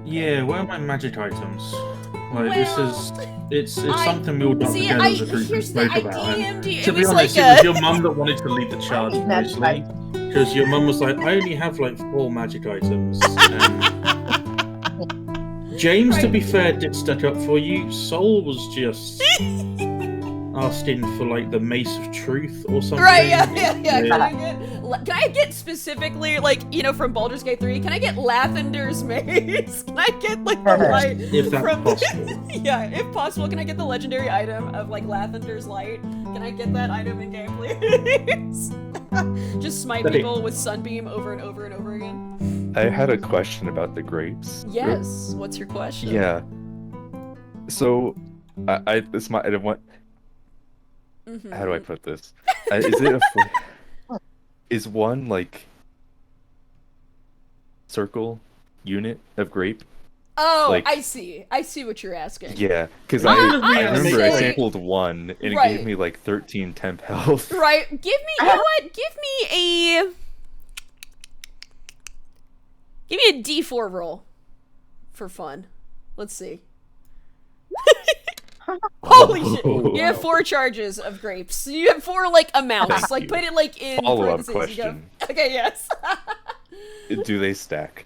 Yeah, where are my magic items? Like, Well, it's something we all done see, together as a group and here's the spoke I about. And DM'd you. to It be was honest, like it was a. your mum that wanted to lead the charge mostly. Because your mum was like, I only have like 4 magic items. And James, to be fair, did stuck up for you. Soul was just asking for like the Mace of Truth or something. Right, yeah. Can I get specifically, like, you know, from Baldur's Gate 3, can I get Lathander's Mace? Can I get, like, the light? If that's from possible. Yeah, if possible, can I get the legendary item of, like, Lathander's Light? Can I get that item in game, please? Just smite people with Sunbeam over and over and over again. I had a question about the grapes. Yes, what's your question? Yeah. So, I don't want. How do I put this? Is one like circle unit of grape? Oh, like, I see what you're asking. Yeah, because I I remember say- I sampled one and it gave me like 13 temp health. Right, give me, you know what? Give me a D4 roll for fun. Let's see. Holy shit! You have 4 charges of grapes. You have 4 like amounts. Thank like you. put it like in Follow-up parentheses. You go, question. okay, yes. Do they stack?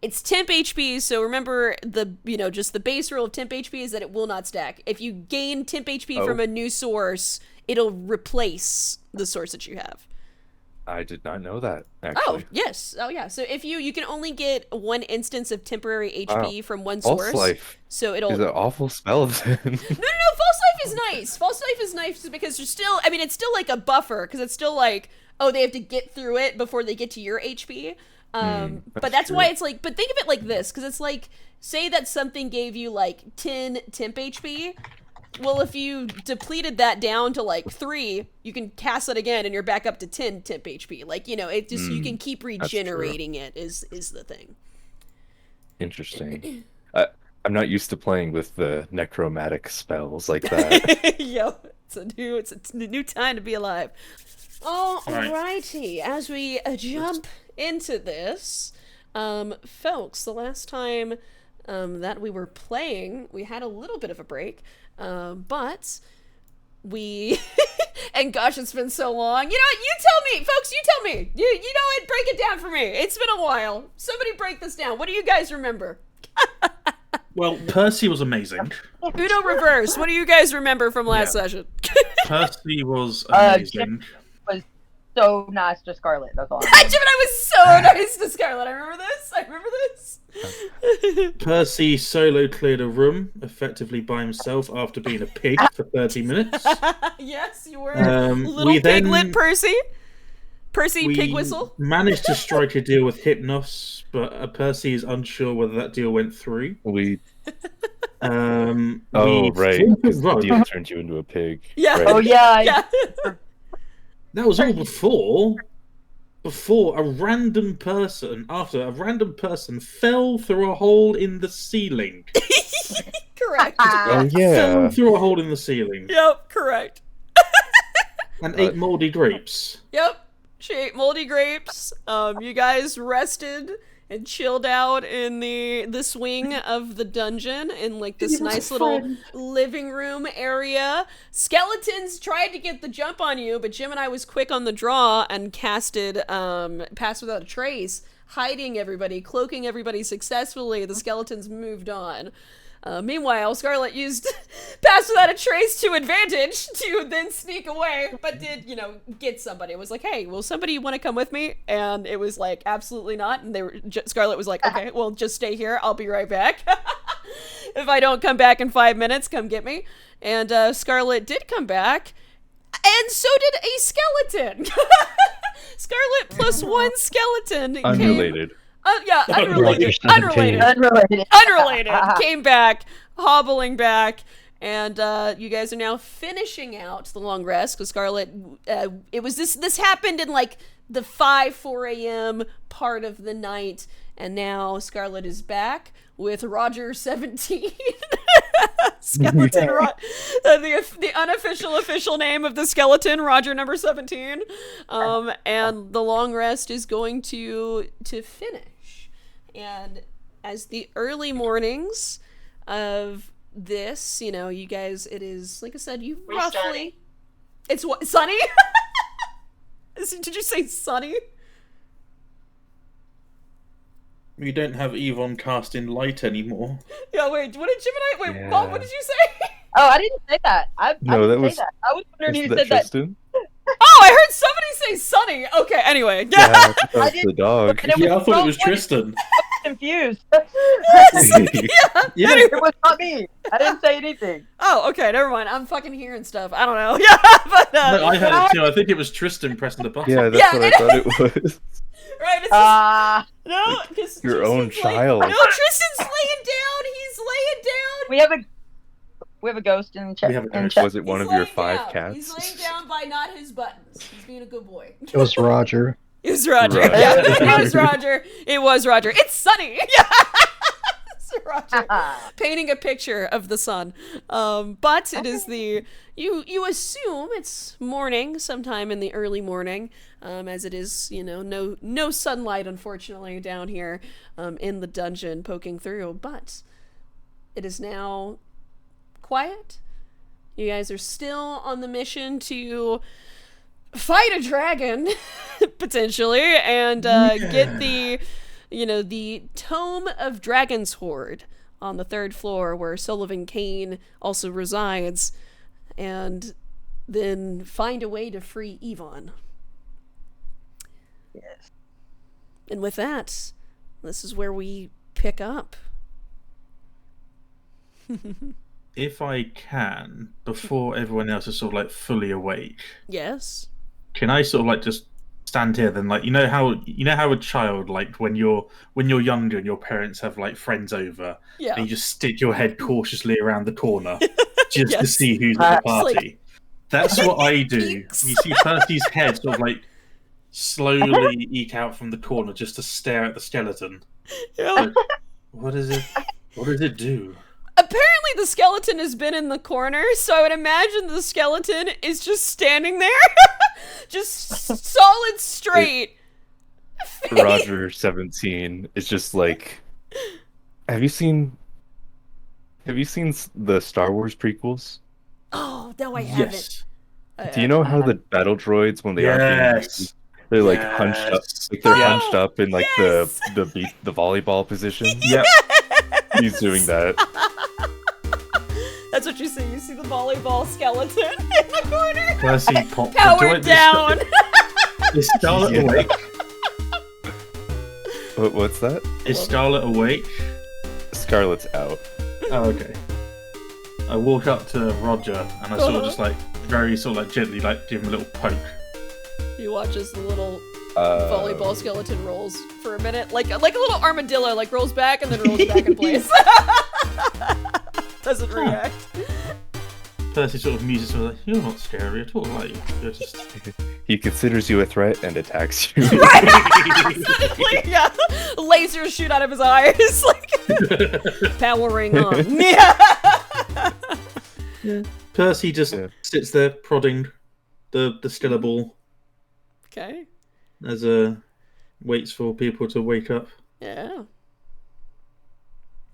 It's temp HP, so remember just the base rule of temp HP is that it will not stack. If you gain temp HP from a new source, it'll replace the source that you have. I did not know that, actually. Oh, yes. Oh, yeah. So if you can only get 1 instance of temporary HP from one False source. life So it'll... is an awful spell then. No, False Life is nice. False Life is nice because there's still, I mean, it's still like a buffer because it's still like, oh, they have to get through it before they get to your HP. But that's why it's like, but think of it like this, because it's like, say that something gave you like 10 temp HP. Well, if you depleted that down to like 3, you can cast it again and you're back up to 10 temp HP. Like, it just, you can keep regenerating it is the thing. Interesting. I'm not used to playing with the necromantic spells like that. Yo, it's a new time to be alive. Alrighty, as we jump into this, folks, the last time that we were playing, we had a little bit of a break, but we, and gosh, it's been so long. You know what, you tell me, folks, you tell me. You know what, break it down for me. It's been a while. Somebody break this down. What do you guys remember? Well, Percy was amazing. Uno reverse. What do you guys remember from last session? Percy was amazing. Was so nice to Scarlet. That's all. I was so nice to Scarlet. I remember this. Percy solo cleared a room effectively by himself after being a pig for 30 minutes. Yes, you were. We Piglet Percy. Percy Pig Whistle. Managed to strike a deal with Hypnos, but Percy is unsure whether that deal went through. Right. Right. Because the deal turned you into a pig. Yeah. Right? Oh yeah. That was all before a random person fell through a hole in the ceiling. Correct. Oh yeah. Fell through a hole in the ceiling. Yep, correct. And ate moldy grapes. Yep, she ate moldy grapes. You guys rested and chilled out in the swing of the dungeon in like this nice little living room area. Skeletons tried to get the jump on you, but Jim and I was quick on the draw and casted Pass Without a Trace, hiding everybody, cloaking everybody successfully. The skeletons moved on. Meanwhile, Scarlet used Pass Without a Trace to advantage to then sneak away, but did, get somebody. It was like, hey, will somebody want to come with me? And it was like, absolutely not. And Scarlet was like, okay, well, just stay here. I'll be right back. If I don't come back in 5 minutes, come get me. And Scarlet did come back, and so did a skeleton. Scarlet plus 1 skeleton. Unrelated. Unrelated. Came back, hobbling back, and you guys are now finishing out the long rest because Scarlet. It was this happened in like the 4 a.m. part of the night, and now Scarlet is back with Roger 17. Skeleton, the unofficial official name of the skeleton, Roger number 17, and the long rest is going to finish. And as the early mornings of this, you guys, it is, like I said, you roughly... Sunny. It's what? Sunny? Did you say sunny? We don't have Yvonne casting light anymore. Yeah, wait, what did Gemini... Wait, Yeah. Mom, what did you say? Oh, I didn't say that. I No, didn't that say was- that. I was wondering Is who that said that. Tristan? Oh, I heard somebody say sunny. Okay, anyway. Yeah, I thought that was didn't- the dog. And it Yeah, I was thought it wrong was voice. Tristan. Confused. Yeah. It was not me. I didn't say anything. Oh, okay, never mind. I'm fucking hearing stuff. I don't know. Yeah, but No, I heard it too. I think it was Tristan pressing the button. Yeah, that's Yeah, what I thought it was. right. It's just, no, like, because your own child. No, Tristan's laying down. He's laying down. We have a ghost in chat. We have a in ghost. chat. Was it one He's of your laying 5 down. cats? He's laying down by not his buttons. He's being a good boy. It was Roger. It was Roger. Roger. Yeah, it was Roger. It was Roger. It's sunny. Yeah. It's Roger painting a picture of the sun. But it is you assume it's morning, sometime in the early morning, as it is, no sunlight, unfortunately, down here in the dungeon poking through. But it is now quiet. You guys are still on the mission to fight a dragon, potentially, and get the Tome of Dragon's Hoard on the 3rd floor where Sullivan Kane also resides, and then find a way to free Yvonne. Yes. And with that, this is where we pick up. If I can, before everyone else is sort of like fully awake, Yes. can I sort of like just stand here then, like, you know how a child, like when you're younger and your parents have like friends over Yeah. and you just stick your head cautiously around the corner just to Yes. see who's at the Just like- party. That's what I do. Peeks. You see Percy's head sort of like slowly eke out from the corner just to stare at the skeleton. Yeah. What does it do? Apparently the skeleton has been in the corner, so I would imagine the skeleton is just standing there. Just solid straight. Roger 17 is just like, have you seen the Star Wars prequels? Oh, no, I haven't. Yes. Do you know how the battle droids, when they are being Yes. used, they're like hunched up, Yes. like they're Oh, hunched up in like yes. the volleyball position? Yep. He's doing that. That's what you see. You see the volleyball skeleton in the corner. Percy popped the Powered joint. down. Is Scarlet Yeah. awake? What's that? Is Scarlet awake? Scarlet's out. Oh, okay. I walk up to Roger and I sort of just like very sort of like gently like give him a little poke. You watch as the little Uh, volleyball skeleton rolls for a minute, like a little armadillo, like rolls back and then rolls back in place. Doesn't react. Percy sort of muses sort of like, you're not scary at all, are you? You're just He considers you a threat and attacks you. Right. Suddenly, yeah. Lasers shoot out of his eyes, like powering on. Yeah. Percy just Yeah. sits there prodding the stiller ball Okay. as waits for people to wake up. Yeah.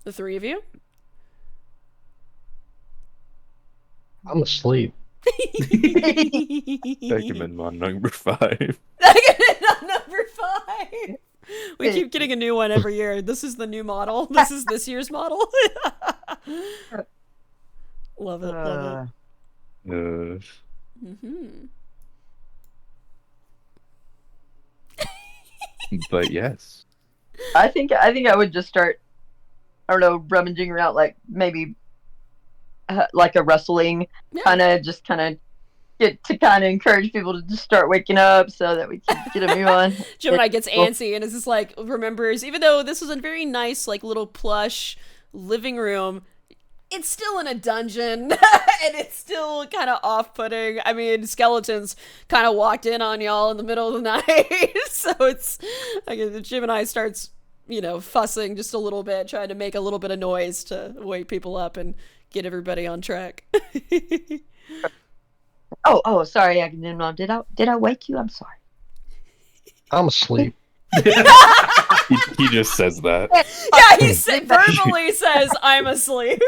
The 3 of you. I'm asleep. Beckman on number 5. Number 5. We keep getting a new one every year. This is the new model. This is this year's model. Love it. Love it. Mm-hmm. But yes. I think I would just start, I don't know, rummaging around, like maybe like a wrestling Yeah. kind of get to kind of encourage people to just start waking up so that we can get a move on. Gemini gets antsy and is just like, remembers, even though this was a very nice, like, little plush living room, it's still in a dungeon and it's still kind of off-putting. I mean, skeletons kind of walked in on y'all in the middle of the night. So it's, like, Gemini starts, fussing just a little bit, trying to make a little bit of noise to wake people up and get everybody on track. Oh, sorry, I didn't know. Did I wake you? I'm sorry. I'm asleep. He just says that. Yeah, he verbally says, "I'm asleep."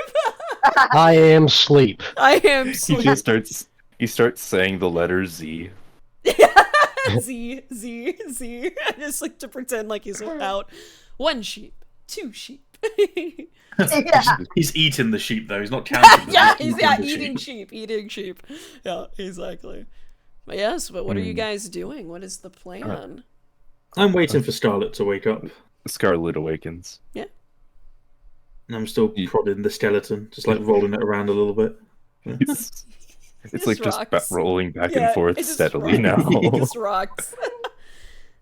I am sleep. I am He sleep. just starts saying the letter Z. Z. Just like to pretend like he's out. 1 sheep, 2 sheep. He's eating the sheep though. He's not counting. Yeah, he's eating sheep. Yeah, exactly. But yes, but what are you guys doing? What is the plan? I'm waiting for Scarlet to wake up. Scarlet awakens. Yeah. And I'm still prodding the skeleton, just like rolling it around a little bit. It's like just rocks. rolling back Yeah, and forth it just steadily rocks. now. It just rocks.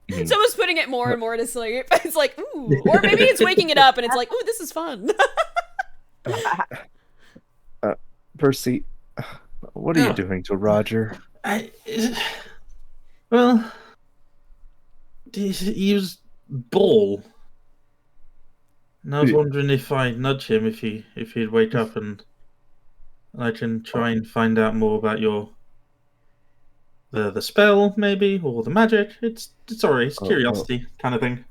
Someone's putting it more and more to sleep. It's like, ooh. Or maybe it's waking it up and it's like, ooh, this is fun. Percy, what are you doing to Roger? Well, he was ball. And I was wondering if I nudge him if he'd wake up and I can try and find out more about the spell maybe or the magic. It's alright. It's curiosity kind of thing.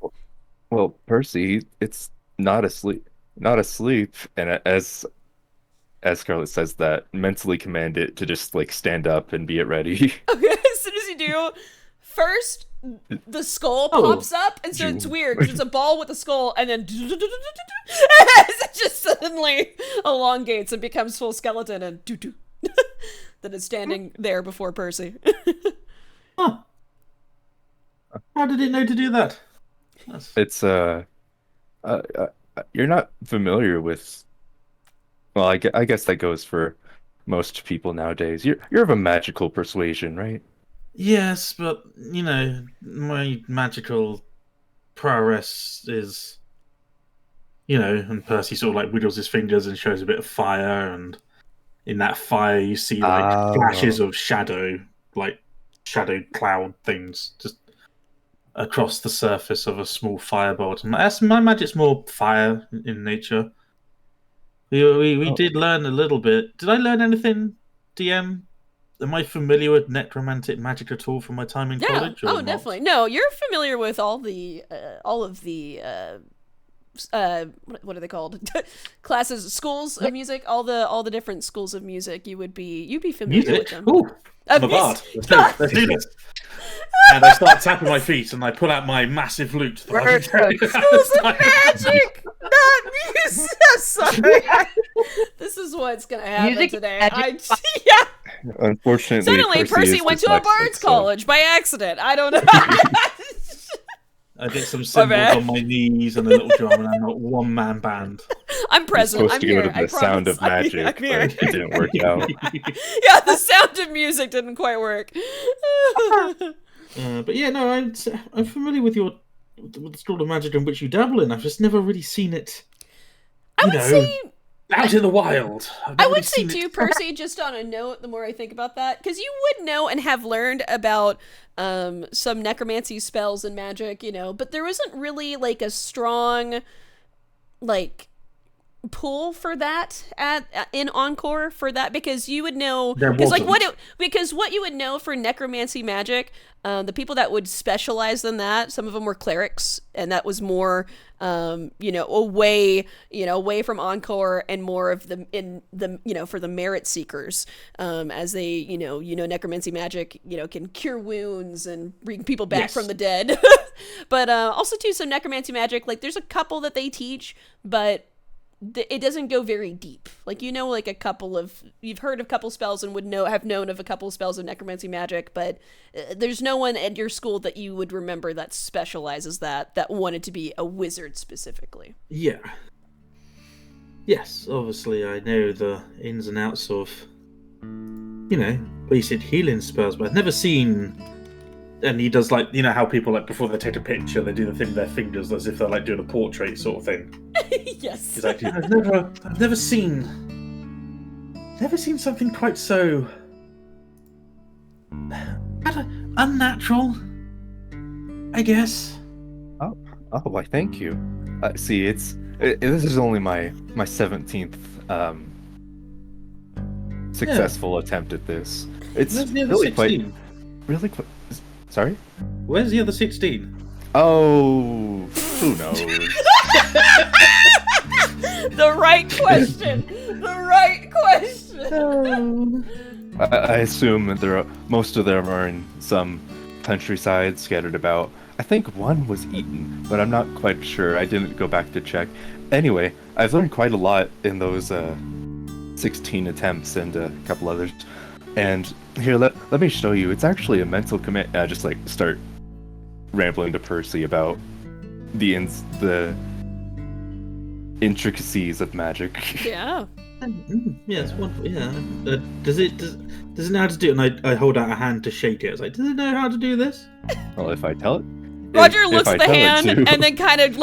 Well, Percy, it's not asleep, and as Scarlet says that, mentally command it to just like stand up and be at ready. Okay, as soon as you do, first the skull pops up, and so it's weird because it's a ball with a skull, and then it just suddenly elongates and becomes full skeleton, and then it's standing there before Percy. Huh. How did it know to do that? It's you're not familiar with. Well, I guess that goes for most people nowadays. You're of a magical persuasion, right? Yes, but my magical prowess is, and Percy sort of like wiggles his fingers and shows a bit of fire, and in that fire you see like flashes of shadow, like shadow cloud things, just across the surface of a small firebolt. And my magic's more fire in nature. We did learn a little bit. Did I learn anything, DM? Am I familiar with necromantic magic at all from my time in college? Oh, definitely. No, you're familiar with all of the what are they called? Classes, schools of music, all the different schools of music. You'd be familiar with them. Ooh, I'm a bard. Let's do this. And I start tapping my feet, and I pull out my massive lute. Schools of magic, not music. Sorry. This is what's gonna happen today. Unfortunately, suddenly Percy went to a bard's college by accident. I don't know. I did some symbols on my knees and a little drum, and I'm not one-man band. I'm present. I'm supposed to go to the Sound of Magic, but it didn't work out. Yeah, the Sound of Music didn't quite work. But yeah, no, I'm familiar with the school of magic in which you dabble in. I've just never really seen it. I would say out in the wild. I would say too, Percy, just on a note, the more I think about that, because you would know and have learned about some necromancy spells and magic, but there wasn't really like a strong like pull for that in Encore for that, because you would know because what you would know for necromancy magic, the people that would specialize in that, some of them were clerics, and that was more away from Encore and more of for the merit seekers, as they necromancy magic can cure wounds and bring people back from the dead. But also too, some necromancy magic, like there's a couple that they teach, but it doesn't go very deep. Like, like you've heard of a couple spells and have known of a couple of spells of necromancy magic, but there's no one at your school that you would remember that specializes that wanted to be a wizard specifically. Yeah. Yes, obviously I know the ins and outs of, basic healing spells, but I've never seen. And he does how people before they take a picture, they do the thing with their fingers as if they're doing a portrait sort of thing. Yes. He's like, I've never seen something quite so unnatural, I guess. Oh, why? Thank you. See, this is only my 17th successful attempt at this. It's really quite. Sorry? Where's the other 16? Oh, Who knows? The right question. The right question. I assume that most of them are in some countryside scattered about. I think one was eaten, but I'm not quite sure. I didn't go back to check. Anyway, I've learned quite a lot in those 16 attempts and a couple others. And here, let me show you. It's actually a mental command. I just start rambling to Percy about the intricacies of magic. Yeah. Yeah, it's wonderful. Yeah. Does it know how to do it? And I hold out a hand to shake it. It's like, does it know how to do this? Well, if I tell it. Roger looks I at the tell it hand to. and then kind of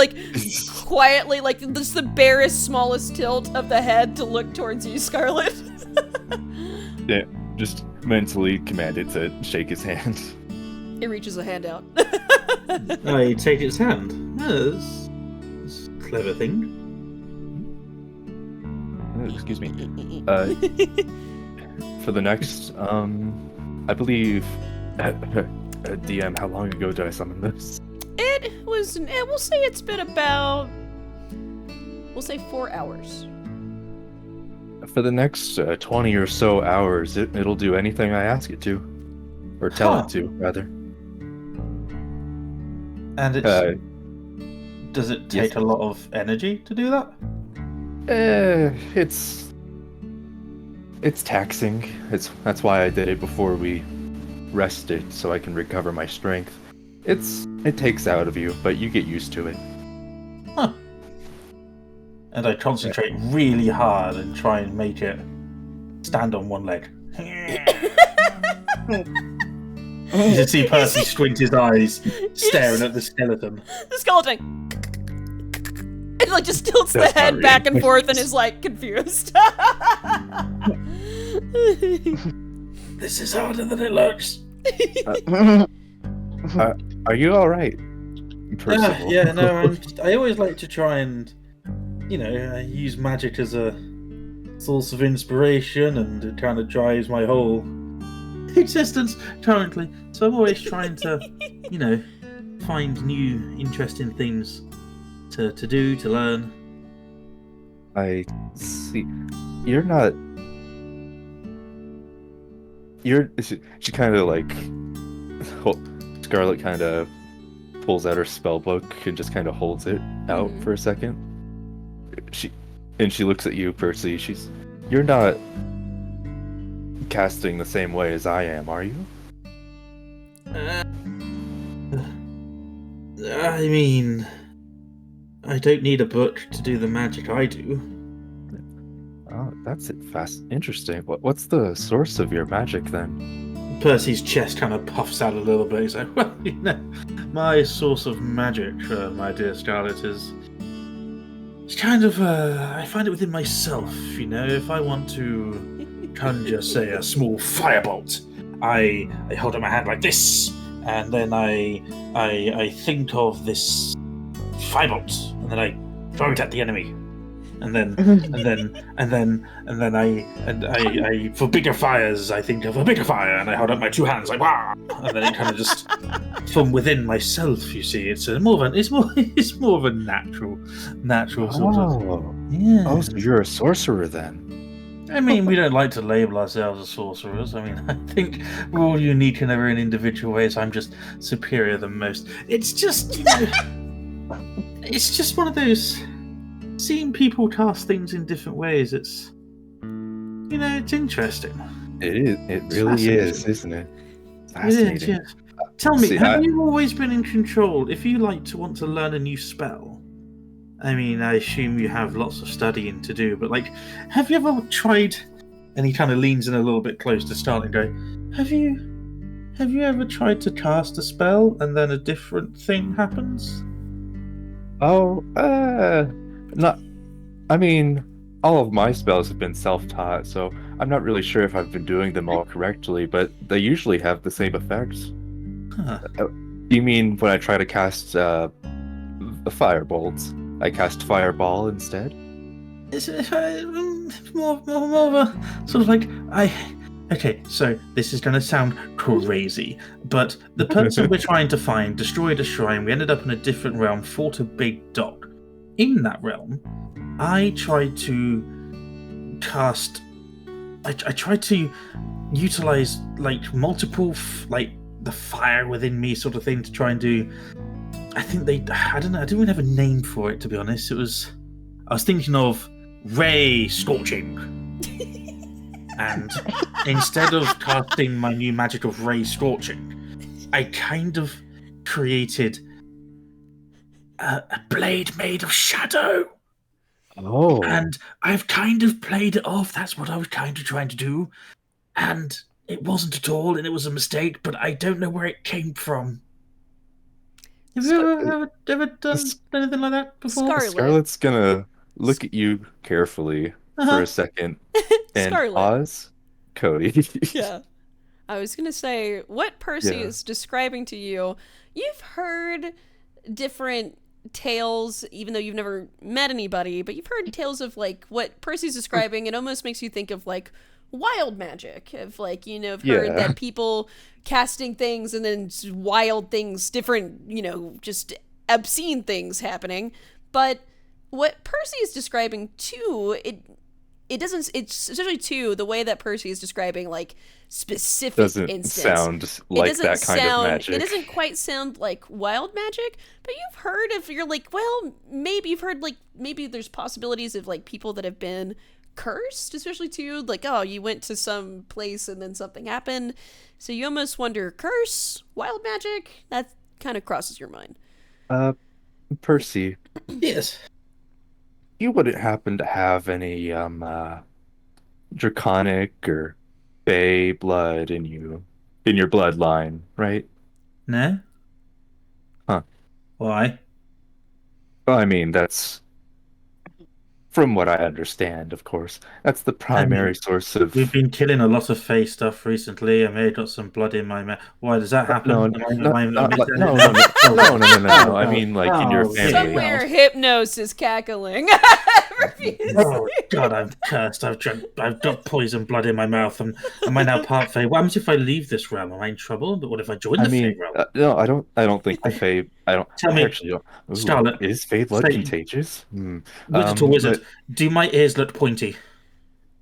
quietly, just the barest, smallest tilt of the head to look towards you, Scarlet. Yeah, just mentally command it to shake his hand. It reaches a hand out. I take its hand. That's a clever thing. Oh, excuse me. For the next, I believe, DM, how long ago did I summon this? We'll say it's been about, 4 hours. For the next 20 or so hours, it'll do anything I ask it to. Or tell it to, rather. And does it take a lot of energy to do that? It's taxing. That's why I did it before we rested, so I can recover my strength. It takes out of you, but you get used to it. Huh. And I concentrate really hard and try and make it stand on one leg. You should see Percy squint his eyes, staring at the skeleton. The skeleton. It just tilts the head back and forth and is confused. This is harder than it looks. Are you all right? Yeah, no. I always like to try and, use magic as a source of inspiration, and it kind of drives my whole existence currently. So I'm always trying to, find new, interesting things to do, to learn. I see. She kind of Scarlet kind of pulls out her spell book and just kind of holds it out for a second. She looks at you, Percy. You're not casting the same way as I am, are you? I mean, I don't need a book to do the magic I do. Oh, that's it. Interesting. What's the source of your magic then? Percy's chest kind of puffs out a little bit. He's like, well, my source of magic, my dear Scarlet, is kind of, I find it within myself, If I want to conjure, say, a small firebolt, I hold up my hand like this, and then I think of this firebolt, and then I throw it at the enemy. And then I for bigger fires I think of a bigger fire, and I hold up my two hands like wow, and then it kind of just from within myself. You see, it's more of a natural sort of. Yeah. Oh, so you're a sorcerer then? I mean, we don't like to label ourselves as sorcerers. I mean, I think we're all unique in our own individual ways. I'm just superior than most. It's just, it's just one of those. Seeing people cast things in different ways, it's it's interesting. It is. It really is, isn't it? Fascinating. It is, yes. Tell me, have you always been in control? If you want to learn a new spell, I mean, I assume you have lots of studying to do, but have you ever tried? And he kind of leans in a little bit close to Starling, going, Have you ever tried to cast a spell and then a different thing happens? Oh, not. I mean, all of my spells have been self-taught, so I'm not really sure if I've been doing them all correctly, but they usually have the same effects. Huh. You mean when I try to cast the firebolts, I cast fireball instead? It's more of a sort of I Okay, so this is going to sound crazy, but the person we're trying to find destroyed a shrine. We ended up in a different realm, fought a big dog. In that realm, I tried to cast. I tried to utilize like multiple, like the fire within me, sort of thing, to try and do. I think they. I don't know. I didn't even have a name for it, to be honest. It was. I was thinking of Ray Scorching. And instead of casting my new magic of Ray Scorching, I kind of created a blade made of shadow. Oh. And I've kind of played it off. That's what I was kind of trying to do. And it wasn't at all, and it was a mistake, but I don't know where it came from. Have you ever done anything like that before? Scarlet. Scarlet's gonna look at you carefully for a second and Scarlet. pause. Cody. Yeah. I was going to say, what Percy is describing to you, you've heard different tales, even though you've never met anybody, but you've heard tales of, like, what Percy's describing. It almost makes you think of, like, wild magic. Of, like, you know, I've heard that people casting things and then wild things, different, you know, just obscene things happening. But what Percy is describing, too, it doesn't, it's essentially too, the way that Percy is describing, like, specific doesn't instance. sound like that kind of magic. It doesn't quite sound like wild magic, but you've heard of, you're like, well, maybe you've heard, like, maybe there's possibilities of, like, people that have been cursed, especially too, like, oh, you went to some place and then something happened. So you almost wonder, curse, wild magic, that kind of crosses your mind. Percy. Yes. You wouldn't happen to have any draconic or fey blood in your bloodline, right? No? Huh. Why? Well, I mean, that's from what I understand, of course. That's the primary source of. We've been killing a lot of fey stuff recently. I may have got some blood in my mouth. Why does that happen? No. I mean, like in your family. Somewhere Hypnos is cackling. Oh God, I'm cursed. I've got poison blood in my mouth. Am I now part fey? What happens if I leave this realm? Am I in trouble? But what if I join the fey realm? No, I don't think the fey. I don't. Tell me, actually don't. Ooh, Scarlet, is fey blood contagious? Wizard. Do my ears look pointy?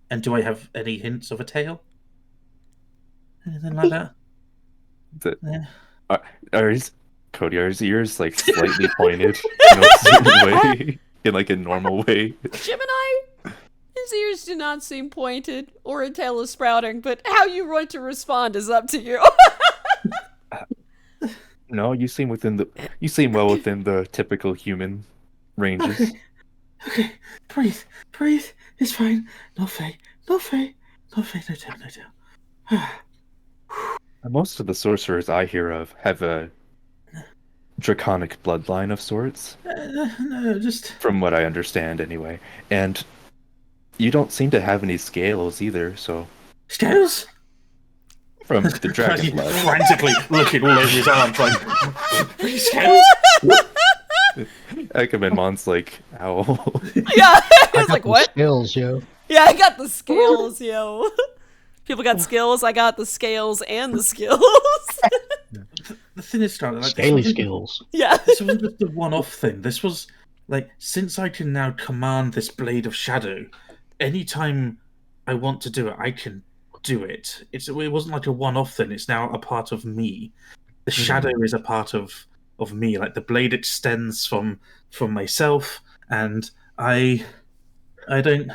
And do I have any hints of a tail? Anything like that? Are his ears like slightly pointed in a certain way? In like a normal way? Gemini, his ears do not seem pointed or a tail is sprouting, but how you want to respond is up to you. No, you seem well within the typical human ranges. Okay. Breathe. It's fine. No fey, no tail. Most of the sorcerers I hear of have a draconic bloodline of sorts. No, just from what I understand, anyway. And you don't seem to have any scales either. So scales from the dragon blood. Frantically looking all over his arm, like scales. Agamemnon's like, ow. Yeah, I was like, what? Skills, yo. Yeah, I got the scales, yo. People got skills. I got the scales and the skills. The thing is, Scarlet, like, Scaly skills. Yeah. This wasn't just a one-off thing. This was like, since I can now command this blade of shadow, anytime I want to do it, I can do it. It wasn't like a one-off thing. It's now a part of me. The shadow is a part of me. Like the blade extends from myself, and I don't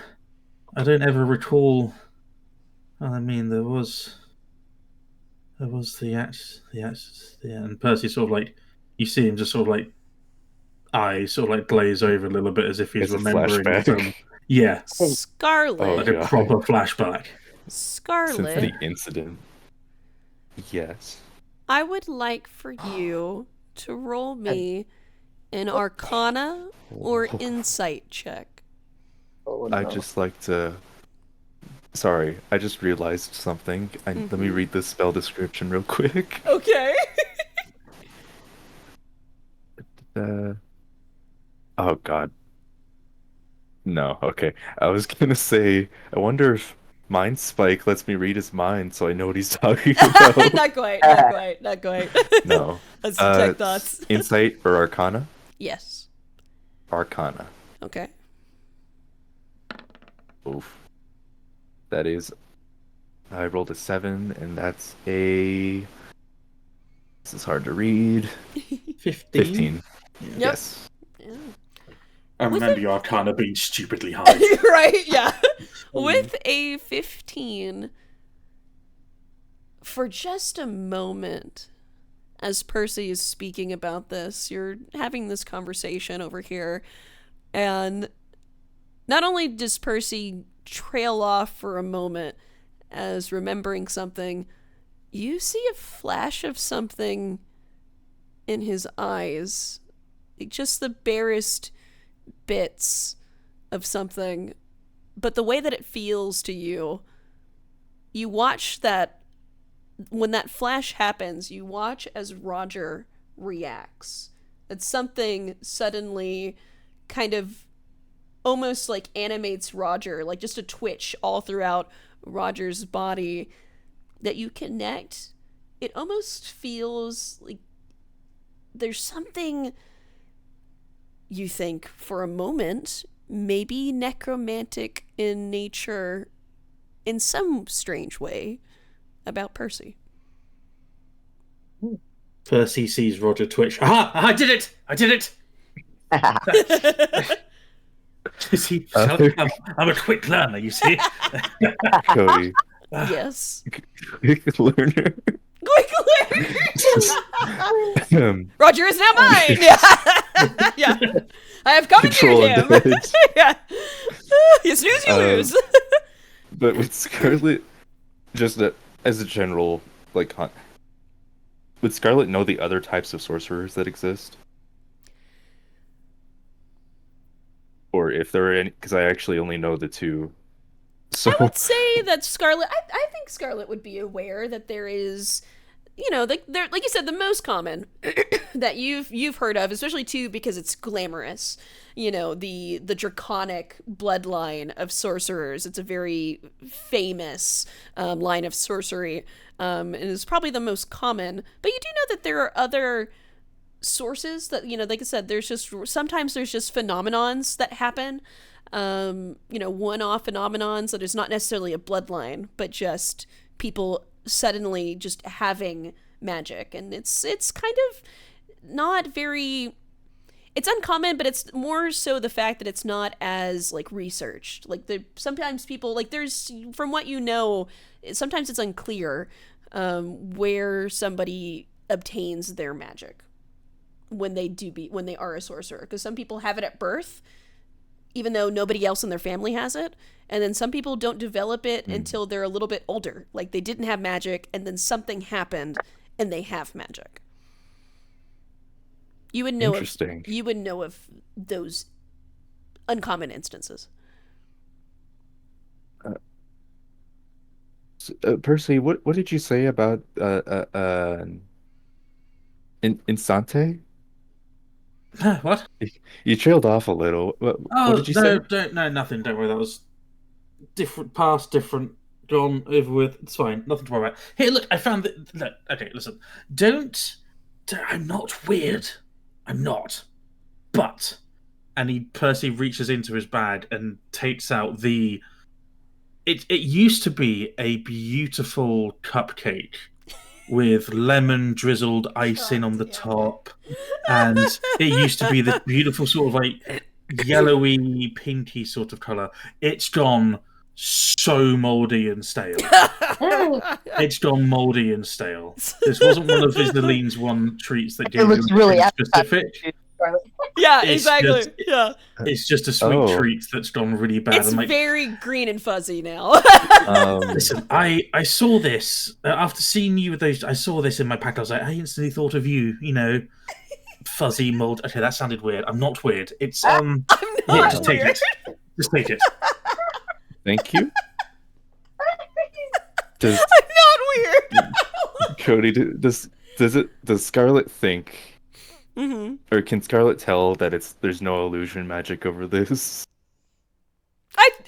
ever recall. I mean, there was the axe, and Percy sort of like, you see him just sort of like eyes sort of like glaze over a little bit as if he's remembering his own. Yeah, Scarlet, like a proper flashback. Scarlet, since the incident. Yes. I would like for you to roll me an Arcana or Insight check. I'd just like to. Sorry, I just realized something. Let me read the spell description real quick. Okay. Oh God. No, okay. I was gonna say, I wonder if Mind Spike lets me read his mind, so I know what he's talking about. Not quite. Not quite. Not quite. No. Let's detect thoughts. Insight or Arcana? Yes. Arcana. Okay. Oof. That is. I rolled a 7, and that's a. This is hard to read. 15. Yep. Yes. Yeah. I With remember a- your Arcana being stupidly high. Right? Yeah. With a 15, for just a moment, as Percy is speaking about this, you're having this conversation over here, and not only does Percy trail off for a moment as remembering something, you see a flash of something in his eyes. Like just the barest bits of something. But the way that it feels to you, you watch that, when that flash happens, you watch as Roger reacts. That something suddenly kind of almost like animates Roger, like just a twitch all throughout Roger's body that you connect. It almost feels like there's something, you think for a moment, maybe necromantic in nature in some strange way about Percy. Percy sees Roger twitch. Aha! I did it! I did it! See, I'm a quick learner, you see. Cody. Yes. Quick learner. Quick Roger is now mine! Yeah. Yeah. I have Control commandeered him! advantage. Yeah. You snooze, you lose. But with Scarlet, just as a general, like, would Scarlet know the other types of sorcerers that exist? Or if there are any, because I actually only know the two. So I would say that Scarlet, I think Scarlet would be aware that there is, you know, like you said, the most common that you've heard of, especially too because it's glamorous. You know, the draconic bloodline of sorcerers. It's a very famous line of sorcery, and is probably the most common. But you do know that there are other sources that, you know, like I said, sometimes there's just phenomenons that happen. You know, one-off phenomenons that is not necessarily a bloodline, but just people suddenly just having magic, and it's kind of not very. It's uncommon, but it's more so the fact that it's not as like researched. Like sometimes people there's, from what you know, sometimes it's unclear where somebody obtains their magic when they are a sorcerer, because some people have it at birth, even though nobody else in their family has it. And then some people don't develop it until they're a little bit older. Like they didn't have magic and then something happened and they have magic. You would know of those uncommon instances. Percy, what did you say about Insante? What? You trailed off a little. What did you say? No, nothing. Don't worry. That was different, past, different, gone, over with. It's fine. Nothing to worry about. Here, look. I found that. Look, okay, listen. Don't. I'm not weird. I'm not. But, and Percy reaches into his bag and takes out the. It used to be a beautiful cupcake with lemon drizzled icing on the top, and it used to be the beautiful sort of like yellowy, pinky sort of color. It's gone so moldy and stale. It's gone moldy and stale. This wasn't one of Isnaline's treats that gave It looks you really specific. Yeah, It's exactly. just- Yeah. It's just a sweet treat that's gone really bad. It's I'm like, very green and fuzzy now. listen, I saw this after seeing you with those. I saw this in my pack. I was like, I instantly thought of you. You know, fuzzy mold. Okay, that sounded weird. I'm not weird. It's I'm not yeah, just take weird. it. Just take it. Thank you. I'm not weird. Cody, does Scarlet think, or can Scarlet tell that there's no illusion magic over this?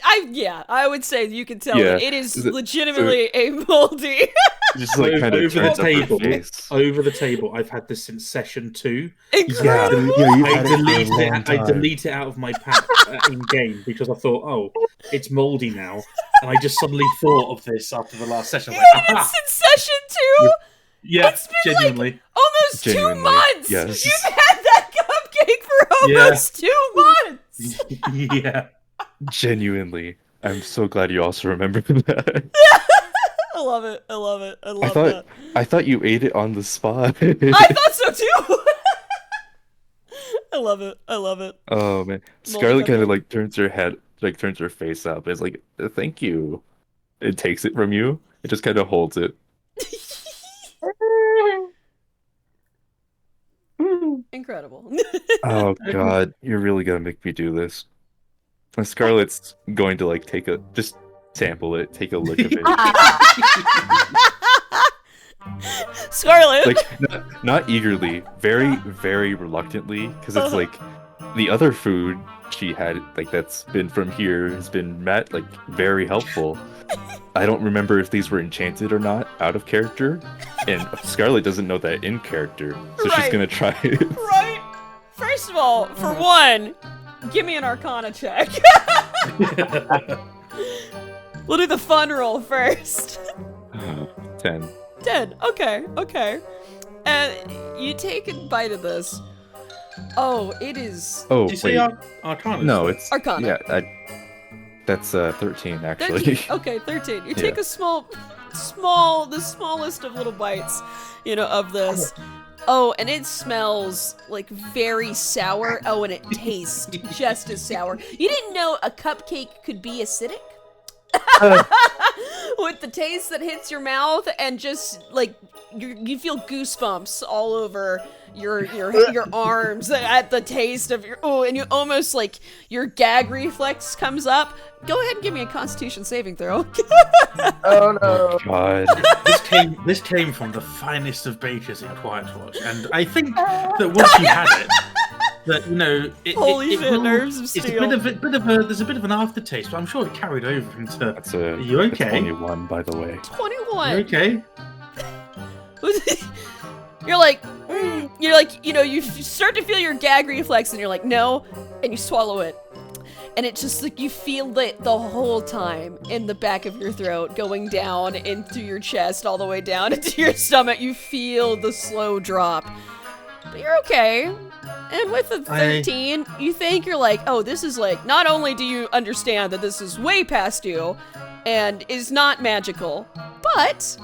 I would say you can tell Yeah. that it is legitimately a moldy. Just like kind of over the turns up her table. face. Over the table. I've had this since session 2. Incredible. I delete it out of my pack in game because I thought, oh, it's moldy now, and I just suddenly thought of this after the last session. You Like, had it since session 2. yeah, It's been genuinely. like almost Genuinely, 2 months. yes. You've had that cupcake for almost 2 months. Yeah. Genuinely. I'm so glad you also remember that. I love it. I love it. I love that. I thought you ate it on the spot. I thought so too. I love it. I love it. Oh man, Scarlet kind of like turns her head, like turns her face up. It's like, thank you. It takes it from you. It just kind of holds it. Incredible. Oh god, you're really gonna make me do this. And Scarlet's going to like just sample it, take a look of it. Scarlet. Like not eagerly, very, very reluctantly, because it's like the other food she had, like that's been from here, has been like very helpful. I don't remember if these were enchanted or not, out of character, and Scarlet doesn't know that in character, so she's gonna try it. Right. First of all, for one, give me an Arcana check. We'll do the fun roll first. 10. 10. Okay. Okay. And you take a bite of this. Oh, it is. Oh, Did you say Arcana? no, it's Arcana. Yeah, that's 13 actually. 13. Okay, 13. You take a the smallest of little bites, of this. Oh, and it smells like very sour. Oh, and it tastes just as sour. You didn't know a cupcake could be acidic? With the taste that hits your mouth and just like you feel goosebumps all over your arms at the taste of and you almost like your gag reflex comes up. Go ahead and give me a Constitution saving throw. Oh no! God. This came from the finest of bakers in Quiet Watch, and I think that once you had it, that Holy shit, nerves of steel. It's there's a bit of an aftertaste, but I'm sure it carried over into. That's Are you okay? 21, by the way. 21. You okay? You're like, you start to feel your gag reflex, and you're like, no, and you swallow it. And it's just like you feel it the whole time in the back of your throat, going down into your chest, all the way down into your stomach. You feel the slow drop. But you're okay. And with a 13, you think you're like, oh, this is like, not only do you understand that this is way past you and is not magical, but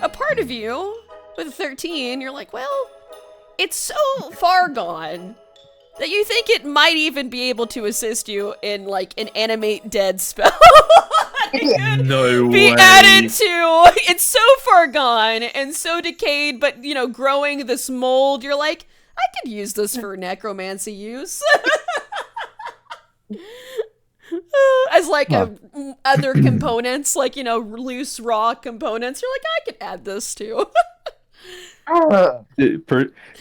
a part of you, with a 13, you're like, well, it's so far gone that you think it might even be able to assist you in like an animate dead spell. No be way. added to. It's so far gone and so decayed, but growing this mold, you're like, I could use this for necromancy use. As like other components, like loose raw components, you're like, I could add this too.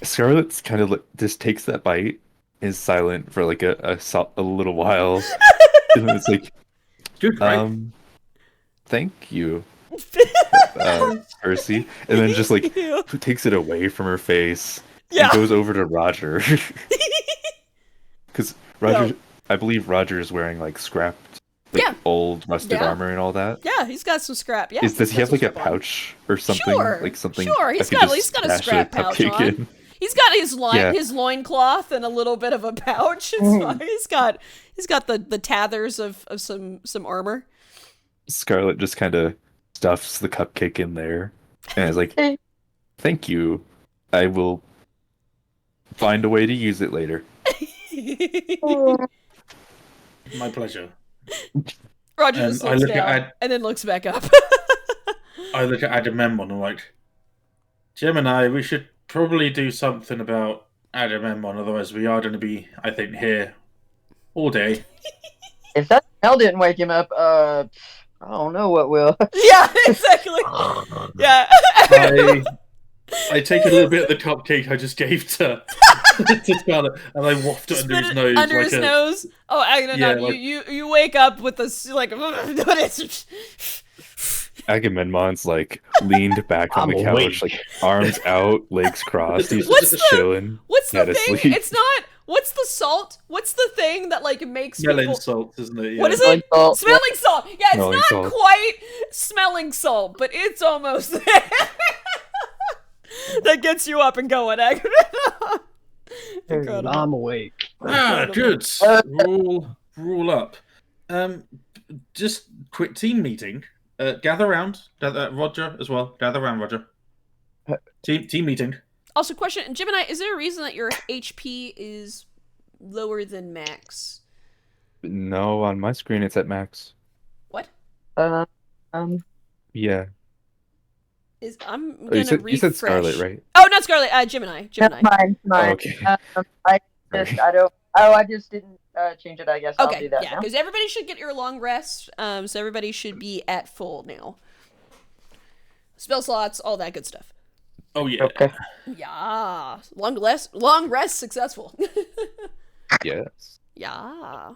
Scarlet's kind of like just takes that bite, is silent for like a little while, and it's like, good, right? Thank you, Percy, and then just like takes it away from her face and goes over to Roger, because Roger, I believe Roger is wearing like scrapped, old rusted armor and all that. Yeah, he's got some scrap. Yeah, does he have like a pouch or something? Sure, like something. Sure, he's got a scrap pouch on. He's got his loincloth and a little bit of a pouch. It's fine. He's got the tathers of some armor. Scarlet just kind of stuffs the cupcake in there and is like, thank you. I will find a way to use it later. My pleasure. Roger just looks down and then looks back up. I look at Agamemnon and I'm like, Gemini, we should probably do something about Agamemnon, otherwise we are going to be, I think, here all day. If that smell didn't wake him up, I don't know what will. Yeah, exactly. Yeah. I take a little bit of the cupcake I just gave to Scarlet, and I waft it under Spit his it nose. under like his a, nose. Oh, no, Yeah, no. like- You wake up with this like. What is? Agamemnon's like leaned back on I'm the couch, awake. like arms out, legs crossed. He's What's just the- chilling. What's the Not thing? asleep. It's not. What's the salt? What's the thing that like makes Smelling people? salt, isn't it? What is Smelling it? salt, Smelling salt. Yeah, it's Smelling not salt. quite smelling salt, but it's almost there. That gets you up and going. Incredible. I'm awake. Ah, good. Rule up. Just quick team meeting. Gather round. Roger as well. Gather round, Roger. Team meeting. Also, question, Gemini, is there a reason that your HP is lower than max? No, on my screen it's at max. What? Yeah. I'm Oh, gonna you refresh. said Scarlet, right? Oh, not Scarlet. Gemini. That's mine. Oh, okay. I don't. Oh, I just didn't change it. I guess I'll Okay, do that yeah, now. because everybody should get your long rest. So everybody should be at full now. Spell slots, all that good stuff. Oh yeah. Okay. Yeah, long rest successful. Yes. Yeah,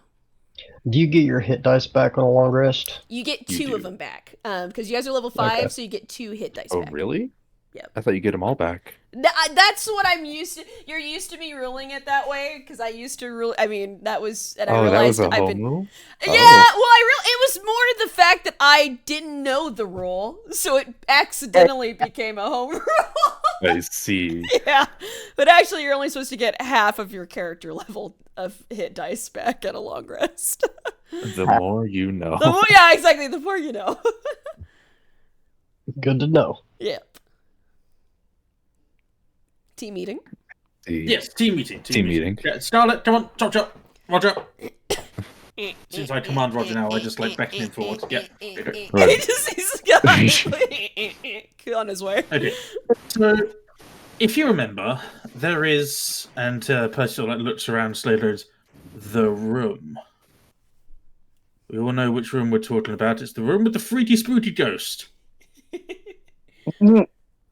Do you get your hit dice back on a long rest? you get You two of do. them back. Because you guys are level 5, Okay. so you get 2 hit dice Oh, back. really? Yep. I thought you get them all back. That's what I'm used to. You're used to me ruling it that way because I used to rule. I mean, that was, and I Oh, that realized was a I've home been. rule? Yeah, Oh. well, it was more the fact that I didn't know the rule, so it accidentally became a home rule. I see. Yeah, but actually, you're only supposed to get half of your character level of hit dice back at a long rest. The more you know. The more, yeah, exactly. The more you know. Good to know. Yep. Team meeting. See. Yes, team meeting. Team meeting. Yeah, Scarlet, come on, chop. Roger. Since I command Roger now, I just like beckon him forward. Yeah. Okay. Right. He's on his way. Okay. So, if you remember, there is, and Percy sort of like looks around, slowly goes, the room. We all know which room we're talking about. It's the room with the freaky spooky ghost.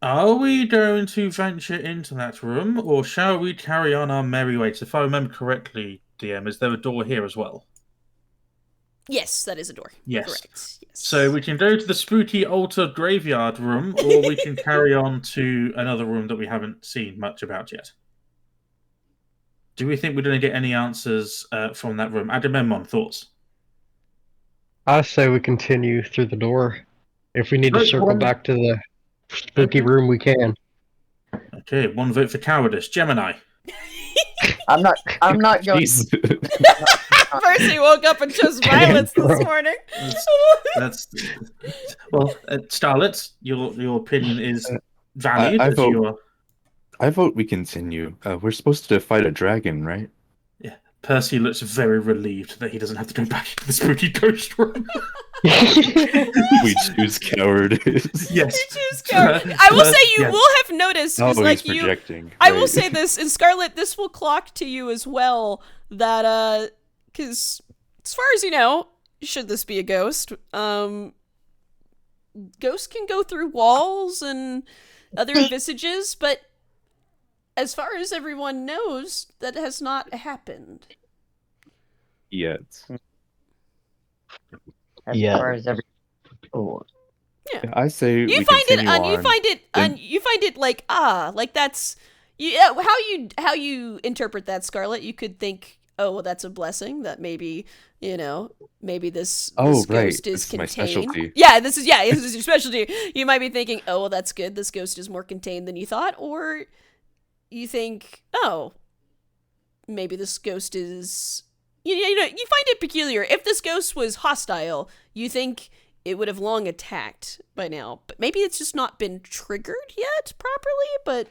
Are we going to venture into that room, or shall we carry on our merry way? So if I remember correctly, DM, is there a door here as well? Yes, that is a door. Yes. Correct. Yes. So we can go to the spooky altar graveyard room, or we can carry on to another room that we haven't seen much about yet. Do we think we're going to get any answers from that room? Agamemnon, thoughts? I say we continue through the door. If we need to Right, circle one- back to the spooky Okay. room, we can. Okay, one vote for cowardice. Gemini. I'm not going. Jeez. Percy woke up and chose violence this morning. That's well, Starlet. Your opinion is valid. I as vote- your I vote we continue. We're supposed to fight a dragon, right? Percy looks very relieved that he doesn't have to go back into the spooky ghost room. We choose cowardice. Yes. You choose coward. I will say you Yes. will have noticed, Oh, because he's like you, projecting. I will Right. say this, and Scarlet, this will clock to you as well, that, because as far as you know, should this be a ghost, ghosts can go through walls and other visages, but as far as everyone knows, that has not happened. Yet. As Yeah. far as every. Oh. I say You we find it continue on. you find it like that's how you interpret that, Scarlet. You could think, oh well, that's a blessing, that maybe maybe this Oh, right. ghost is This is my contained. specialty. This is your specialty. You might be thinking, oh well, that's good, this ghost is more contained than you thought, or you think, oh, maybe this ghost is you find it peculiar. If this ghost was hostile, you think it would have long attacked by now, but maybe it's just not been triggered yet properly, but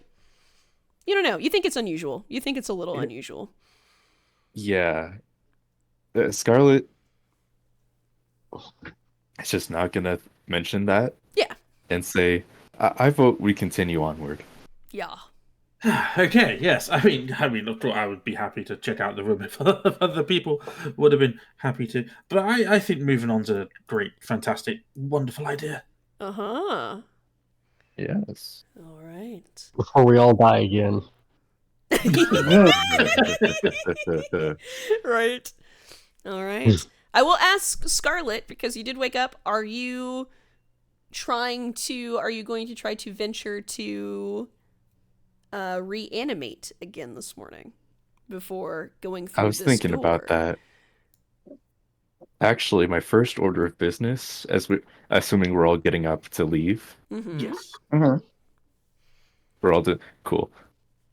you don't know. You think it's unusual. You think it's a little unusual. Yeah. Scarlet is just not gonna mention that. Yeah. And say, I vote we continue onward. Yeah. Okay, yes. I mean, look, I would be happy to check out the room if other people would have been happy to. But I think moving on is a great, fantastic, wonderful idea. Uh-huh. Yes. All right. Before we all die again. Right. All right. I will ask Scarlet, because you did wake up, are you going to try to venture to reanimate again this morning before going through I was this thinking door? about that. Actually, my first order of business, assuming we're all getting up to leave, Mm-hmm. Yes. we're all cool.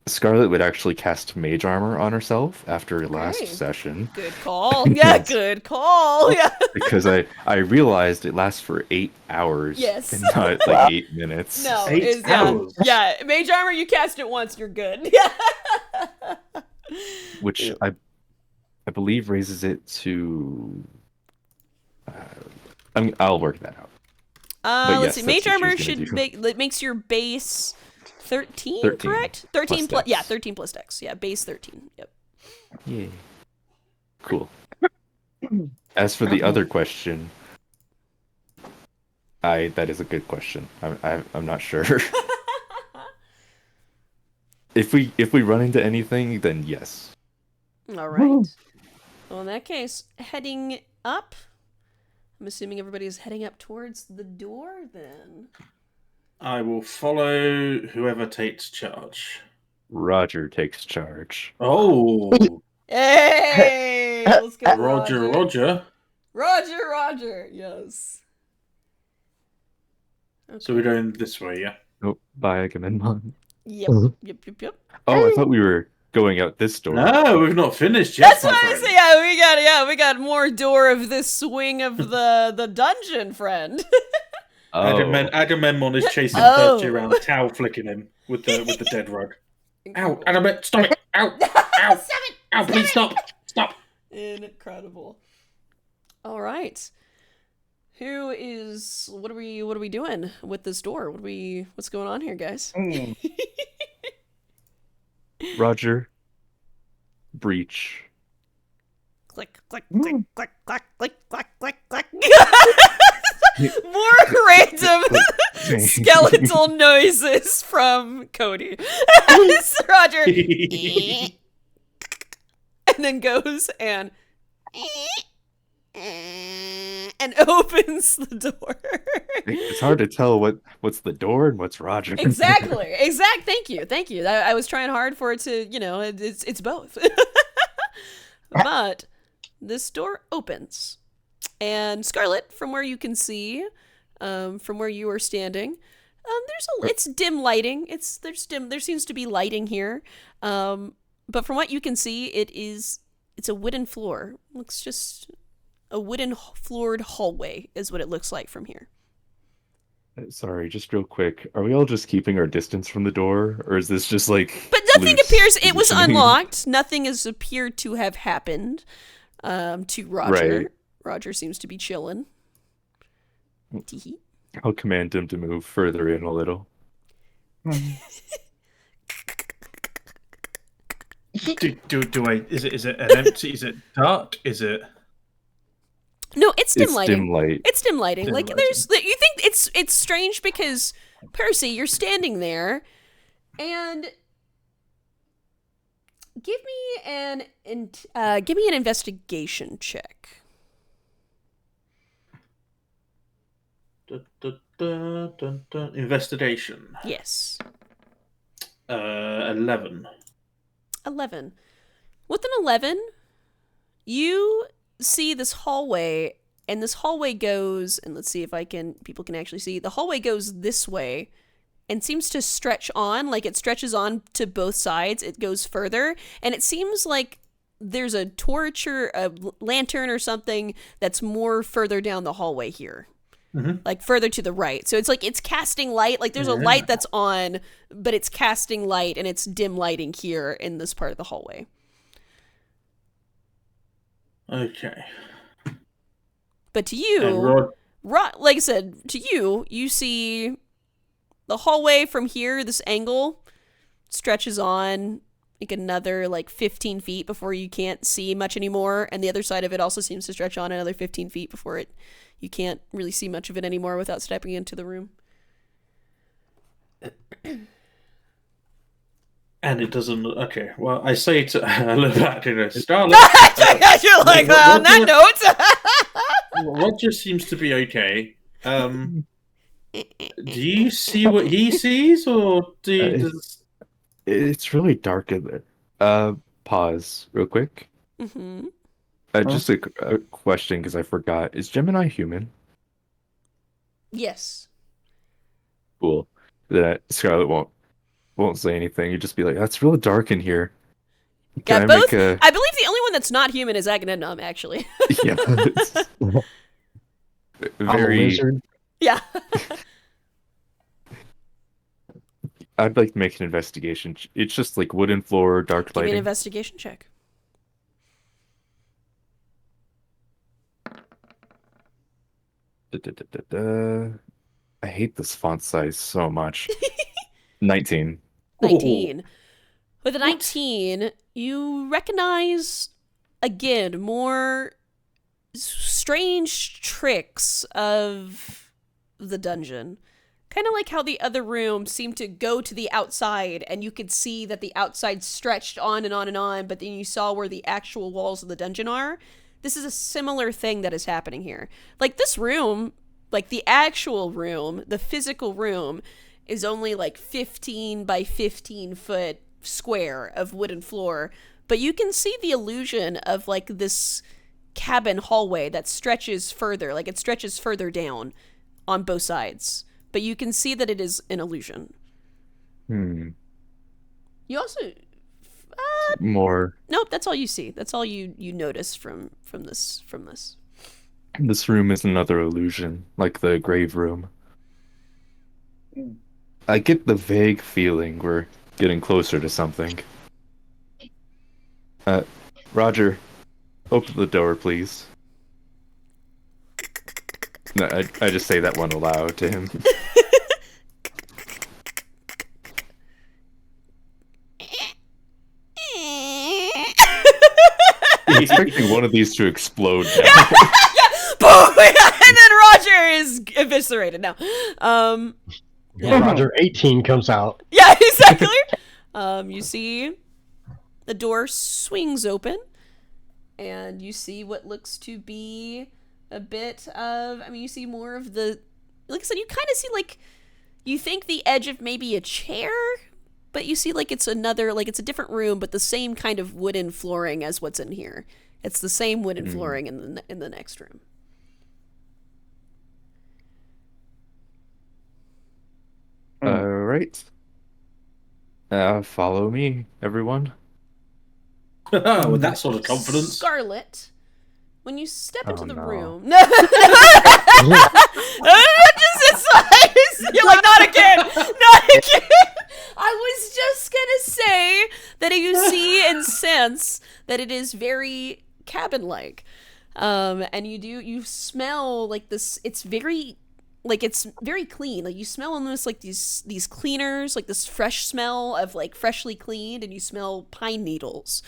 Scarlet would actually cast mage armor on herself after last Okay. session. Good call. Yeah, good call. Yeah. Because I realized it lasts for 8 hours. Yes. And not like 8 minutes. No, 8 hours. Yeah, mage armor, you cast it once, you're good. Yeah. Which I believe raises it to. I'll work that out. Let's yes, see. that's Mage what armor she's gonna should do. it makes your base 13, 13 correct? 13 plus plus, yeah, dex. 13 plus dex. Yeah, base 13. Yep. Yay. Cool. As for the other question, that is a good question. I'm not sure. If we run into anything, then yes. All right. Well, in that case, heading up. I'm assuming everybody is heading up towards the door then. I will follow whoever takes charge. Roger takes charge. Oh, Hey! Let's go, Roger, Roger. Roger, yes. Okay. So we're going this way, yeah? Oh, bye, Agamemnon. Yep. Oh, I thought we were going out this door. No, we've not finished yet. That's what I say. Yeah, we got more door of this wing of the dungeon, friend. Oh. Agamemnon is chasing Oh. Percy around, towel flicking him with the dead rug. Ow, Agamemnon, stop it! Ow, ow, Stop it! ow, please stop! Incredible. All right. What are we doing with this door? What's going on here, guys? Roger. Breach. Click, click, click, click, click, click, click, click, click. More random skeletal noises from Cody. Roger. And then goes and opens the door. It's hard to tell what's the door and what's Roger. Exactly. Thank you. I was trying hard for it to, it's both. But this door opens, and Scarlet, from where you can see, from where you are standing, it's dim lighting. There seems to be lighting here, but from what you can see, it's a wooden floor. Looks just a wooden floored hallway is what it looks like from here. Sorry, just real quick. Are we all just keeping our distance from the door, or is this just like? But nothing loose appears. It was positioning? unlocked. Nothing has appeared to have happened to Roger. Right. Roger seems to be chilling. Teehee. I'll command him to move further in a little. Do I? Is it an empty? Is it dark? Is it? No, it's dim It's lighting. dim light. It's dim lighting. Dim Like lighting. you think it's strange because Percy, you're standing there, and give me an investigation check. Investigation. Yes. 11. 11. With an 11, you see this hallway, and this hallway goes, and let's see if people can actually see, the hallway goes this way and seems to stretch on, like it stretches on to both sides. It goes further, and it seems like there's a torch or a lantern or something that's more further down the hallway here. Mm-hmm. Like further to the right. So it's like it's casting light. Like there's a light that's on, but it's casting light, and it's dim lighting here in this part of the hallway. Okay. But to you, And like I said, to you, you see the hallway from here, this angle stretches on like another 15 feet before you can't see much anymore. And the other side of it also seems to stretch on another 15 feet before you can't really see much of it anymore without stepping into the room. And it doesn't. Okay, well, I say to I look back to Starlight. You're like, on that note. Roger seems to be okay. Do you see what he sees, or does... It's really dark in there. Pause real quick. Mm-hmm. Just a question because I forgot. Is Gemini human? Yes. Cool. That Scarlet won't say anything. You just be like, "That's really dark in here." Can I both. make a... I believe the only one that's not human is Agamemnon, actually. Yeah. I'm a Very. lizard. Yeah. I'd like to make an investigation. It's just like wooden floor, dark Give me an lighting. investigation check. I hate this font size so much. 19. 19. With a 19, you recognize, again, more strange tricks of the dungeon. Kind of like how the other room seemed to go to the outside, and you could see that the outside stretched on and on and on, but then you saw where the actual walls of the dungeon are. This is a similar thing that is happening here. Like, this room, like the actual room, the physical room, is only like 15 by 15 foot square of wooden floor, but you can see the illusion of like this cabin hallway that stretches further, like it stretches further down on both sides, but you can see that it is an illusion. You also More. nope, that's all you see. That's all you notice from this. This room is another illusion, like the grave room. I get the vague feeling we're getting closer to something. Roger, open the door, please. No, I just say that one aloud to him. I'm expecting one of these to explode now. Yeah, boom! And then Roger is eviscerated now. Yeah, Roger 18 comes out. Yeah, exactly. You see the door swings open, and you see what looks to be a bit of, I mean, you see more of the, like I said, you kind of see, like, you think the edge of maybe a chair, but you see, like, it's another, like, it's a different room, but the same kind of wooden flooring as what's in here. It's the same wooden flooring in the next room. Alright. Follow me, everyone. With that sort of confidence. Scarlet, when you step into the no. room, no, you're like, not again, not again. I was just gonna say that you see and sense that it is very cabin-like, and you smell like this. It's very clean. Like, you smell almost like these cleaners, like this fresh smell of like freshly cleaned, and you smell pine needles.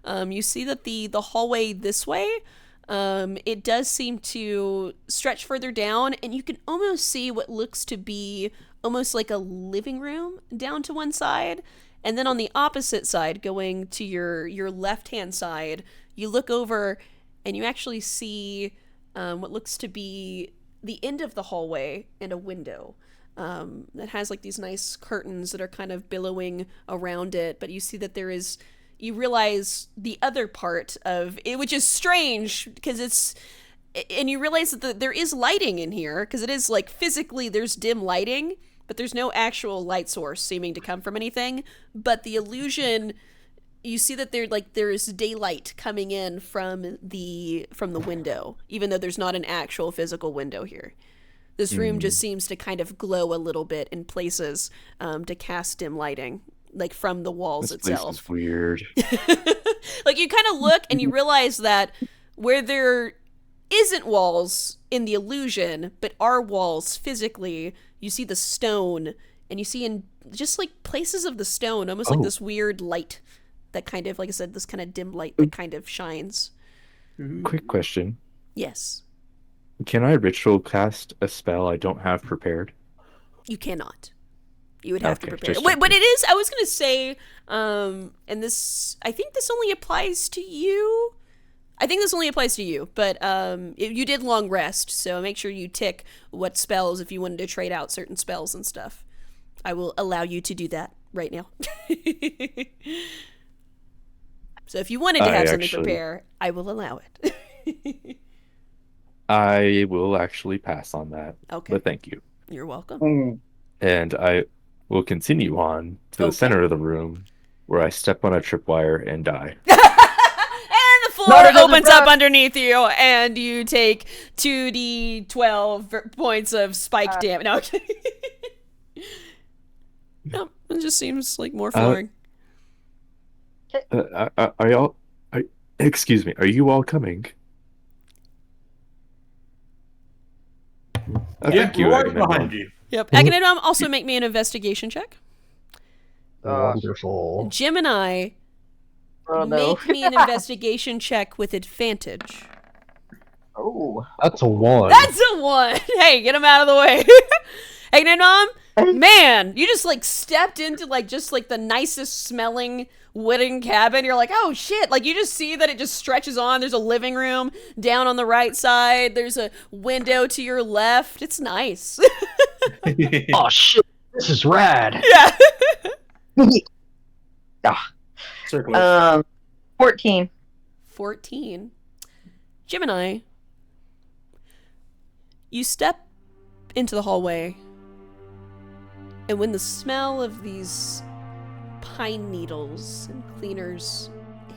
You see that the hallway this way, it does seem to stretch further down, and you can almost see what looks to be almost like a living room down to one side. And then on the opposite side, going to your left-hand side, you look over and you actually see what looks to be the end of the hallway and a window that has like these nice curtains that are kind of billowing around it. But you see that you realize the other part of it, which is strange because and you realize that there is lighting in here, because it is like physically there's dim lighting, but there's no actual light source seeming to come from anything. But the illusion, you see that there's daylight coming in from the window, even though there's not an actual physical window here. This room just seems to kind of glow a little bit in places to cast dim lighting, like from the walls itself. This place is weird. Like, you kind of look and you realize that where there isn't walls in the illusion, but are walls physically, you see the stone, and you see in just like places of the stone, almost like this weird light that kind of, like I said, this kind of dim light that kind of shines. Quick question. Yes. Can I ritual cast a spell I don't have prepared? You cannot. You would have to Okay, prepare. just Wait, but checking. it is. I was gonna say, and this. I think this only applies to you. I think this only applies to you, but you did long rest, so make sure you tick what spells if you wanted to trade out certain spells and stuff. I will allow you to do that right now. So if you wanted to have something prepare, I will allow it. I will actually pass on that. Okay. But thank you. You're welcome. Mm. And I will continue on to the Okay. center of the room where I step on a tripwire and die. And the floor Not another opens up breath. underneath you, and you take 2d12 points of spike damage. No, okay. No, it just seems like more flooring. Are y'all... excuse me, are you all coming? Thank you, right Agamemnon. behind you. Yep. Agamemnon, also make me an investigation check. Wonderful. Gemini, Oh no. make me an investigation check with advantage. Oh. That's a 1. That's a 1. Hey, get him out of the way. Agamemnon, man, you just like stepped into like just like the nicest smelling wooden cabin. You're like, oh shit. Like you just see that it just stretches on. There's a living room down on the right side. There's a window to your left. It's nice. Oh shit, this is rad. Yeah. Circle. 14. 14. Gemini, you step into the hallway, and when the smell of these pine needles and cleaners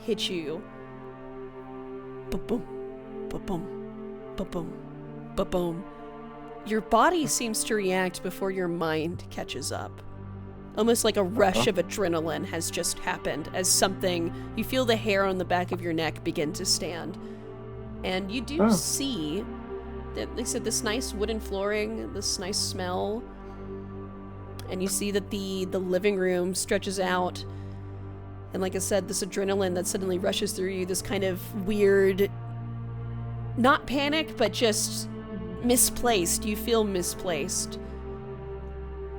hit you, ba-boom, ba-boom, ba-boom, ba-boom, your body seems to react before your mind catches up. Almost like a rush of adrenaline has just happened as something, you feel the hair on the back of your neck begin to stand. And you do see that, like I said, this nice wooden flooring, this nice smell. And you see that the living room stretches out. And like I said, this adrenaline that suddenly rushes through you, this kind of weird, not panic, but just misplaced. You feel misplaced.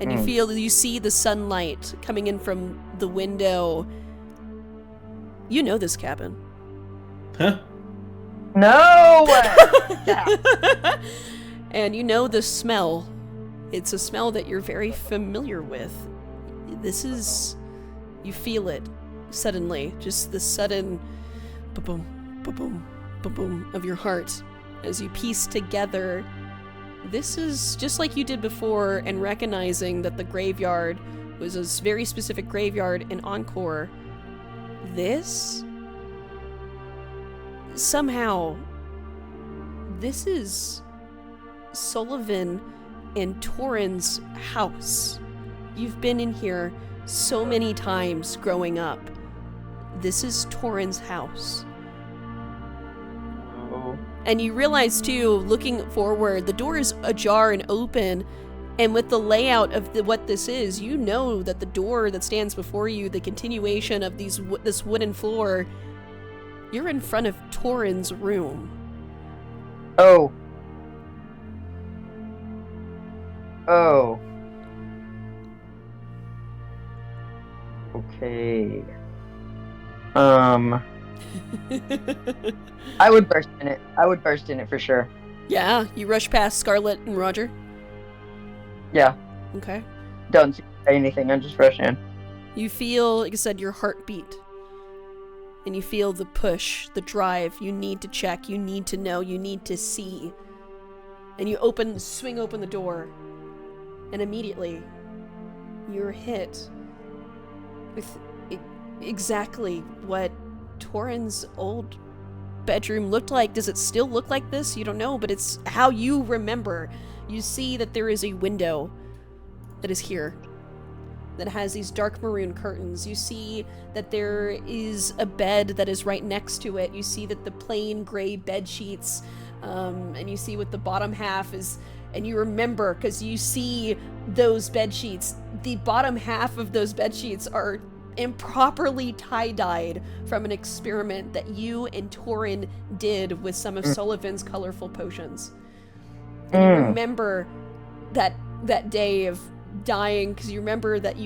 And you see the sunlight coming in from the window. You know this cabin. Huh? No! And you know the smell. It's a smell that you're very familiar with. This is... You feel it suddenly. Just the sudden ba-boom, ba-boom, ba-boom of your heart as you piece together. This is just like you did before, and recognizing that the graveyard was a very specific graveyard in Encore. This... Somehow, this is Sullivan and Torrin's house. You've been in here so many times growing up. This is Torrin's house. And you realize, too, looking forward, the door is ajar and open, and with the layout of what this is, you know that the door that stands before you, the continuation of this wooden floor, you're in front of Torrin's room. Oh. Oh. Okay. I would burst in it. I would burst in it for sure. Yeah, you rush past Scarlet and Roger. Yeah. Okay. Don't say anything. I just rush in. You feel, like I said, your heartbeat. And you feel the push, the drive. You need to check, you need to know, you need to see. And you swing open the door. And immediately, you're hit with exactly what Torrin's old bedroom looked like. Does it still look like this? You don't know, but it's how you remember. You see that there is a window that is here that has these dark maroon curtains. You see that there is a bed that is right next to it. You see that the plain gray bed sheets, and you see what the bottom half is, and you remember because you see those bed sheets. The bottom half of those bed sheets are improperly tie-dyed from an experiment that you and Torrin did with some of Sullivan's colorful potions. And you remember that day of dying because you remember that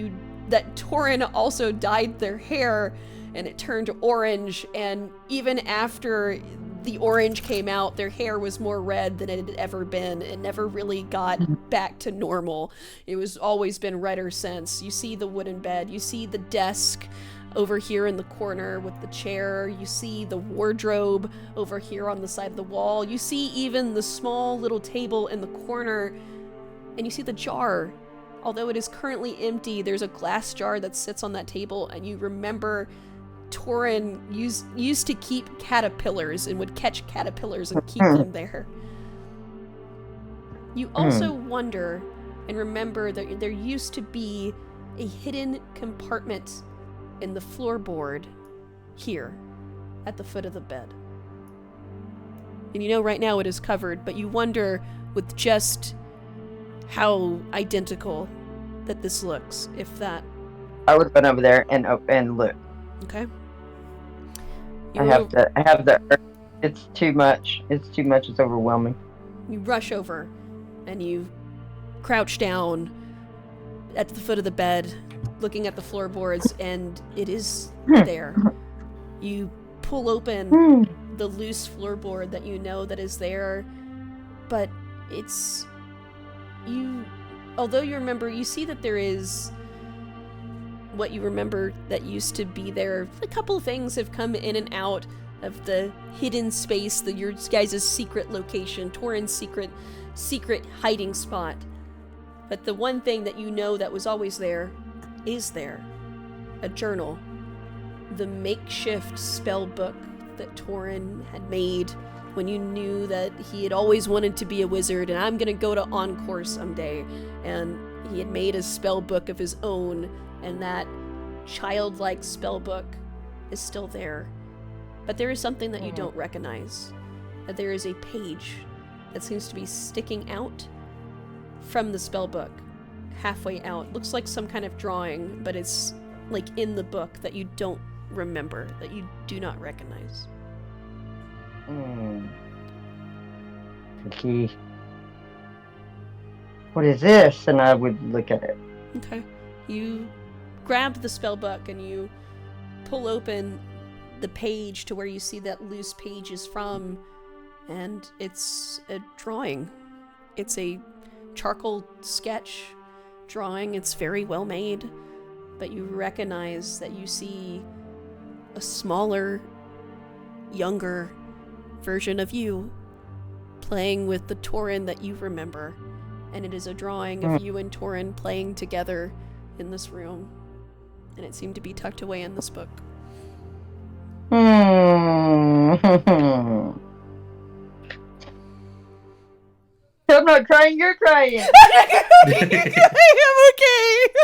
Torin also dyed their hair and it turned orange, and even after the orange came out, their hair was more red than it had ever been. It never really got back to normal. It was always been redder since. You see the wooden bed, you see the desk over here in the corner with the chair, you see the wardrobe over here on the side of the wall, you see even the small little table in the corner, and you see the jar. Although it is currently empty, there's a glass jar that sits on that table, and you remember Torin used to keep caterpillars and would catch caterpillars and keep them there. You also wonder and remember that there used to be a hidden compartment in the floorboard here at the foot of the bed. And you know right now it is covered, but you wonder with just how identical that this looks, if that... I would run over there and look. Okay. I have the... It's too much. It's overwhelming. You rush over, and you crouch down at the foot of the bed, looking at the floorboards, and it is there. You pull open the loose floorboard that you know that is there, but it's... Although you remember, you see that there is what you remember that used to be there. A couple of things have come in and out of the hidden space, your guys' secret location, Torin's secret hiding spot. But the one thing that you know that was always there is there. A journal. The makeshift spell book that Torin had made when you knew that he had always wanted to be a wizard, and I'm gonna go to Encore someday. And he had made a spell book of his own, and that childlike spell book is still there. But there is something that you don't recognize. That there is a page that seems to be sticking out from the spell book, halfway out. Looks like some kind of drawing, but it's like in the book that you don't remember, that you do not recognize. Okay. What is this? And I would look at it. Okay. You grab the spell book and you pull open the page to where you see that loose page is from, and it's a drawing. It's a charcoal sketch drawing. It's very well made, but you recognize that you see a smaller, younger version of you playing with the Torin that you remember, and it is a drawing of you and Torin playing together in this room, and it seemed to be tucked away in this book. I'm not crying, you're crying. I'm okay.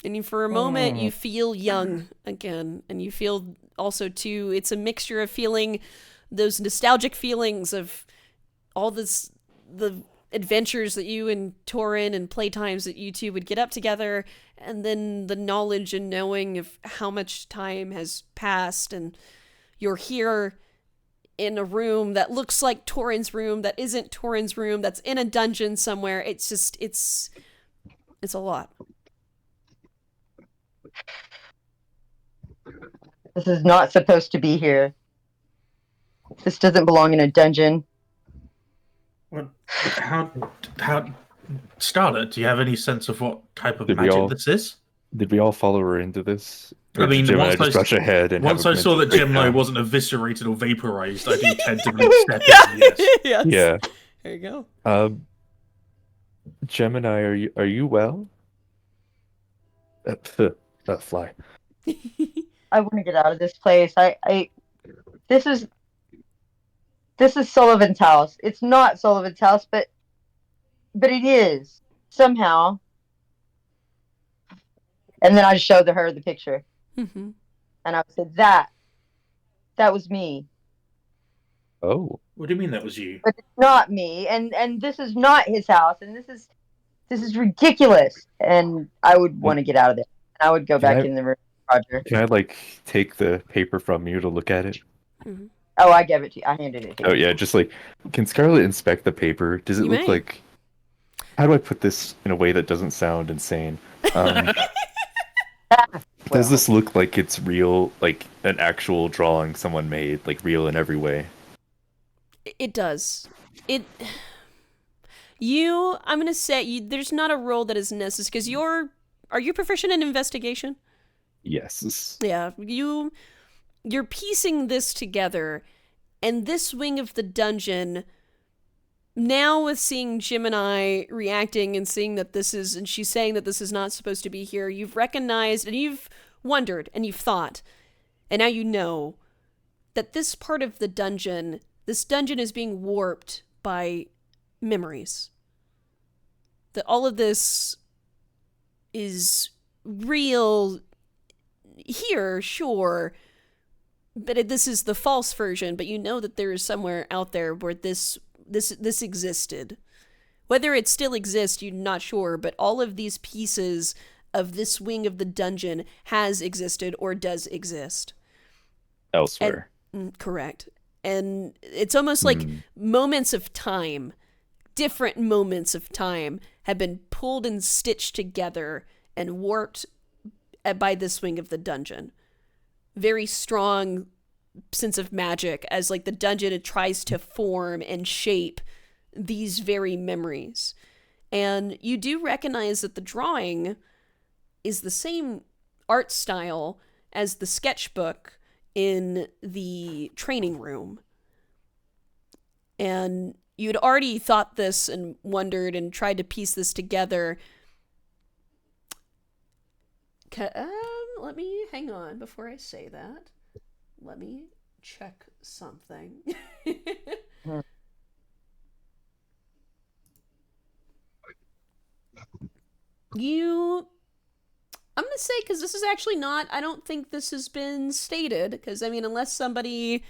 And for a moment, you feel young again, and you feel also too, it's a mixture of feeling those nostalgic feelings of all this, the adventures that you and Torin and playtimes that you two would get up together, and then the knowledge and knowing of how much time has passed, and you're here in a room that looks like Torin's room, that isn't Torin's room, that's in a dungeon somewhere. It's just, it's a lot. This is not supposed to be here. This doesn't belong in a dungeon. Well, how Scarlet, do you have any sense of what type of magic this is? Did we all follow her into this? I mean, once I brush ahead and once I saw that Gemlo wasn't eviscerated or vaporized, I do tentatively step in. Yes. Yeah. There you go. Gemini, are you well? Fly. I want to get out of this place. This is Sullivan's house. It's not Sullivan's house, but it is somehow. And then I showed her the picture, and I said that was me. Oh, what do you mean that was you? But it's not me, and this is not his house, and this is ridiculous. And I would want to get out of there. And I would go back in the room, Roger. Can I take the paper from you to look at it? Mm-hmm. Oh, I gave it to you. I handed it to you. Oh yeah, just can Scarlet inspect the paper? Does it look like? how do I put this in a way that doesn't sound insane? Um, does this look like it's real, like an actual drawing someone made, like real in every way? It does. It. I'm gonna say there's not a role that is necessary because are you proficient in investigation? Yes. Yeah, you're piecing this together, and this wing of the dungeon. Now with seeing Gemini reacting and seeing that and she's saying that this is not supposed to be here, you've recognized and you've wondered and you've thought, and now you know that this part of this dungeon is being warped by memories. That all of this is real here, sure, but this is the false version, but you know that there is somewhere out there where this existed. Whether it still exists, you're not sure, but all of these pieces of this wing of the dungeon has existed or does exist. Elsewhere. Correct. And it's almost like moments of time, different moments of time, have been pulled and stitched together and warped by this wing of the dungeon. Very strong sense of magic as like the dungeon tries to form and shape these very memories. And you do recognize that the drawing is the same art style as the sketchbook in the training room. And you'd already thought this and wondered and tried to piece this together. Let me hang on before I say that. Let me check something. I'm going to say, because this is actually not, I don't think this has been stated, because, I mean, unless somebody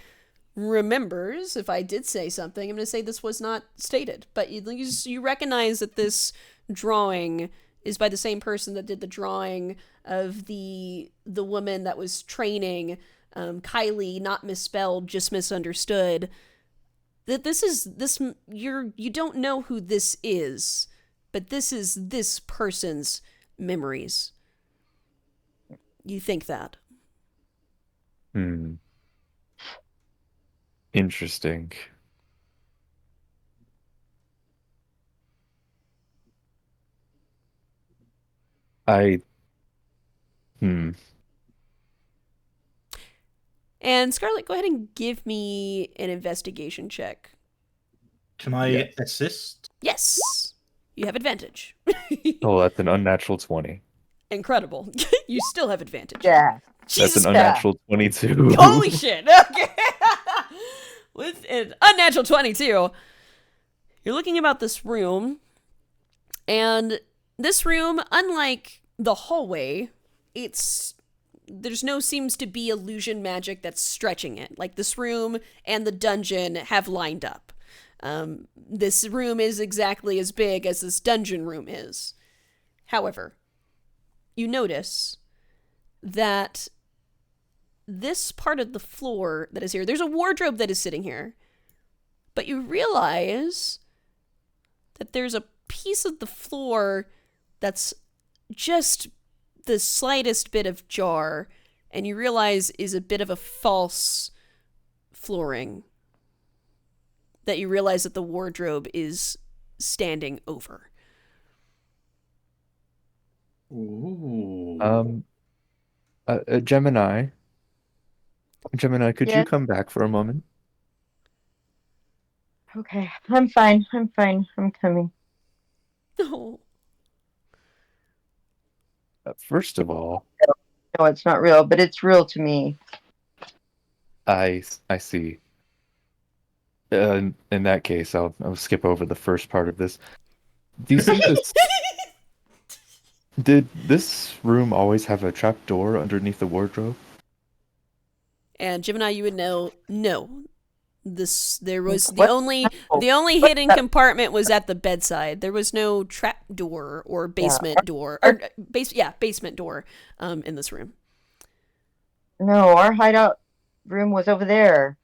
remembers, if I did say something, I'm going to say this was not stated. But you recognize that this drawing is by the same person that did the drawing of the woman that was training Kylie, not misspelled, just misunderstood. That you don't know who this is, but this is this person's memories. You think that. Interesting. And Scarlett, go ahead and give me an investigation check. Can I assist? Yes. You have advantage. Oh, that's an unnatural 20. Incredible. You still have advantage. Yeah. Jesus. That's an unnatural 22. Holy shit. Okay. With an unnatural 22, you're looking about this room, and this room, unlike the hallway, seems to be illusion magic that's stretching it. Like this room and the dungeon have lined up. This room is exactly as big as this dungeon room is. However, you notice that this part of the floor that is here, there's a wardrobe that is sitting here, but you realize that there's a piece of the floor that's just the slightest bit of jar, and you realize is a bit of a false flooring that you realize that the wardrobe is standing over. Ooh. Gemini, could Yes? you come back for a moment? Okay, I'm fine. I'm coming. Oh. First of all, No, it's not real, but it's real to me. I see. In that case, I'll skip over the first part of this. Do you see this? Did this room always have a trap door underneath the wardrobe? And Gemini, you would know, no. There was the only hidden compartment was at the bedside. There was no trap door or basement door or basement door in this room. No, our hideout room was over there.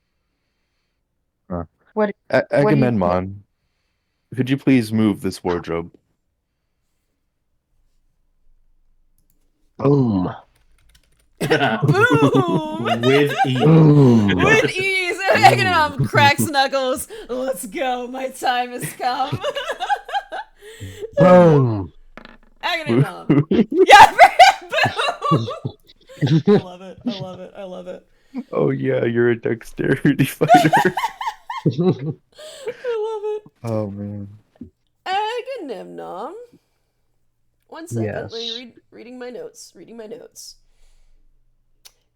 Huh. What? Agamemnon, could you please move this wardrobe? Boom. Boom! With ease. Boom. With ease. Agamemnon cracks knuckles. Let's go. My time has come. Boom. Agamemnon. Yeah. Boom. I love it. I love it. I love it. Oh yeah, you're a dexterity fighter. I love it. Oh man. Agamemnon. 1 second. Yes. Let me reading my notes. Reading my notes.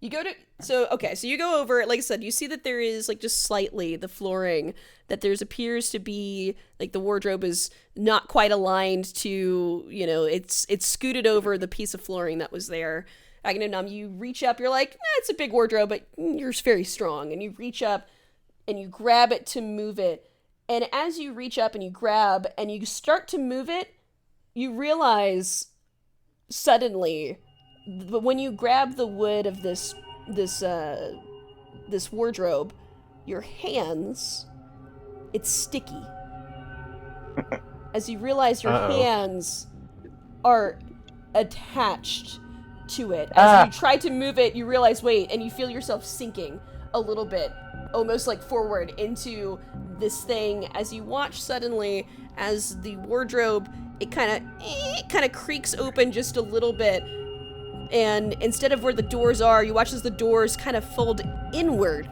You go to so you go over, like I said, you see that there is like just slightly the flooring that there's appears to be like the wardrobe is not quite aligned to, you know, it's scooted over the piece of flooring that was there. Agamemnon, you reach up, you're like, it's a big wardrobe, but you're very strong, and you reach up and you grab it to move it. And as you reach up and you grab and you start to move it, you realize suddenly, but when you grab the wood of this wardrobe, your hands, it's sticky. As you realize your hands are attached to it. As you try to move it, you realize, wait, and you feel yourself sinking a little bit, almost like forward into this thing. As you watch suddenly, as the wardrobe, it kind of creaks open just a little bit. And instead of where the doors are, you watch as the doors kind of fold inward,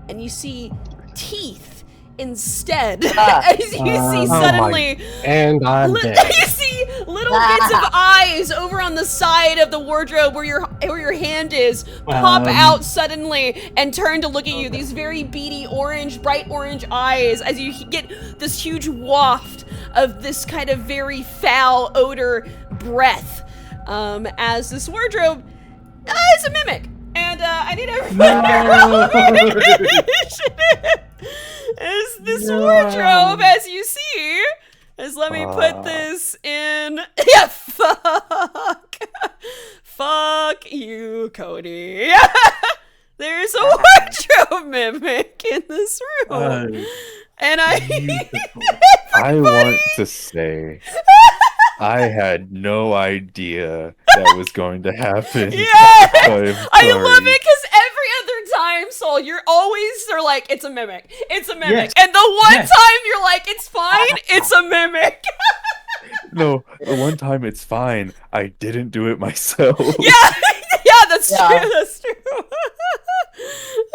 and you see teeth instead. As you see suddenly, and I'm dead. you see little bits of eyes over on the side of the wardrobe where your hand is pop out suddenly and turn to look at you. These very beady bright orange eyes as you get this huge waft of this kind of very foul odor breath. As this wardrobe is a mimic, and I need everybody to roll initiative. As this wardrobe, as you see, let me put this in. Yeah, fuck you, Cody. There's a wardrobe mimic in this room, and I want to say, I had no idea that was going to happen. Yeah, I love it because every other time, Saul, they're like, it's a mimic, it's a mimic, Yes. and the one time you're like, it's fine, it's a mimic. No, the one time it's fine. I didn't do it myself. Yeah, that's true. That's true.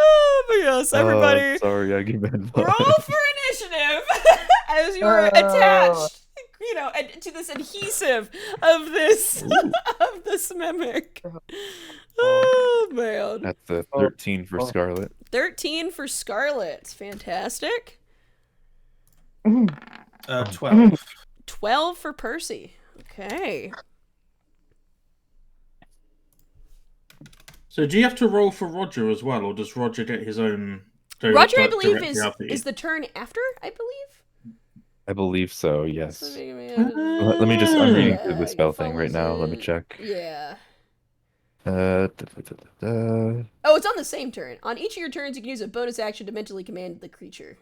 Oh my gosh, everybody! Sorry, I give in. Roll for initiative as you are attached, you know, to this adhesive of this mimic. Oh man! That's a 13 for Scarlet. 13 for Scarlet. Fantastic. 12. 12 for Percy. Okay. So do you have to roll for Roger as well, or does Roger get his own? Roger, I believe, is the turn after, I believe? I believe so, yes. Let Let me just, I'm reading through the spell thing right now. Let me check. Yeah. Oh, Oh, it's on the same turn. On each of your turns, you can use a bonus action to mentally command the creature.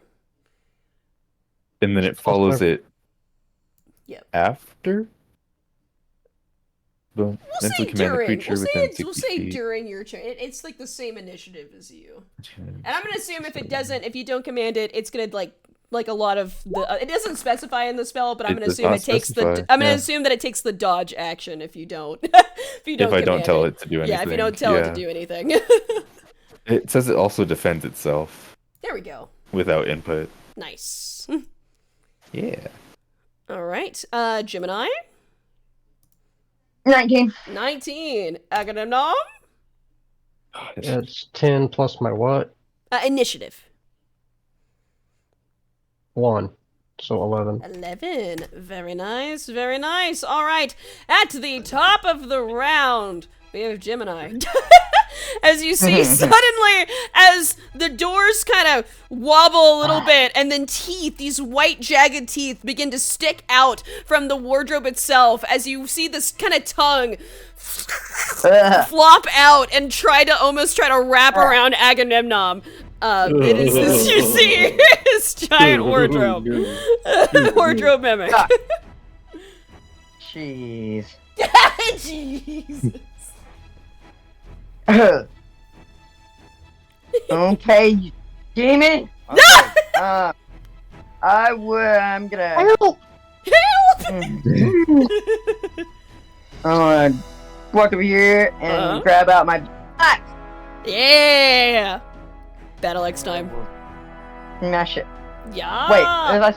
and then it follows it Yep. after? We'll Mentally say command the during. creature within 60 We'll say feet. during your turn. It's like the same initiative as you. And I'm gonna assume if you don't command it, it's gonna like a lot of the. It doesn't specify in the spell, but I'm It gonna does assume not it takes specify, the. I'm gonna yeah. assume that it takes the dodge action if you don't. if you don't. If I don't command tell it to do anything. Yeah, if you don't tell it to yeah. do anything. It says it also defends itself There we go. without input. Nice. Yeah. All right. Gemini. 19. 19. Agamemnon. It's 10 plus my what? Initiative. 1. So 11. 11. Very nice. Very nice. All right. At the top of the round, we have Gemini. As you see, suddenly, as the doors kind of wobble a little bit, and then teeth, these white jagged teeth, begin to stick out from the wardrobe itself, as you see this kind of tongue flop out and almost try to wrap around Agamemnon. It is this, you see, his giant wardrobe. Wardrobe mimic. Jeez. Jesus. Okay, you see me? Okay, I'm gonna. Help! I'm gonna walk over here and grab out my axe. Yeah! Battle X time. Smash it. Yeah! Wait, is I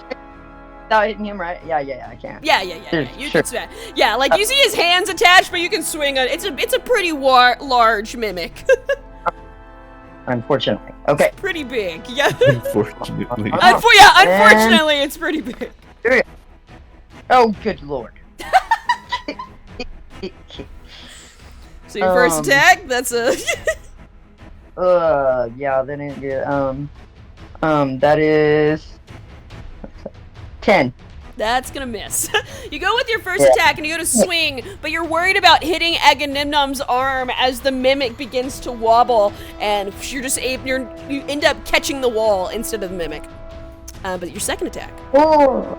without hitting him, right? Yeah, I can. Yeah. You Sure. can smash. Yeah, like you see his hands attached, but you can swing it. It's a pretty large mimic. Unfortunately. Okay. Pretty big. Yeah. Unfortunately. Unfortunately, it's pretty big. Oh, good lord. So your first attack, that's a. Yeah, then it that is 10. That's gonna miss. You go with your first attack and you go to swing, but you're worried about hitting Agamemnon's arm as the mimic begins to wobble, and you end up catching the wall instead of the mimic. But your second attack. Oh,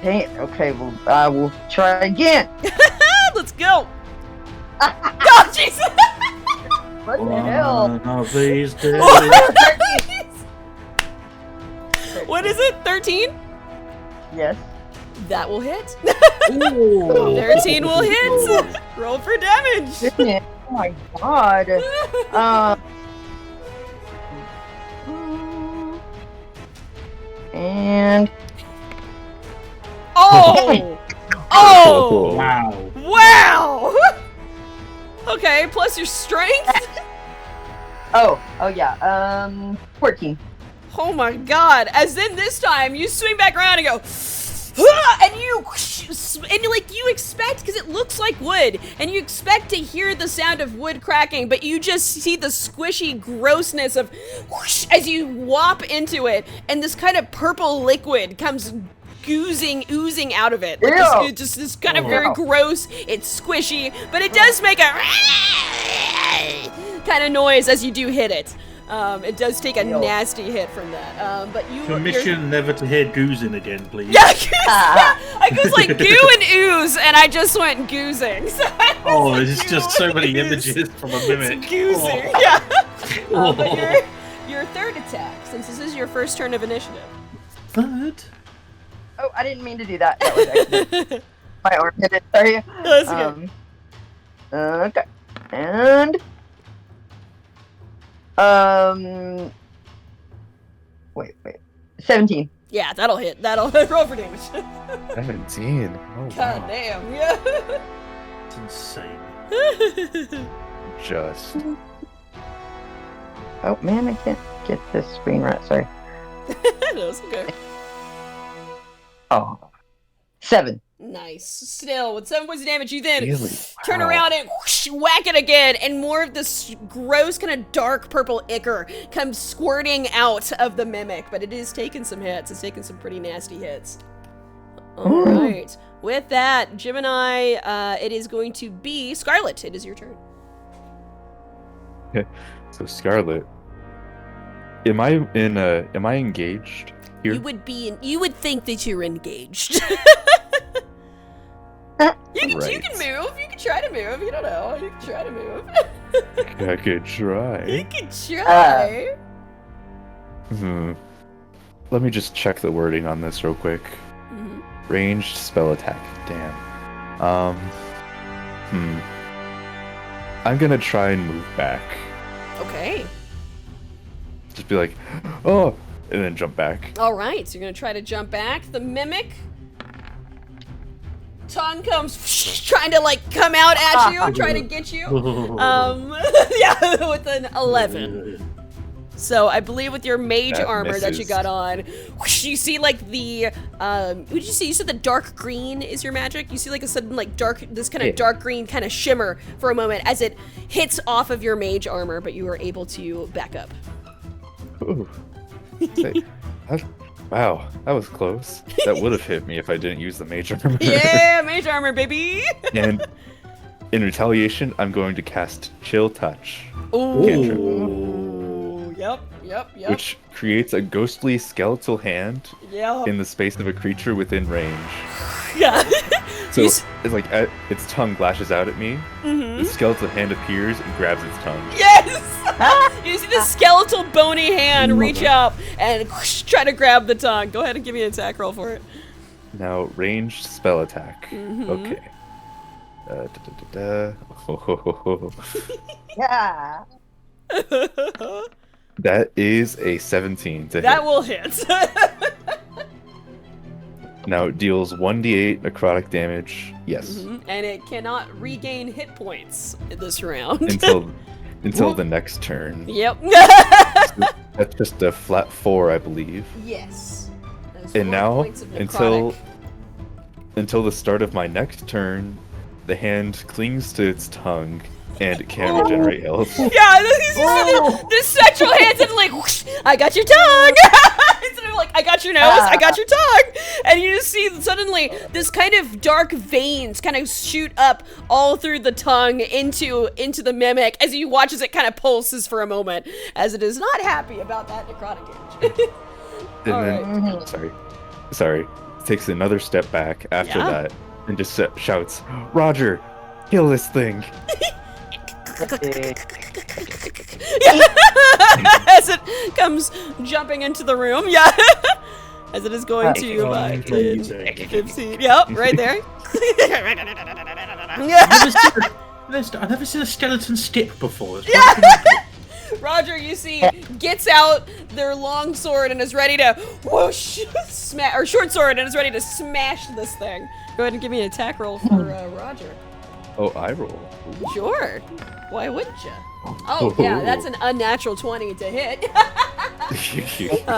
dang it. Okay, well, I will try again. Let's go. Oh, Jesus! What the hell? One of these days. What is it? 13? Yes. That will hit. Ooh. 13 will hit. Roll for damage. Goodness. Oh my god. And Oh! Oh! Wow. Wow! Okay, plus your strength? oh yeah. 14. Oh my god. As then this time, you swing back around and go, "Ah!" and you expect, because it looks like wood, and you expect to hear the sound of wood cracking, but you just see the squishy grossness of whoosh as you whop into it, and this kind of purple liquid comes oozing out of it. Like this kind of very gross, it's squishy, but it does make a kind of noise as you do hit it. It does take a nasty hit from that. But Permission never to hear goozing again, please. Yeah, I goes like goo and ooze, and I just went goozing. So there's just so many images from a mimic. It's goozing, yeah. But your third attack, since this is your first turn of initiative. Third? Oh, I didn't mean to do that. That was actually my arm hit it. Sorry. That's okay. Okay. And wait. 17. Yeah, that'll hit. That'll roll for damage. 17. Oh, God wow. damn, yeah. It's insane. Just. Oh man, I can't get this screen right. Sorry. That's okay. Oh. 7. Nice. Still, with 7 points of damage, you then Really? turn Wow. around and whoosh, whack it again, and more of this gross, kind of dark purple ichor comes squirting out of the mimic, but it is taking some hits. It's taking some pretty nasty hits. All right. With that, Gemini, it is going to be Scarlet. It is your turn. So Scarlet, am I engaged here? You would think that you're engaged. You can move. You can try to move. You don't know. You can try to move. I could try. You can try. Let me just check the wording on this real quick. Mhm. Ranged spell attack. Damn. I'm gonna try and move back. Okay. Just be like, oh, and then jump back. All right. So you're gonna try to jump back. The mimic tongue comes trying to like come out at you, trying to get you. Yeah, with an 11. So I believe with your mage That armor that you misses. got on, whoosh, you see like the what did you see? You said the dark green is your magic. You see like a sudden like this kind of dark green kind of shimmer for a moment as it hits off of your mage armor, but you were able to back up. Ooh. Wow, that was close. That would have hit me if I didn't use the mage armor. Yeah, mage armor, baby. And in retaliation, I'm going to cast Chill Touch, Ooh. Yep. which creates a ghostly skeletal hand Yep. in the space of a creature within range. Yeah. So it's like its tongue lashes out at me. The skeletal hand appears and grabs its tongue. Yes! You see the skeletal bony hand reach up and whoosh, try to grab the tongue. Go ahead and give me an attack roll for it. Now, ranged spell attack. Okay. Yeah. That is a 17 to That hit. will hit. Now it deals 1d8 necrotic damage. Yes. And it cannot regain hit points this round. Until the next turn. Yep. That's just a flat 4, I believe. Yes. That is And 4 now, points of necrotic. until the start of my next turn, the hand clings to its tongue and it can't regenerate health. Yeah, this sexual hands and like, whoosh, I got your tongue! Instead of like, I got your nose, I got your tongue! And you just see suddenly this kind of dark veins kind of shoot up all through the tongue into the mimic as you watch as it kind of pulses for a moment, as it is not happy about that necrotic damage. And then, sorry, takes another step back after Yeah. that and just shouts, "Roger, kill this thing!" As it comes jumping into the room, yeah. As it is going to by 10, 15. Yep, right there. I've never seen a skeleton skip before. It's Roger, you see, gets out their long sword and is ready to whoosh, or short sword and is ready to smash this thing. Go ahead and give me an attack roll for Roger. Oh, I roll. Sure. Why wouldn't you? Oh, yeah, that's an unnatural 20 to hit.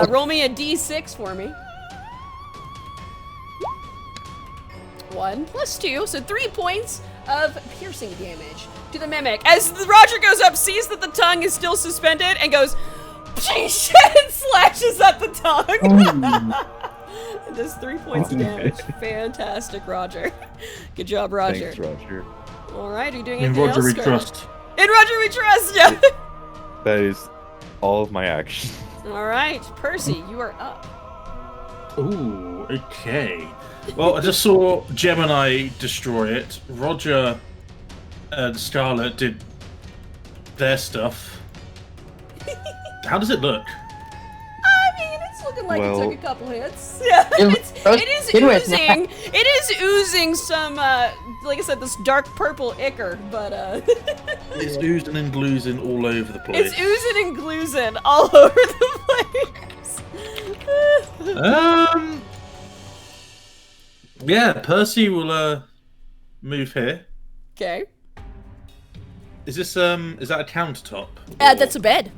Roll me a d6 for me. 1 plus 2, so 3 points of piercing damage to the mimic. As Roger goes up, sees that the tongue is still suspended, and goes, sheesh, and slashes at the tongue. And does 3 points of damage. Fantastic, Roger. Good job, Roger. Thanks, Roger. All right, are you doing In anything Roger else? we trust. In Roger we trust, yeah. That is all of my actions. All right, Percy, you are up. Ooh, okay. Well, I just saw Gemini destroy it. Roger and Scarlet did their stuff. How does it look? I mean, it's looking like it took a couple hits. Yeah, it is oozing some, like I said, this dark purple ichor, but It's oozing and gloozing all over the place. it's oozing and gloozing all over the place. Yeah, Percy will move here. Okay. Is that a countertop? That's a bed.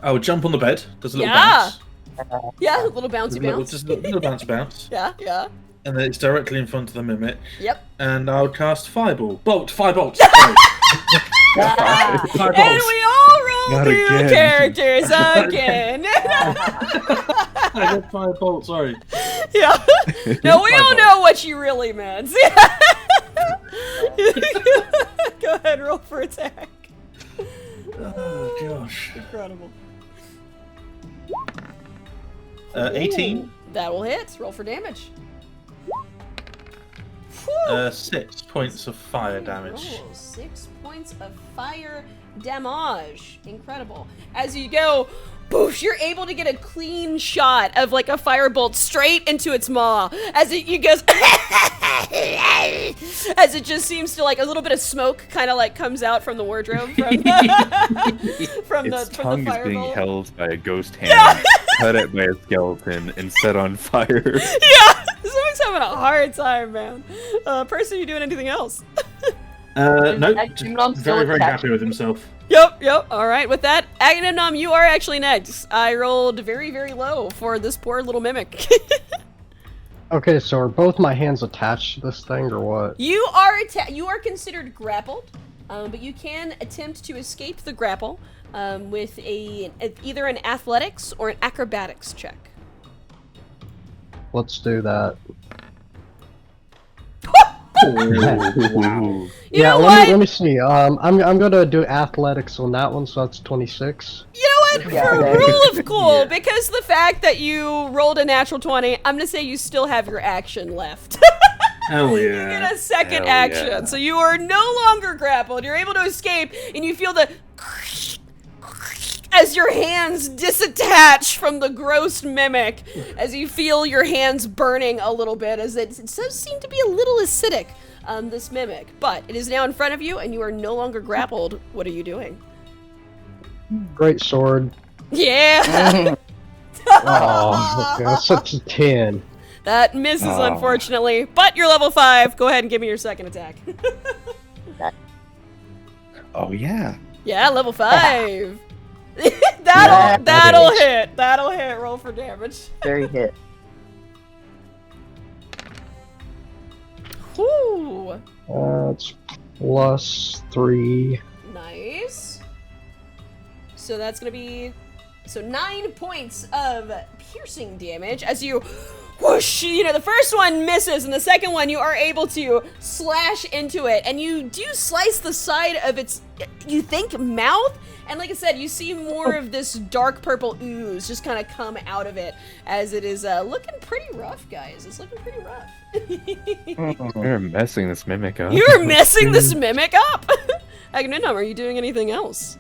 I would jump on the bed. Does a little Yeah. bounce. Yeah, a little bouncy bounce. Just a little bounce bounce. Yeah, yeah. And then it's directly in front of the mimic. Yep. And I would cast Fireball. Fire bolts. Sorry. Fire And bolts. we all roll Not new again. characters again. I got Fire bolt, sorry. Yeah. No, we all know what you really meant. Go ahead, roll for attack. Oh, gosh. Incredible. 18. That will hit. Roll for damage. 6 points of fire damage. Roll 6 points of fire damage. Incredible. As you go, boosh, you're able to get a clean shot of like a firebolt straight into its maw as it goes as it just seems to like a little bit of smoke kind of like comes out from the wardrobe from Its tongue is being firebolt. held by a ghost hand, cut at by a skeleton, and set on fire. Yeah, someone's having a hard time, man. Percy, you doing anything else? Nope. Agamemnon's still Very, very attached. happy with himself. Yep. All right, with that, Agamemnon, you are actually next. I rolled very, very low for this poor little mimic. Okay, so are both my hands attached to this thing or what? You are considered grappled, but you can attempt to escape the grapple with either an athletics or an acrobatics check. Let's do that. Ooh. You yeah, know let what? me see. I'm gonna do athletics on that one, so that's 26. You know what? Yeah, For a okay. rule of cool, Yeah. because the fact that you rolled a natural 20, I'm gonna say you still have your action left. Hell You yeah. get a second Hell action. yeah. So you are no longer grappled. You're able to escape, and you feel the as your hands disattach from the gross mimic, as you feel your hands burning a little bit, as it does seem to be a little acidic, this mimic. But it is now in front of you, and you are no longer grappled. What are you doing? Great sword. Yeah! Oh, that's such a 10. That misses, Oh. unfortunately. But you're level 5. Go ahead and give me your second attack. Oh yeah. Yeah, level 5. That'll hit. That'll hit. Roll for damage. Very hit. Whoo! It's +3. Nice. So that's gonna be 9 points of piercing damage as you whoosh. You know, the first one misses, and the second one you are able to slash into it, and you do slice the side of its, you think, mouth. And like I said, you see more of this dark purple ooze just kind of come out of it, as it is looking pretty rough, guys. It's looking pretty rough. You're messing this mimic up. You're messing this mimic up. Agamemnon, are you doing anything else?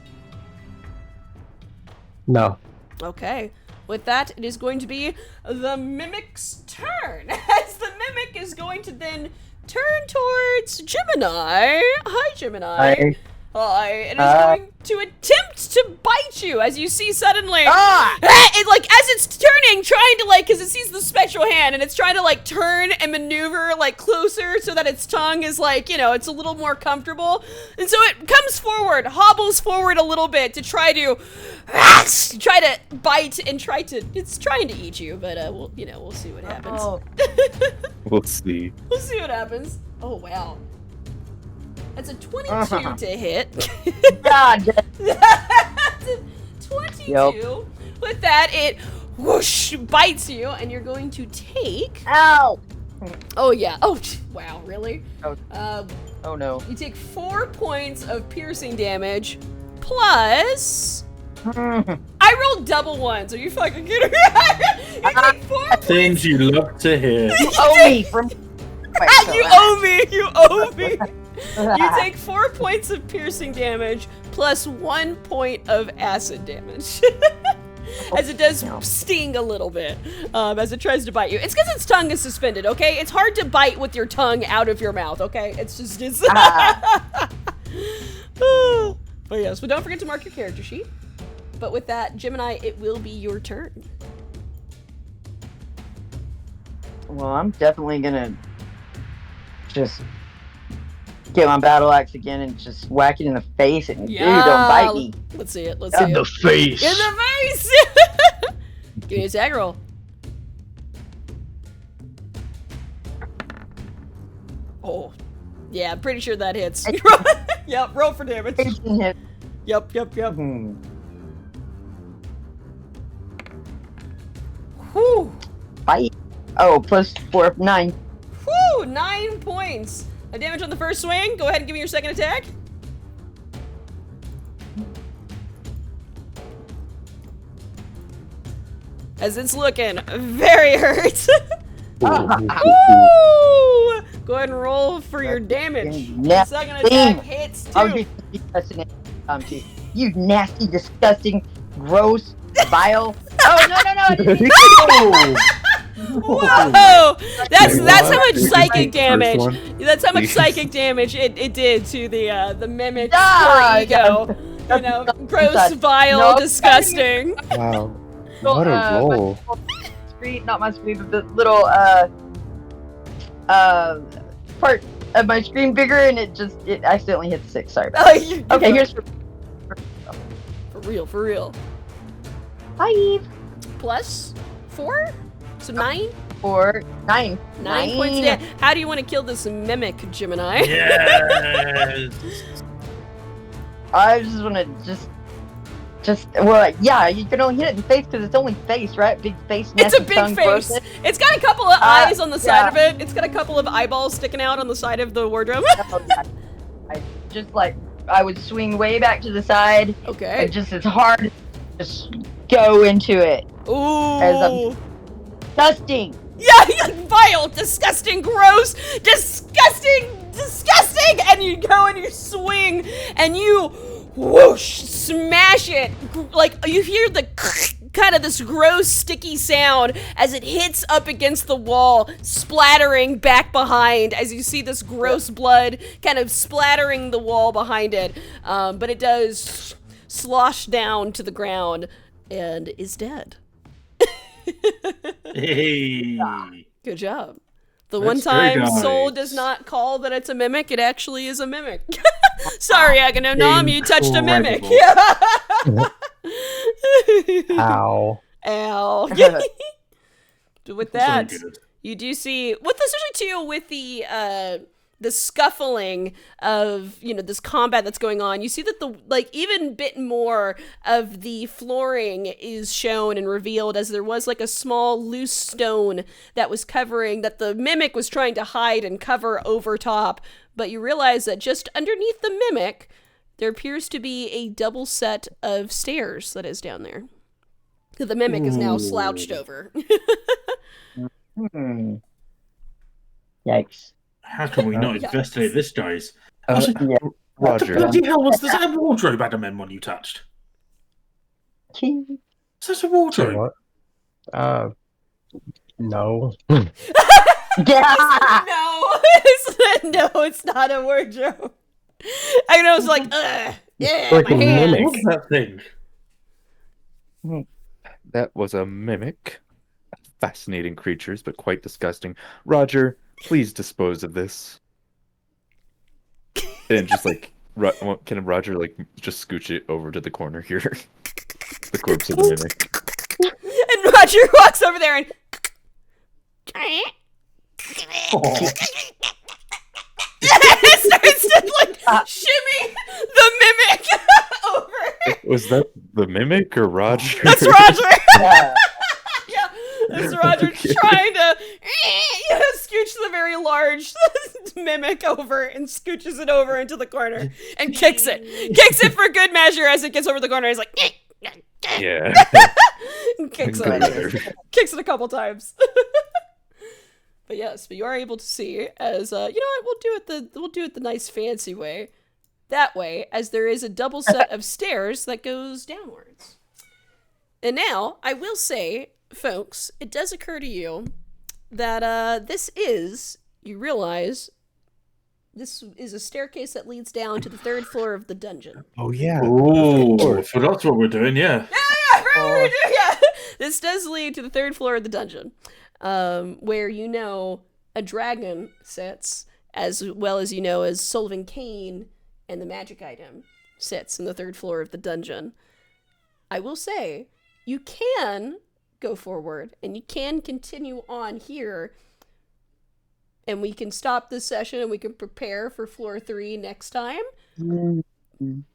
No. Okay. With that, it is going to be the mimic's turn, as the mimic is going to then turn towards Gemini. Hi, Gemini. Hi. Hi. It is going to attempt to bite you, as you see suddenly. Ah! It, like, as it's turning, trying to, like, because it sees the spectral hand, and it's trying to, like, turn and maneuver, like, closer so that its tongue is, like, you know, it's a little more comfortable. And so it comes forward, hobbles forward a little bit to try to bite and it's trying to eat you, but, we'll see what happens. Oh. We'll see. We'll see what happens. Oh, wow. That's a 22 to hit. God. That's a 22. Yep. With that, it whoosh bites you, and you're going to take. Ow! Oh yeah. Oh wow. Really? Oh. Oh no. You take 4 points of piercing damage, plus. I rolled double ones. Are you fucking kidding me? You take 4 points. Things you love to hear. You owe me from. You owe me. You owe me. You take 4 points of piercing damage plus 1 point of acid damage. As it does sting a little bit as it tries to bite you. It's because its tongue is suspended, okay? It's hard to bite with your tongue out of your mouth, okay? It's just... But yes, but don't forget to mark your character sheet. But with that, Gemini, it will be your turn. Well, I'm definitely gonna just get my battle axe again and just whack it in the face and dude, don't bite me. Let's see it. Let's see In it. the face. In the face! Give me a tag roll. Oh. Yeah, I'm pretty sure that hits. Yep, roll for damage. 18 hit. Yep. Whew. Bite. Oh, +4, 9. Whew, 9 points of damage on the first swing. Go ahead and give me your second attack. As it's looking very hurt. Woo! Go ahead and roll for your damage. Nasty. Second attack hits I'll too. be disgusting. You nasty, disgusting, gross, vile. Oh no! I didn't Whoa! That's how much psychic First damage. one, That's how much please. psychic damage it did to the mimic's Ah, poor ego. You know, gross, vile, No. disgusting. Wow. What a roll. Screen, not my screen, but the little part of my screen bigger, and it accidentally hit 6. Sorry. About Oh, that. Okay, here's for real. 5 Plus 4, so 9. 4 9 9 points of damage. How do you want to kill this mimic, Gemini? Yes. I just want to well, yeah, you can only hit it in the face because it's only face, right? Big face. It's a nasty big tongue, face. gross. It's got a couple of eyes on the side yeah. of it. It's got a couple of eyeballs sticking out on the side of the wardrobe. I just I would swing way back to the side Okay. and just as hard, just go into it. Ooh. As I'm disgusting. Yeah, vile, disgusting, gross, disgusting, and you go and you swing, and you whoosh, smash it, like you hear the kind of this gross sticky sound as it hits up against the wall, splattering back behind as you see this gross blood kind of splattering the wall behind it, but it does slosh down to the ground and is dead. Hey. Good job. The That's one time very Soul nice. does not call that it's a mimic, it actually is a mimic. Sorry, Agamemnon, you touched a mimic. Incredible. Ow. Ow. With That's that, very good. you do see, with especially too with the scuffling of, you know, this combat that's going on, you see that the, like, even bit more of the flooring is shown and revealed, as there was like a small loose stone that was covering, that the mimic was trying to hide and cover over top, but you realize that just underneath the mimic there appears to be a double set of stairs that is down there. The mimic is now slouched over. Yikes. How can we not Yikes. investigate this, guys? Uh, Also, Yeah. what the Roger. bloody hell was that a wardrobe, Agamemnon, you touched? Chee. Is that a Say wardrobe? what? No. Yeah. No, it's not a wardrobe. I know, it's like, yeah, Like my a hand. mimic. What's that thing? That was a mimic. Fascinating creatures, but quite disgusting. Roger, please dispose of this. And just like, can Roger like just scooch it over to the corner here? The corpse of the mimic. And Roger walks over there and Oh, starts to like shimmy the mimic over. Was that the mimic or Roger? That's Roger. Yeah. Yeah, that's Roger trying to scooch the very large mimic over and scooches it over into the corner and kicks it. Kicks it for good measure as it gets over the corner. He's like, Yeah. kicks Good it. letter. Kicks it a couple times. But yes, but you are able to see as you know what, we'll do it the nice fancy way. That way, as there is a double set of stairs that goes downwards. And now, I will say, folks, it does occur to you that this is, you realize, this is a staircase that leads down to the 3rd floor of the dungeon. Oh yeah. oh, course. so that's what we're doing, yeah. Yeah. This does lead to the 3rd floor of the dungeon, where you know a dragon sits, as well as you know as Sullivan Kane and the magic item sits in the 3rd floor of the dungeon. I will say, you can go forward and you can continue on here, and we can stop this session and we can prepare for floor 3 next time.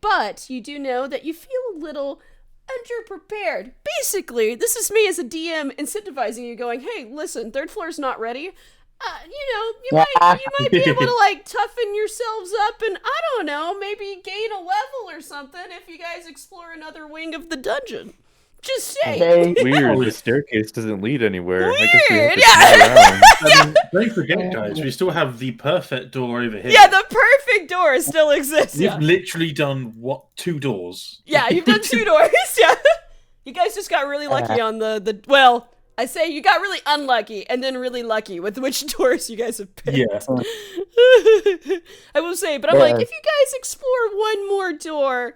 But you do know that you feel a little underprepared. Basically, this is me as a DM incentivizing you, going, hey, listen, 3rd floor's not ready. You might be able to like toughen yourselves up and, I don't know, maybe gain a level or something if you guys explore another wing of the dungeon. Just saying. Okay. Weird. The staircase doesn't lead anywhere. I guess we have Weird, to yeah. turn around. I mean, don't forget, guys, we still have the perfect door over here. Yeah, the perfect door still exists. We've Yeah. literally done, 2 doors? Yeah, you've done 2 doors. Yeah. You guys just got really lucky on the well, I say you got really unlucky and then really lucky with which doors you guys have picked. Yeah. I will say, but I'm like, if you guys explore one more door,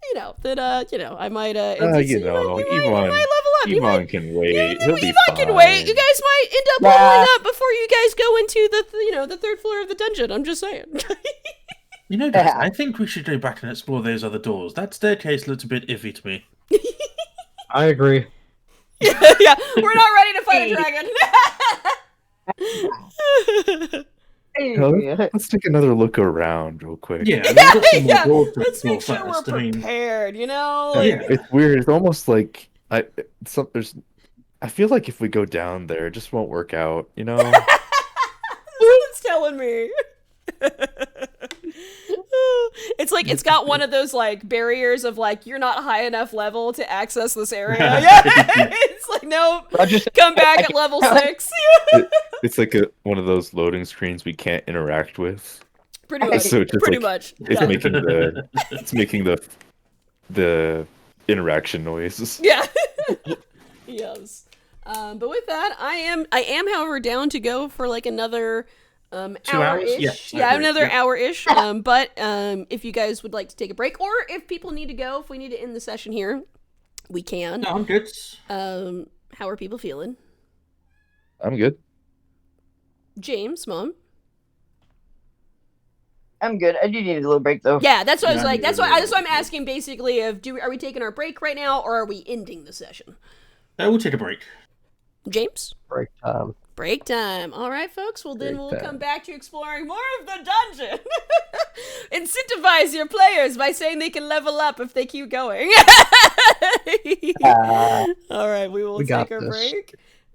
you know, then I might you might level up. Ivan can wait. He'll be Ivan can wait. You guys might end up leveling up before you guys go into the 3rd floor of the dungeon. I'm just saying. You know, guys, I think we should go back and explore those other doors. That staircase looks a bit iffy to me. I agree. Yeah, we're not ready to fight a dragon. Let's take another look around real quick. Yeah, we've got some more Yeah, doors to let's explore make sure we're first. I mean, prepared, you know? Yeah. It's weird. It's almost like I feel like if we go down there, it just won't work out. You know? Someone's telling me. It's like it's got one of those like barriers of like you're not high enough level to access this area. Yeah, it's like no, come back at level 6. It's like one of those loading screens we can't interact with. Pretty much. So it's just Pretty like, much. It's Yeah. making the interaction noises. Yeah. Yes. But with that, I am however down to go for like another 2 hour-ish. hours? Yeah, I agree. another Yeah. hour-ish. But if you guys would like to take a break, or if people need to go, if we need to end the session here, we can. No, I'm good. How are people feeling? I'm good. James, Mom? I'm good. I do need a little break though. Yeah, that's what I was Yeah, like. I That's need a why little I'm asking basically are we taking our break right now, or are we ending the session? We'll take a break. James? Break time. Break time. All right, folks. Well, then Break we'll time. come back to exploring more of the dungeon. Incentivize your players by saying they can level up if they keep going. All right, we will We got take our this. break,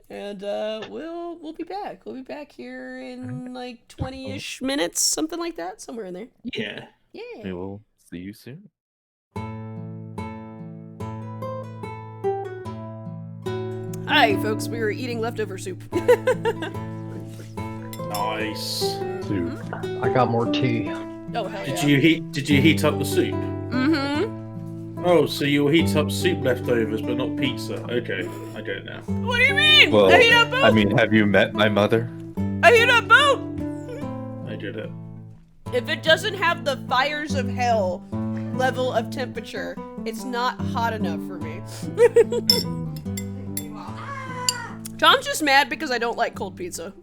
and we'll be back. We'll be back here in like 20-ish minutes, something like that, somewhere in there. Yeah. We Yeah. will see you soon. Hi, folks. We were eating leftover soup. Nice. I got more tea. Oh hell Did yeah. you heat up the soup? Mm-hmm. Oh, so you'll heat up soup leftovers, but not pizza. Okay, I get it now. What do you mean? Well, I heat up both. I mean, have you met my mother? I heat up both. I get it. If it doesn't have the fires of hell level of temperature, it's not hot enough for me. Tom's just mad because I don't like cold pizza.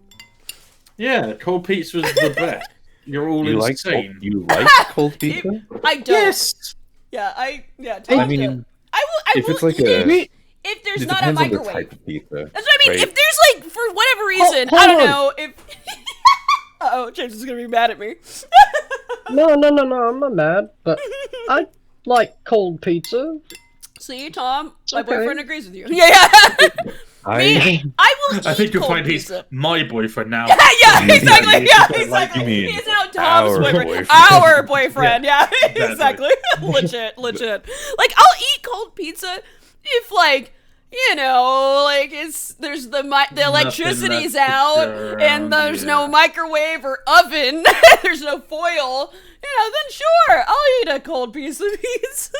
Yeah, cold pizza was the best. You're all You like insane. you like cold pizza? I don't. Yes. Yeah, Tom I mean, does. I if will it's like eat a- it if there's It not a depends on the microwave. type of pizza. That's what I mean. right? If there's like, for whatever reason, hold I don't on. know if. Uh-oh, James is gonna be mad at me. No, I'm not mad, but I like cold pizza. See, Tom, my Okay. boyfriend agrees with you. Yeah. I I will eat I think you'll cold find pizza. he's my boyfriend now. Yeah, exactly. Yeah, Like, exactly. you mean He is now Tom's our boyfriend. boyfriend. Our boyfriend. Yeah, exactly. Exactly. legit. Like, I'll eat cold pizza if, like, you know, like there's the electricity's left to out go and around, there's no yeah. microwave or oven. There's no foil. Then sure, I'll eat a cold piece of pizza.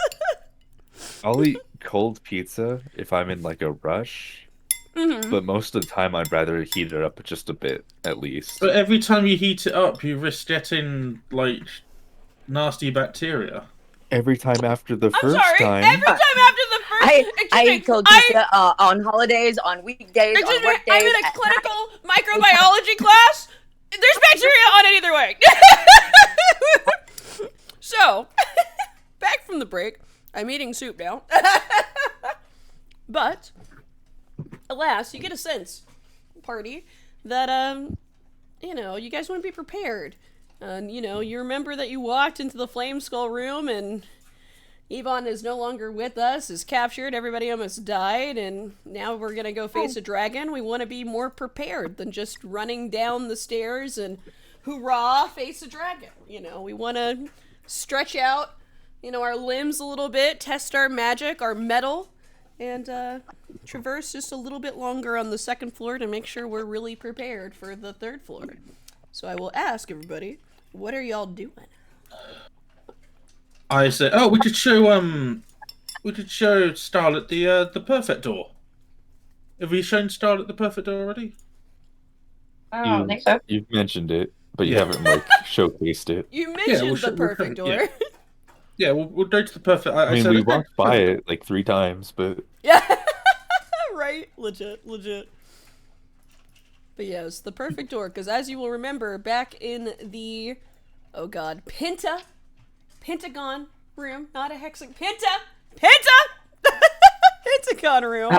I'll eat cold pizza if I'm in like a rush, Mhm. but most of the time I'd rather heat it up just a bit at least. But every time you heat it up, you risk getting like nasty bacteria. Every time after the I'm first sorry. time, Every time after the first, I excuse me, eat cold pizza on holidays, on weekdays, Excuse on me, work I'm days. in a clinical microbiology class. There's bacteria on it either way. So, back from the break. I'm eating soup now. But, alas, you get a sense, party, that, you guys want to be prepared. And, you remember that you walked into the Flame Skull room and Yvonne is no longer with us, is captured, everybody almost died, and now we're gonna go face a dragon. We want to be more prepared than just running down the stairs and hoorah, face a dragon. We want to stretch out, our limbs a little bit, test our magic, our metal, and traverse just a little bit longer on the second floor to make sure we're really prepared for the third floor. So I will ask everybody, what are y'all doing? I say, oh, we could show Starlet the perfect door. Have we shown Starlet the perfect door already? I don't think so. you've mentioned it, but you Yeah. haven't like showcased it. You mentioned we'll the we'll perfect show- door. yeah. Yeah, we'll go to the perfect. I mean, said, we let's go walked to the by perfect- it like 3 times, but Yeah. Right? Legit. But yes, the perfect door, because as you will remember, back in the, Pentagon room, not a hexagon, Pentagon room.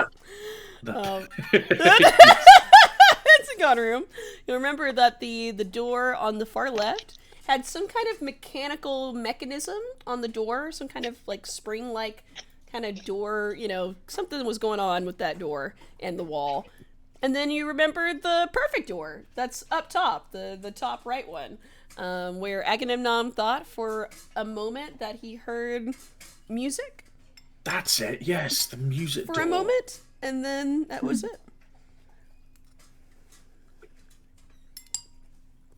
Pentagon room. You'll remember that the door on the far left had some kind of mechanical mechanism on the door, some kind of like spring-like kind of door, something was going on with that door and the wall. And then you remember the perfect door that's up top, the top right one, where Agamemnon thought for a moment that he heard music. That's it. Yes, the music For door. a moment, and then that was it.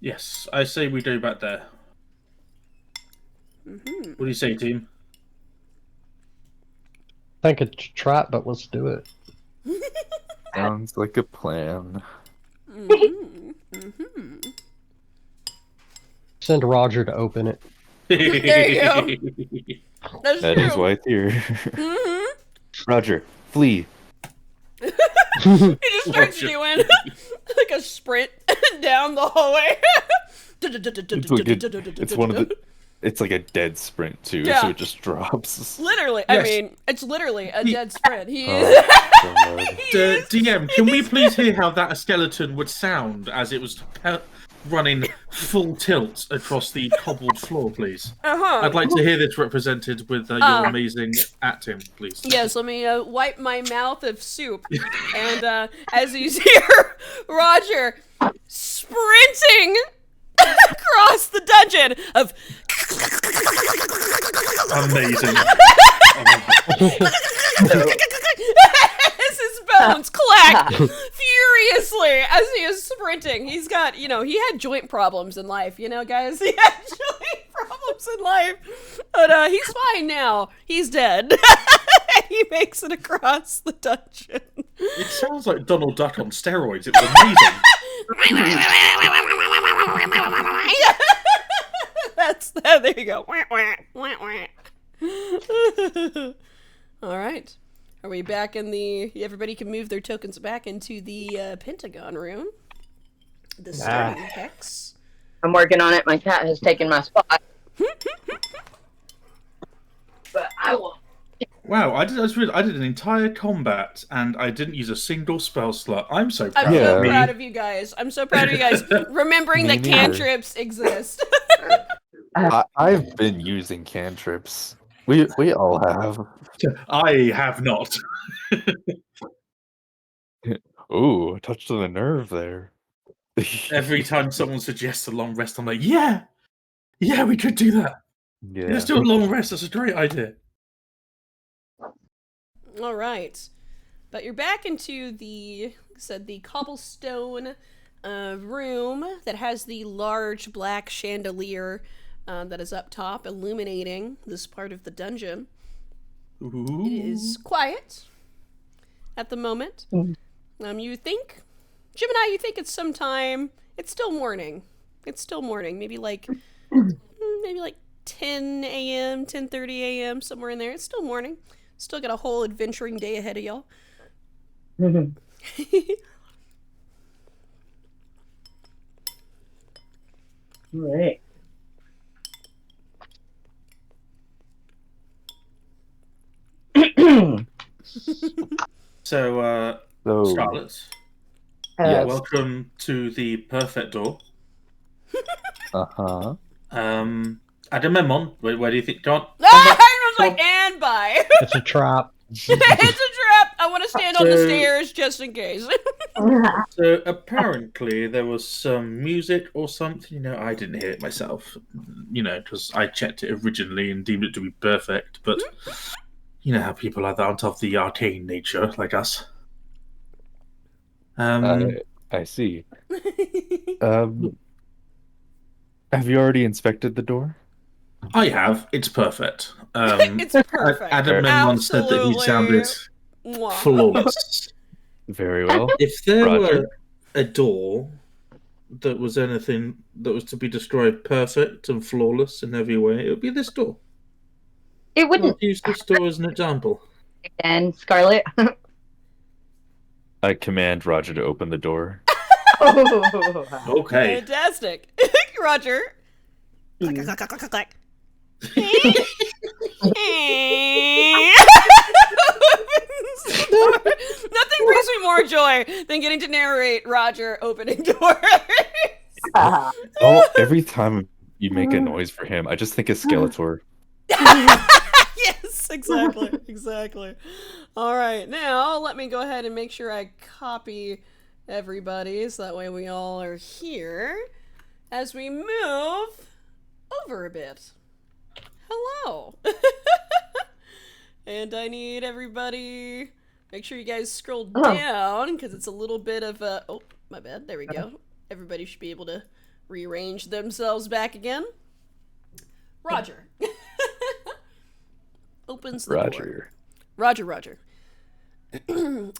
Yes, I say we go back there. Mm-hmm. What do you say, team? I think it's a trap, but let's do it. Sounds like a plan. Mm-hmm. Mm-hmm. Send Roger to open it. There you go. That's That true. is why it's here. Mm-hmm. Roger, flee. He just starts Roger. doing like a sprint down the hallway. It's one of the. It's like a dead sprint too, Yeah. so it just drops. Literally, I Yes. mean, it's literally a dead sprint. He Oh, is. God. DM, can we please hear how that skeleton would sound as it was running full tilt across the cobbled floor, please? Uh-huh. I'd like to hear this represented with your amazing acting, please. Yes, let me wipe my mouth of soup. And as you hear Roger sprinting across the dungeon of Amazing. as his bones clack furiously as he is sprinting. He's got, he had joint problems in life, guys. He had joint problems in life. But he's fine now. He's dead. And he makes it across the dungeon. It sounds like Donald Duck on steroids. It was amazing. There you go. All right. Are we back in the... Everybody can move their tokens back into the Pentagon room. The starting hex. I'm working on it. My cat has taken my spot. But I will. Wow, I did an entire combat and I didn't use a single spell slot. I'm so proud I'm Yeah. so of me. proud of you guys. I'm so proud of you guys. Remembering Me that neither. cantrips exist. I've been using cantrips. We all have. I have not. Ooh, touched on a nerve there. Every time someone suggests a long rest, I'm like, yeah, we could do that. Yeah. Let's do a long rest. That's a great idea. All right. But you're back into the cobblestone room that has the large black chandelier that is up top, illuminating this part of the dungeon. Ooh. It is quiet at the moment. You think, Gemini, you think it's sometime. It's still morning. Maybe like 10 a.m., 10:30 a.m., somewhere in there. It's still morning. Still got a whole adventuring day ahead of y'all. Right. So, So, Scarlet, Yes. welcome to the perfect door. uh-huh. Agamemnon, where do you think? Go on. I was like, and bye. It's a trap. It's a trap. I want to stand on the stairs just in case. So apparently there was some music or something. I didn't hear it myself. Because I checked it originally and deemed it to be perfect. But you know how people are that of the arcane nature, like us. I see. Have you already inspected the door? I have. It's perfect. It's perfect. Agamemnon said that he sounded Mwah. flawless. Very well. If there Roger. were a door that was anything that was to be described perfect and flawless in every way, it would be this door. It I'll wouldn't use this door as an example. again, Scarlet. I command Roger to open the door. Okay. Fantastic. Roger. Clack, clack, clack, clack, clack. Nothing brings me more joy than getting to narrate Roger opening doors. Oh, every time you make a noise for him, I just think of Skeletor. Yes, exactly. All right, now let me go ahead and make sure I copy everybody, so that way we all are here as we move over a bit. Hello. And I need everybody, make sure you guys scroll down, because it's a little bit of a, oh, my bad, there we go. Everybody should be able to rearrange themselves back again. Roger. Opens the door. Roger.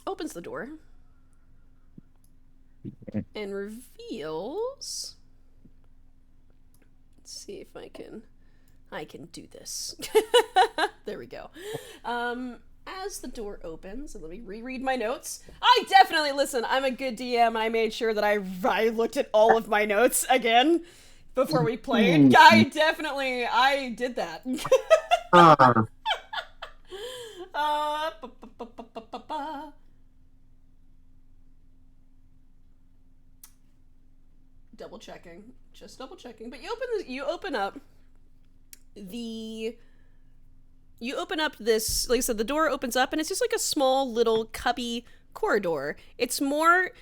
Opens the door. And reveals... Let's see if I can do this. There we go. As the door opens, and let me reread my notes. I'm a good DM, and I made sure that I looked at all of my notes again before we played. I did that. Just double checking. But you open up this, like I said, the door opens up and it's just like a small little cubby corridor. It's more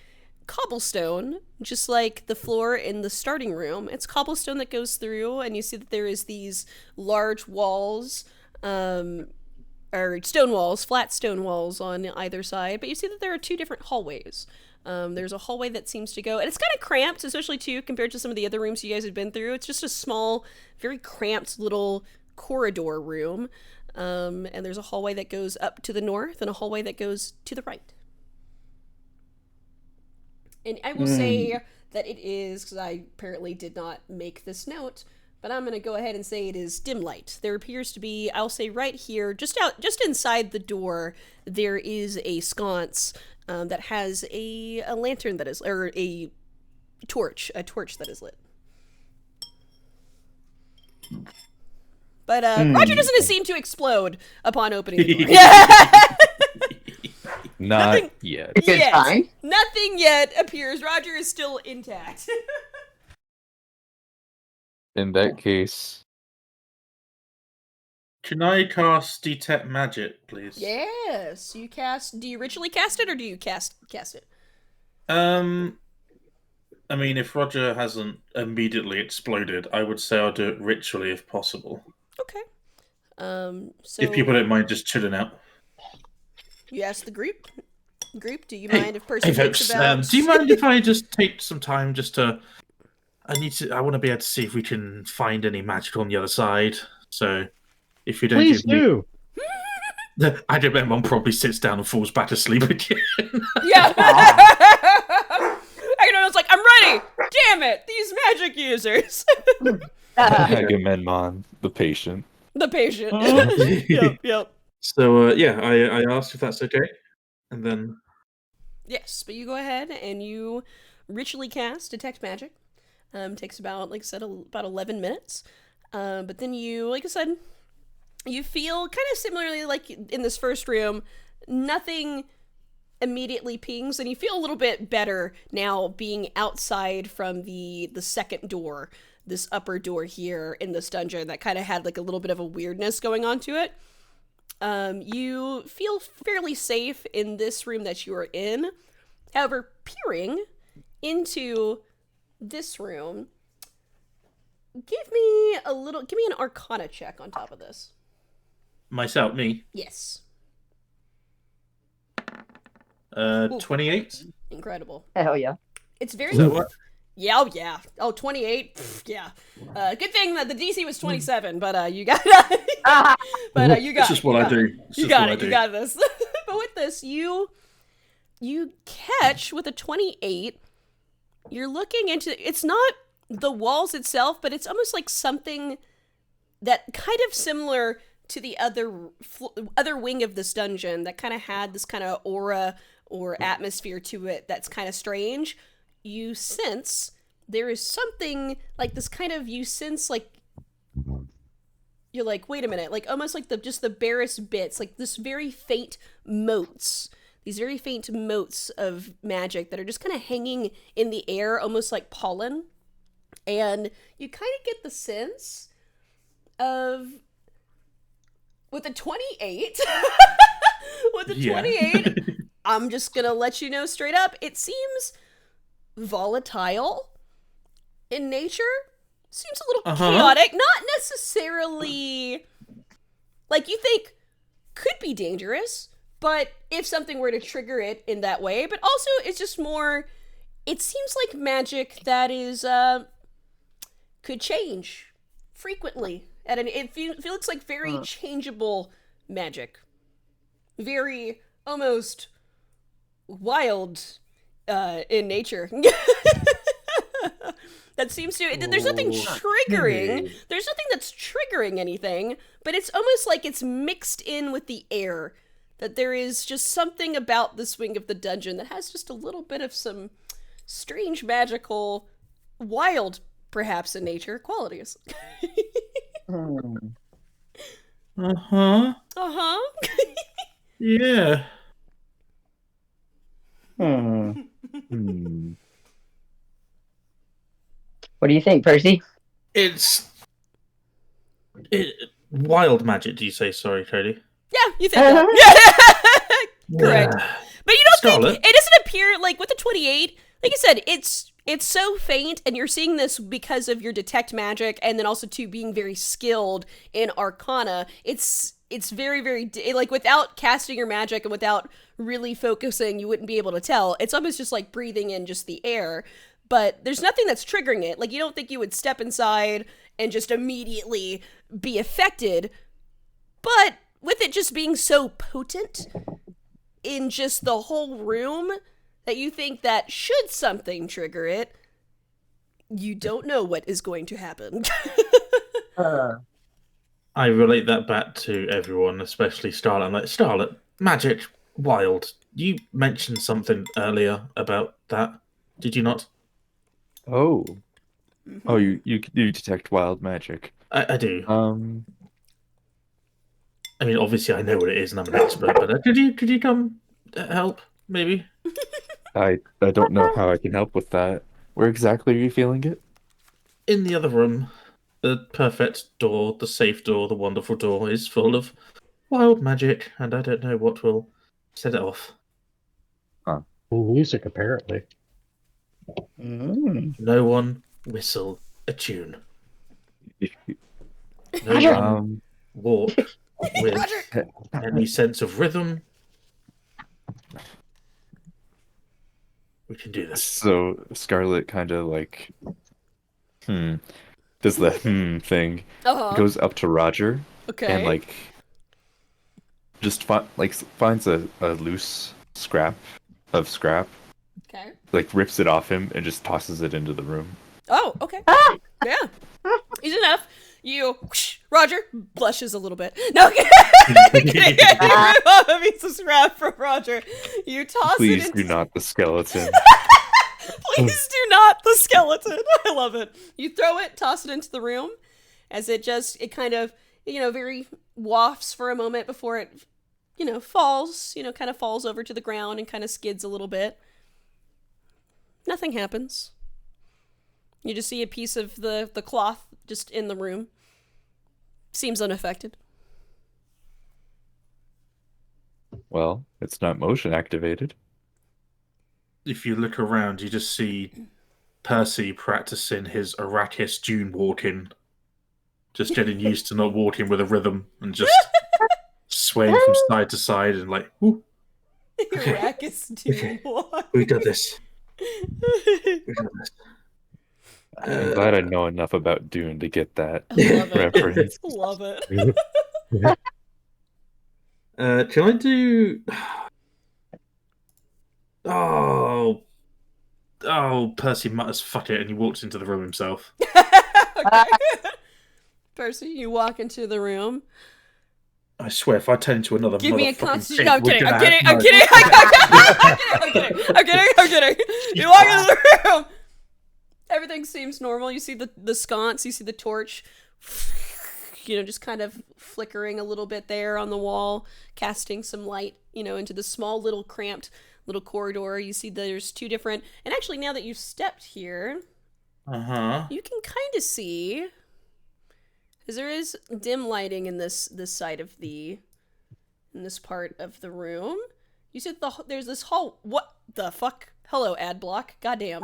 cobblestone, just like the floor in the starting room. It's cobblestone that goes through, and you see that there is these large walls, or stone walls, flat stone walls on either side, but you see that there are two different hallways. There's a hallway that seems to go, and it's kind of cramped, especially too, compared to some of the other rooms you guys have been through. It's just a small, very cramped little corridor room. And there's a hallway that goes up to the north and a hallway that goes to the right. And I will say that it is, because I apparently did not make this note, but I'm going to go ahead and say it is dim light. There appears to be, I'll say right here, just inside the door, there is a sconce that has a lantern that is, or a torch that is lit. But Roger doesn't seem to explode upon opening the door. Not yet. Nothing yet appears. Roger is still intact. In that case... Can I cast Detect Magic, please? Yes. Do you ritually cast it, or do you cast it? I mean, if Roger hasn't immediately exploded, I would say I'll do it ritually if possible. Okay. So if people don't mind just chilling out. You ask the group. Do you mind if person thinks about... do you mind if I just take some time just to... I want to be able to see if we can find any magic on the other side. So, if you don't Please give me... do. I don't bet Mom probably sits down and falls back asleep again. Yeah. Agamemnon's like, I'm ready. Damn it, these magic users. Agamemnon, the patient. The patient. Yep. So, I asked if that's okay. And then... Yes, but you go ahead and you ritually cast Detect Magic. Takes about, like I said, about 11 minutes. But then you, like I said, you feel kind of similarly like in this first room, nothing immediately pings, and you feel a little bit better now being outside from the second door, this upper door here in this dungeon that kind of had like a little bit of a weirdness going on to it. You feel fairly safe in this room that you are in. However, peering into this room, give me an Arcana check on top of this. Myself, me? Yes. 28? Incredible. Hell yeah. It's very... What? Yeah. Oh, 28? Pff, yeah. Good thing that the DC was 27, but you got but you got It's just what I do. You got this. But with this, you catch with a 28, you're looking into... It's not the walls itself, but it's almost like something that kind of similar to the other wing of this dungeon that kind of had this kind of aura or atmosphere to it that's kind of strange. You sense there is something like this kind of, you sense like, you're like, wait a minute, like almost like just the barest bits, like this very faint motes, these very faint motes of magic that are just kind of hanging in the air, almost like pollen. And you kind of get the sense of, with a 28, I'm just gonna let you know straight up, it seems volatile in nature. Seems a little chaotic. Not necessarily like you think could be dangerous, but if something were to trigger it in that way, but also it's just more, it seems like magic that is, could change frequently. It feels like very changeable magic. Very, almost wild, in nature. That seems to, there's nothing triggering, there's nothing that's triggering anything, but it's almost like it's mixed in with the air. That there is just something about this wing of the dungeon that has just a little bit of some strange, magical, wild, perhaps in nature, qualities. Uh-huh. Yeah. What do you think, Percy? It's wild magic, do you say? Sorry, Cody. Yeah, you think that. Correct. Yeah. But you don't Scarlet. think, it doesn't appear, like, with the 28, like I said, it's so faint, and you're seeing this because of your detect magic, and then also, too, being very skilled in Arcana. It's very, very, like, without casting your magic and without really focusing, you wouldn't be able to tell. It's almost just like breathing in just the air, but there's nothing that's triggering it. Like, you don't think you would step inside and just immediately be affected, but with it just being so potent in just the whole room that you think that should something trigger it, you don't know what is going to happen. I relate that back to everyone, especially Starlet. I'm like, Starlet, magic, wild. You mentioned something earlier about that, did you not? Oh. Oh, you detect wild magic. I do. I mean, obviously I know what it is and I'm an expert, but could you come help, maybe? I don't know how I can help with that. Where exactly are you feeling it? In the other room. The perfect door, the safe door, the wonderful door is full of wild magic, and I don't know what will set it off. Music, apparently. No one whistle a tune. No one walk with any sense of rhythm. We can do this. So Scarlet kind of like does the thing, goes up to Roger, and like just finds a loose scrap of scrap, like rips it off him and just tosses it into the room. Oh, okay. Yeah, easy enough. You, Roger, blushes a little bit. No, you rip off a piece of scrap from Roger. You toss Please it into... do not the skeleton. Please do not the skeleton. I love it. You throw it, toss it into the room, as it kind of, very wafts for a moment before it, falls, kind of falls over to the ground and kind of skids a little bit. Nothing happens. You just see a piece of the cloth just in the room. Seems unaffected. Well, it's not motion activated. If you look around, you just see Percy practicing his Arrakis Dune walking. Just getting used to not walking with a rhythm and just swaying from side to side and like, ooh. Okay. Arrakis Dune walk. We got this. We got this. I'm glad I know enough about Dune to get that reference. Love it. Can I do... Oh, Percy mutters fuck it and he walks into the room himself. Okay. Percy, you walk into the room. I swear, if I turn into another give me a constitution. No, I'm kidding. I'm kidding. You walk into the room. Everything seems normal. You see the sconce. You see the torch. Just kind of flickering a little bit there on the wall, casting some light, into the small little cramped little corridor. You see there's two different, and actually now that you've stepped here, you can kind of see, because there is dim lighting in this side of in this part of the room. You see there's this hall. What the fuck? Hello, ad block. Goddamn.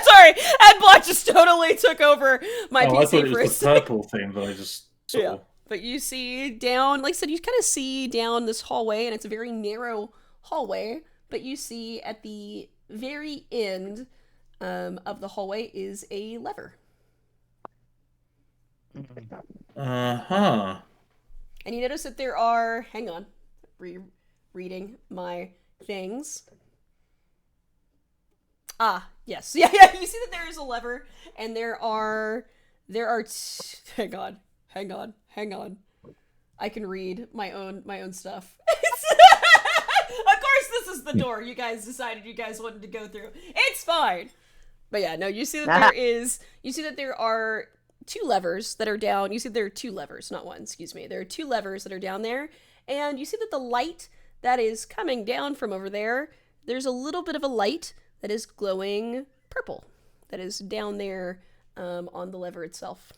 Sorry, ad block just totally took over my PC I thought it for a was the second. purple thing that I just saw. But you see down, like I said, you kind of see down this hallway, and it's a very narrow hallway. But you see at the very end of the hallway is a lever. Uh-huh. And you notice that there are, hang on, reading my things. Ah, yes. Yeah, you see that there is a lever, and there are hang on. I can read my own stuff. Of course this is the door you guys decided you guys wanted to go through. It's fine. But yeah, no, you see that there are two levers that are down. You see there are two levers, not one, excuse me. There are two levers that are down there, and you see that the light that is coming down from over there, there's a little bit of a light that is glowing purple that is down there on the lever itself.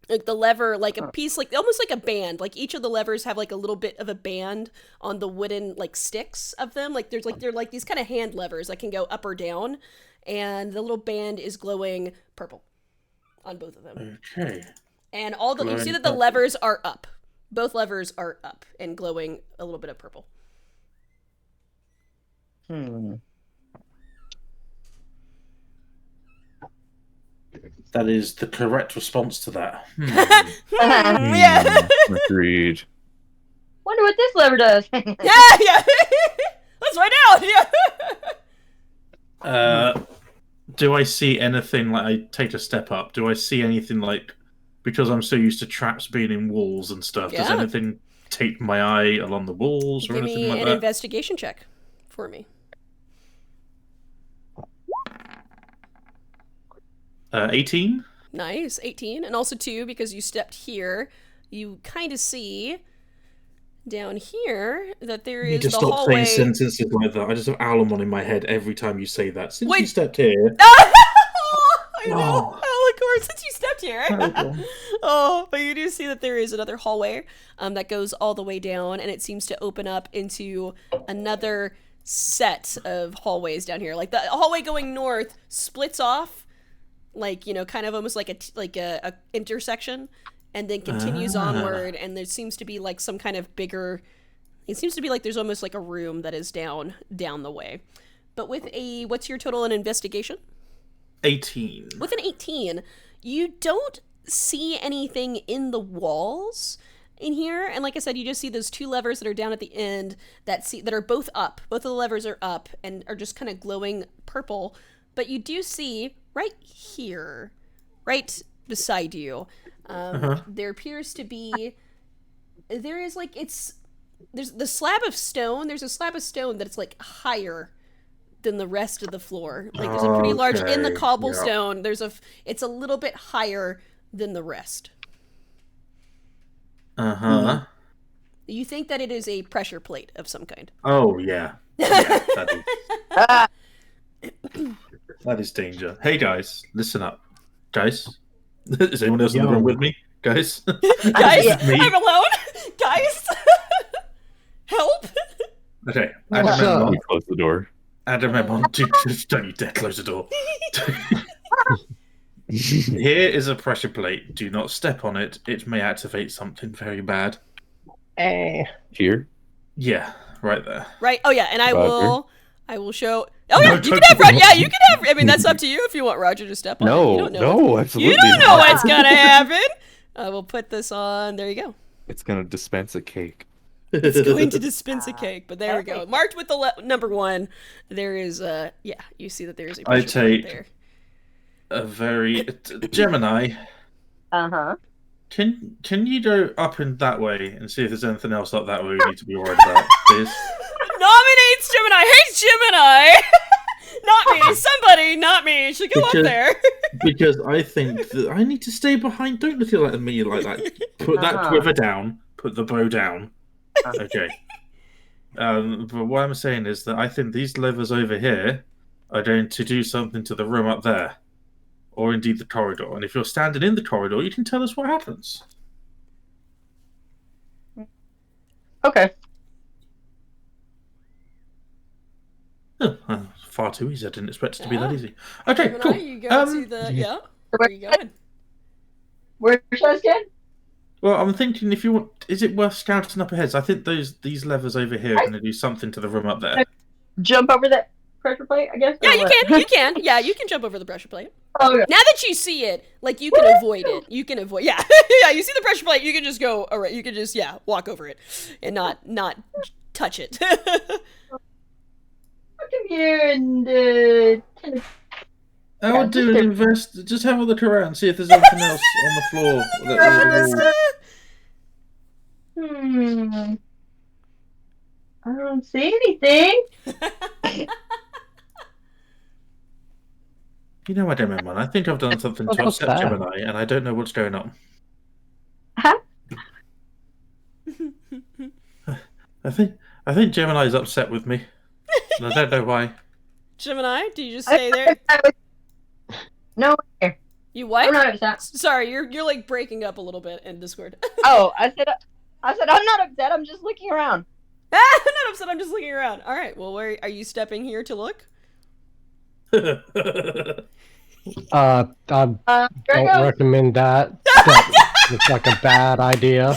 Like the lever, like a piece, like almost like a band. Like each of the levers have like a little bit of a band on the wooden like sticks of them. Like they're like these kind of hand levers that can go up or down, and the little band is glowing purple on both of them. Okay. And all the you see that the purple. levers are up. Both levers are up and glowing a little bit of purple. That is the correct response to that. Yeah. Agreed. Wonder what this lever does. Yeah. Let's find out. Yeah. Do I see anything like I take a step up? Do I see anything like, because I'm so used to traps being in walls and stuff, does Yeah. anything take my eye along the walls or Give anything me like an that? investigation check for me. 18? Nice, 18, and also 2 because you stepped here. You kind of see down here that there You need is to the stop hallway. saying sentences like that. I just have Alamon in my head every time you say that. Since Wait. you stepped here. I know. Oh. Oh, of course, since you stepped here. Okay. Oh, but you do see that there is another hallway that goes all the way down, and it seems to open up into another set of hallways down here. Like the hallway going north splits off, like, you know, kind of almost like a intersection, and then continues onward. And there seems to be like some kind of bigger. It seems to be like there's almost like a room that is down the way. But with a, what's your total in investigation? 18. With an 18, you don't see anything in the walls in here. And like I said, you just see those two levers that are down at the end that are both up. Both of the levers are up and are just kind of glowing purple. But you do see right here, right beside you, there appears to be, there's the slab of stone. There's a slab of stone that's like higher than the rest of the floor. Like there's a pretty large, in the Okay, cobblestone, it's a little bit higher than the rest. You think that it is a pressure plate of some kind. Oh, yeah. Yeah, that is danger. Hey, guys, listen up. Guys? Is anyone else in the room with me? Guys? Guys, Me? I'm alone. Guys, help. Okay, What's Let up? me close the door. Agamemnon, don't you dare close the door. Here is a pressure plate. Do not step on it. It may activate something very bad. Here? Yeah, right there. Right. Oh yeah, and I Roger. will show. Oh yeah, No, you can don't have do Roger. that. Yeah, you can have. I mean, that's up to you if you want Roger to step on it. You No, don't know no, absolutely. You don't know not. what's gonna happen. We'll put this on. There you go. It's gonna dispense a cake. It's going to dispense a cake, but there we go. Marked with the number 1. There is yeah, you see that there is a I pressure plate take- there. A very... Gemini, can you go up and that way and see if there's anything else up that way we need to be worried about, please? Nominates Gemini. Hates Gemini. Not me. Somebody, not me, should go up Because- there. Because I think that I need to stay behind. Don't look at me like that. Put that quiver down. Put the bow down. Okay. But what I'm saying is that I think these levers over here are going to do something to the room up there. Or indeed the corridor. And if you're standing in the corridor, you can tell us what happens. Okay. Far too easy. I didn't expect it to be that Yeah. easy. Okay, Gemini, cool. you go to the yeah. Where are you going? Where should I stand? Well, I'm thinking if you want, is it worth scouting up ahead? So I think these levers over here are going to do something to the room up there. Jump over that pressure plate, I guess? Yeah, or you what? can. You can. Yeah, you can jump over the pressure plate. Oh, yeah. Now that you see it, like you can avoid it. You can avoid. Yeah, yeah. You see the pressure plate. You can just go. All right. You can just walk over it, and not touch it. Come here and kind of. I would do an invest. Just have a look around, see if there's anything else on the floor. I don't see anything. You know, I don't remember. I think I've done something to What's upset that? Gemini, and I don't know what's going on. Huh? I think Gemini's upset with me, and I don't know why. Gemini, do you just stay there? No. You what? I'm not upset. Sorry, you're like breaking up a little bit in Discord. Oh, I said I'm not upset. I'm just looking around. I'm not upset. I'm just looking around. All right. Well, where are you stepping here to look? I don't recommend that. That looks like a bad idea.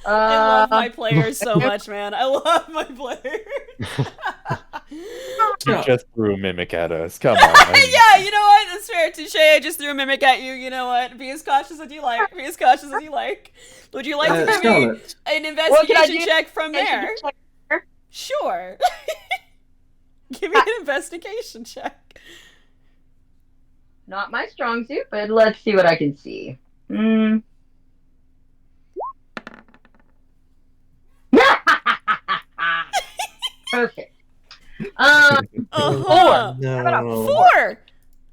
I love my players so much, man. I love my players. You just threw a mimic at us. Come on. Yeah, you know what? That's fair. Touche. I just threw a mimic at you. You know what? Be as cautious as you like. Be as cautious as you like. Would you like to give me an investigation check from there? Sure. Give me an investigation check. Not my strong suit, but let's see what I can see. Perfect. Uh-huh. No. 4.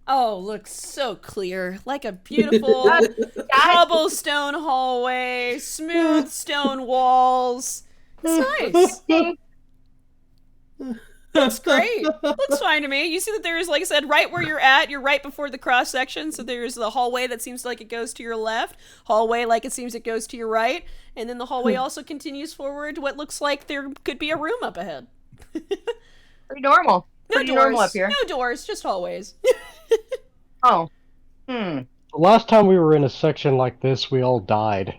Oh, looks so clear. Like a beautiful cobblestone hallway, smooth stone walls. It's nice. Looks great. Looks fine to me. You see that there's, like I said, right where you're at, you're right before the cross section. So there's the hallway that seems like it goes to your left, hallway like it seems it goes to your right, and then the hallway also continues forward to what looks like there could be a room up ahead. Pretty normal. Pretty doors. normal up here. No doors, just hallways. Oh. The last time we were in a section like this, we all died.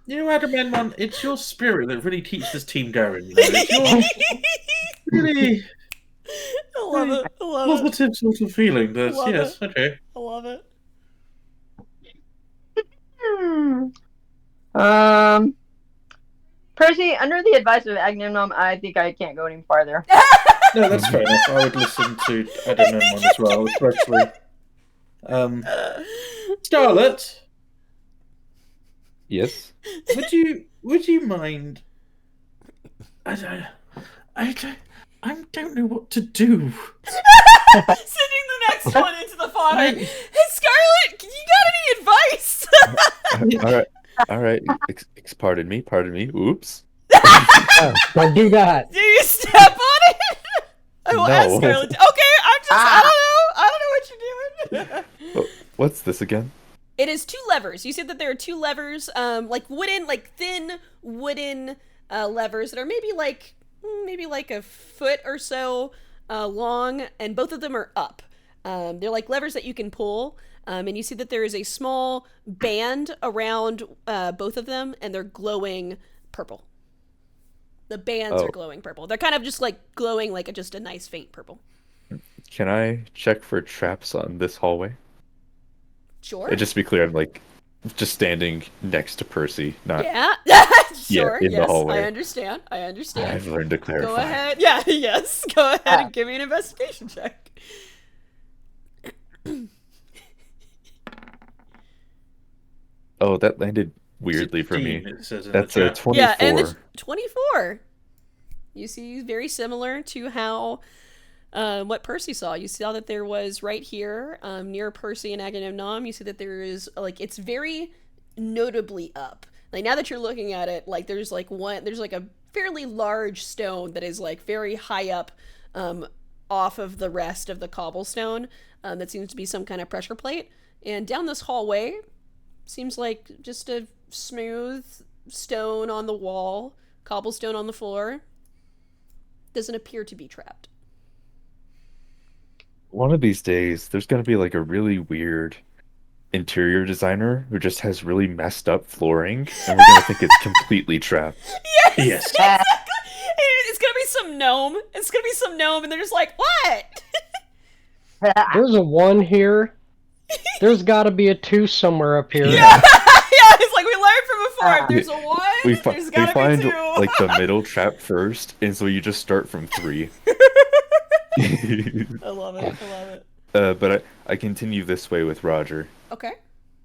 You know, Agamemnon, it's your spirit that really keeps this team going. You know? It's your really I love it. I love positive it. sort of feeling. But Love yes, it. okay. I love it. Percy, under the advice of Agamemnon, I think I can't go any farther. No, that's fair enough. I would listen to Agamemnon as well, especially. Scarlet, Yes. would you mind? I don't know what to do. Sending the next one into the fodder. Hey, Scarlet, you got any advice? All right. Pardon me. Oops. Oh, don't do that. Do you step on it? I will ask No. Scarlet. Okay, I don't know what you're doing. What's this again? It is 2 levers. You said that there are 2 levers, like thin wooden levers that are maybe like a foot or so long, and both of them are up. They're like levers that you can pull, and you see that there is a small band around both of them, and they're glowing purple. The bands are glowing purple. They're kind of just like glowing like just a nice faint purple. Can I check for traps on this hallway? Sure. And just to be clear, I'm like just standing next to Percy, not Yeah. Sure. in the hallway. I understand. I've learned to clarify. Go ahead. Yeah. Yes. Go ahead and give me an investigation check. Oh, that landed weirdly for me. 16, it says in That's the a chat. 24. Yeah, and 24. You see, very similar to how what Percy saw. You saw that there was right here, near Percy and Agamemnon, you see that there is, like, it's very notably up. Like, now that you're looking at it, like, there's like a fairly large stone that is, like, very high up off of the rest of the cobblestone. That seems to be some kind of pressure plate. And down this hallway, seems like just a smooth stone on the wall, cobblestone on the floor. doesn't appear to be trapped. One of these days, there's gonna be like a really weird interior designer who just has really messed up flooring, and we're gonna think it's completely trapped. Yes. Exactly. It's gonna be some gnome. It's gonna be some gnome, and they're just like, what? There's a 1 here. There's got to be a 2 somewhere up here. Yeah, it's like we learned from before. If there's a 1, there's We gotta find be 2. like the middle trap first, and so you just start from 3. I love it. But I continue this way with Roger. Okay.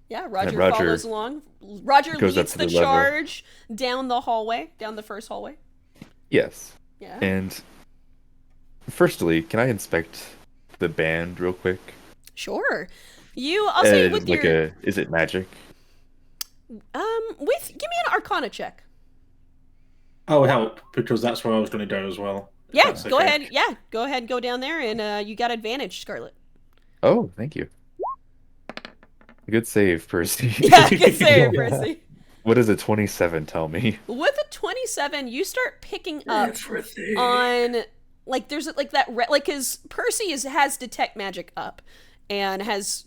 Yeah, Roger Roger follows along. Roger goes up leads to the the lever. charge down the hallway, down the first hallway. Yes. Yeah. And firstly, can I inspect the band real quick? Sure. I'll say with like your is it magic? give me an Arcana check. Oh, help, because that's where I was going to go as well. Yeah, That's go okay. ahead. Yeah, go ahead and go down there, and you got advantage, Scarlet. Oh, thank you. Good save, Percy. Yeah, good save, Percy. What does a 27 tell me? With a 27, you start picking up Everything. on like there's like that like because Percy has detect magic up and has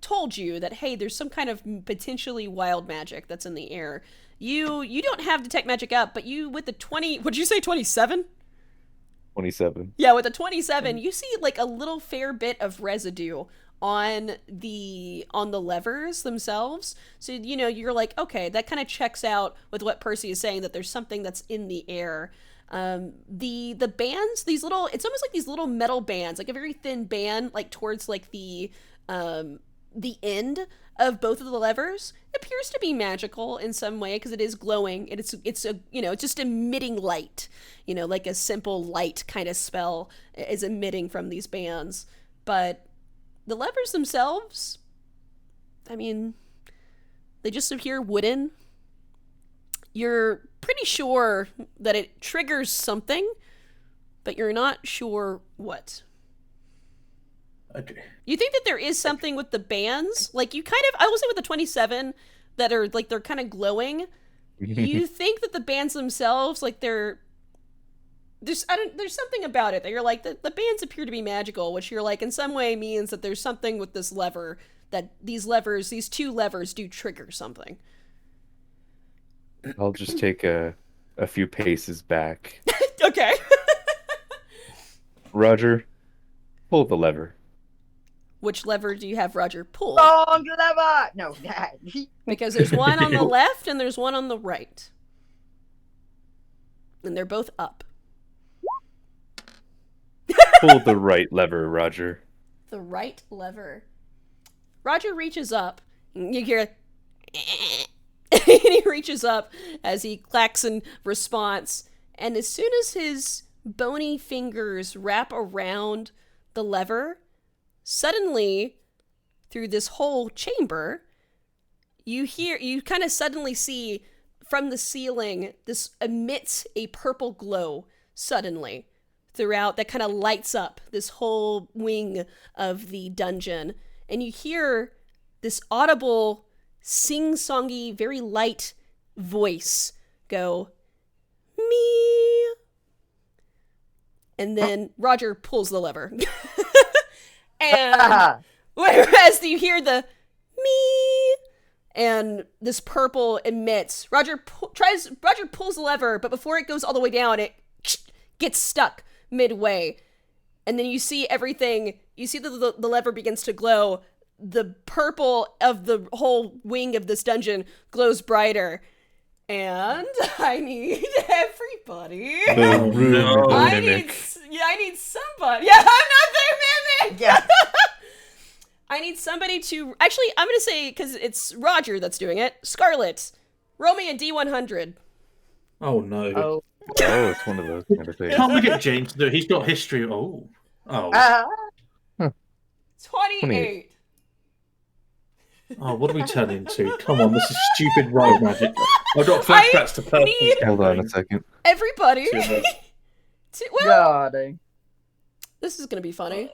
told you that hey, there's some kind of potentially wild magic that's in the air. You don't have detect magic up, but you with the 20, would you say 27? 27. Yeah, with a 27, you see like a little fair bit of residue on the levers themselves. So you're like, okay, that kind of checks out with what Percy is saying, that there's something that's in the air. The bands, these little, it's almost like these little metal bands, like a very thin band, like towards like the end of both of the levers, appears to be magical in some way because it is glowing. It's just emitting light, like a simple light kind of spell is emitting from these bands. But the levers themselves, I mean, they just appear wooden. You're pretty sure that it triggers something, but you're not sure what. Okay. You think that there is something with the bands, like you kind of, I will say with the 27 that are like, they're kind of glowing. You think that the bands themselves, like there's something about it that you're like, the bands appear to be magical, which you're like in some way means that there's something with this lever, that these 2 levers do trigger something. I'll just take a few paces back. Okay. Roger, pull the lever. Which lever do you have Roger pull? Wrong lever! No, Because there's one on the left and there's one on the right. And they're both up. Pull the right lever, Roger. The right lever. Roger reaches up. And you hear... and he reaches up as he clacks in response. And as soon as his bony fingers wrap around the lever, suddenly, through this whole chamber, you kind of suddenly see from the ceiling, this emits a purple glow suddenly throughout that kind of lights up this whole wing of the dungeon. And you hear this audible, sing-songy, very light voice go, me. And then Roger pulls the lever. And whereas you hear the me and this purple emits, Roger pulls the lever, but before it goes all the way down, it gets stuck midway. And then you see everything, you see the lever begins to glow. The purple of the whole wing of this dungeon glows brighter. And I need everybody. The room no. of I mimic. need somebody. Yeah, I'm not their mimic. Yeah. I need somebody to... Actually, I'm going to say, because it's Roger that's doing it, Scarlet, roll me a D100. Oh, no. Oh. Oh, it's one of those kind of things. Can't we get James to do it? He's got history. Oh. 28. Oh, what are we turning to? Come on, this is stupid rogue magic. I've got flashbacks to Percy. need- Hold on a second. Everybody. Well, God. this is going to be funny.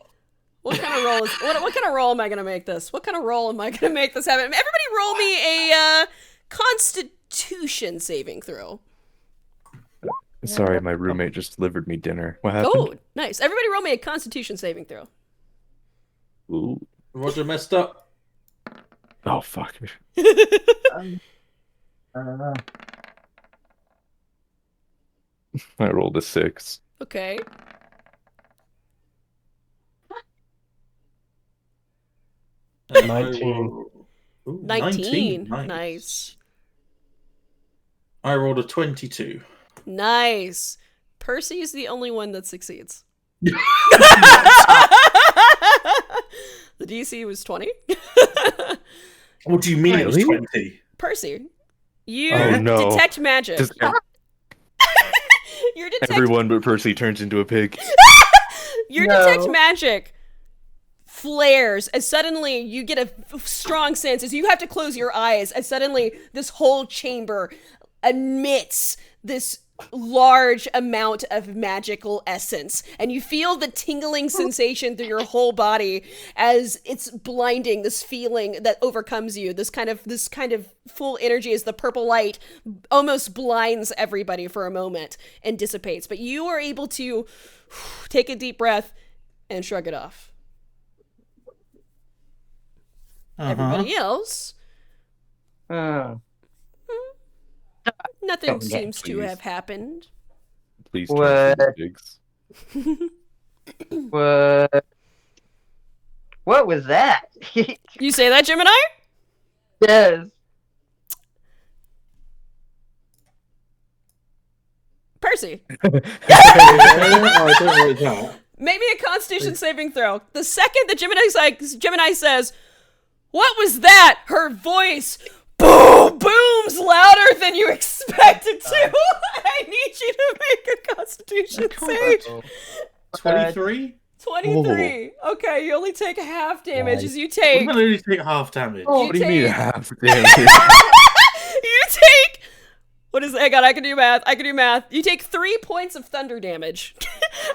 What kind of roll is... What kind of roll am I going to make this? What kind of roll am I going to make this happen? Everybody roll me a Constitution saving throw. Sorry, my roommate just delivered me dinner. What happened? Oh, nice. Everybody roll me a Constitution saving throw. Ooh. Roger messed up. Oh, fuck. I rolled a 6. Okay. Uh, 19. Ooh, 19. Nice. Nice. I rolled a 22. Nice. Percy is the only one that succeeds. The DC was 20. What do you mean it was Really? 20? Percy, you Oh, no. detect magic. Just Your detect everyone but Percy turns into a pig. Your detect magic flares as suddenly you get a strong sense as you have to close your eyes as suddenly this whole chamber emits this large amount of magical essence, and you feel the tingling sensation through your whole body as it's blinding, this feeling that overcomes you, this kind of full energy as the purple light almost blinds everybody for a moment and dissipates, but you are able to take a deep breath and shrug it off. Everybody else, nothing Don't get seems to please. have happened. Please turn into pigs. What was that? You say that, Gemini? Yes. Percy, Oh, I don't like that. make me a Constitution saving throw. The second the Gemini says, "What was that?" her voice booms louder than you expected to. I need you to make a Constitution save. 23? 23. Okay, you only take half damage as you I'm take. going to only take half damage. What do you mean take- half damage? You take. What is? Hang on, I can do math. You take 3 points of thunder damage,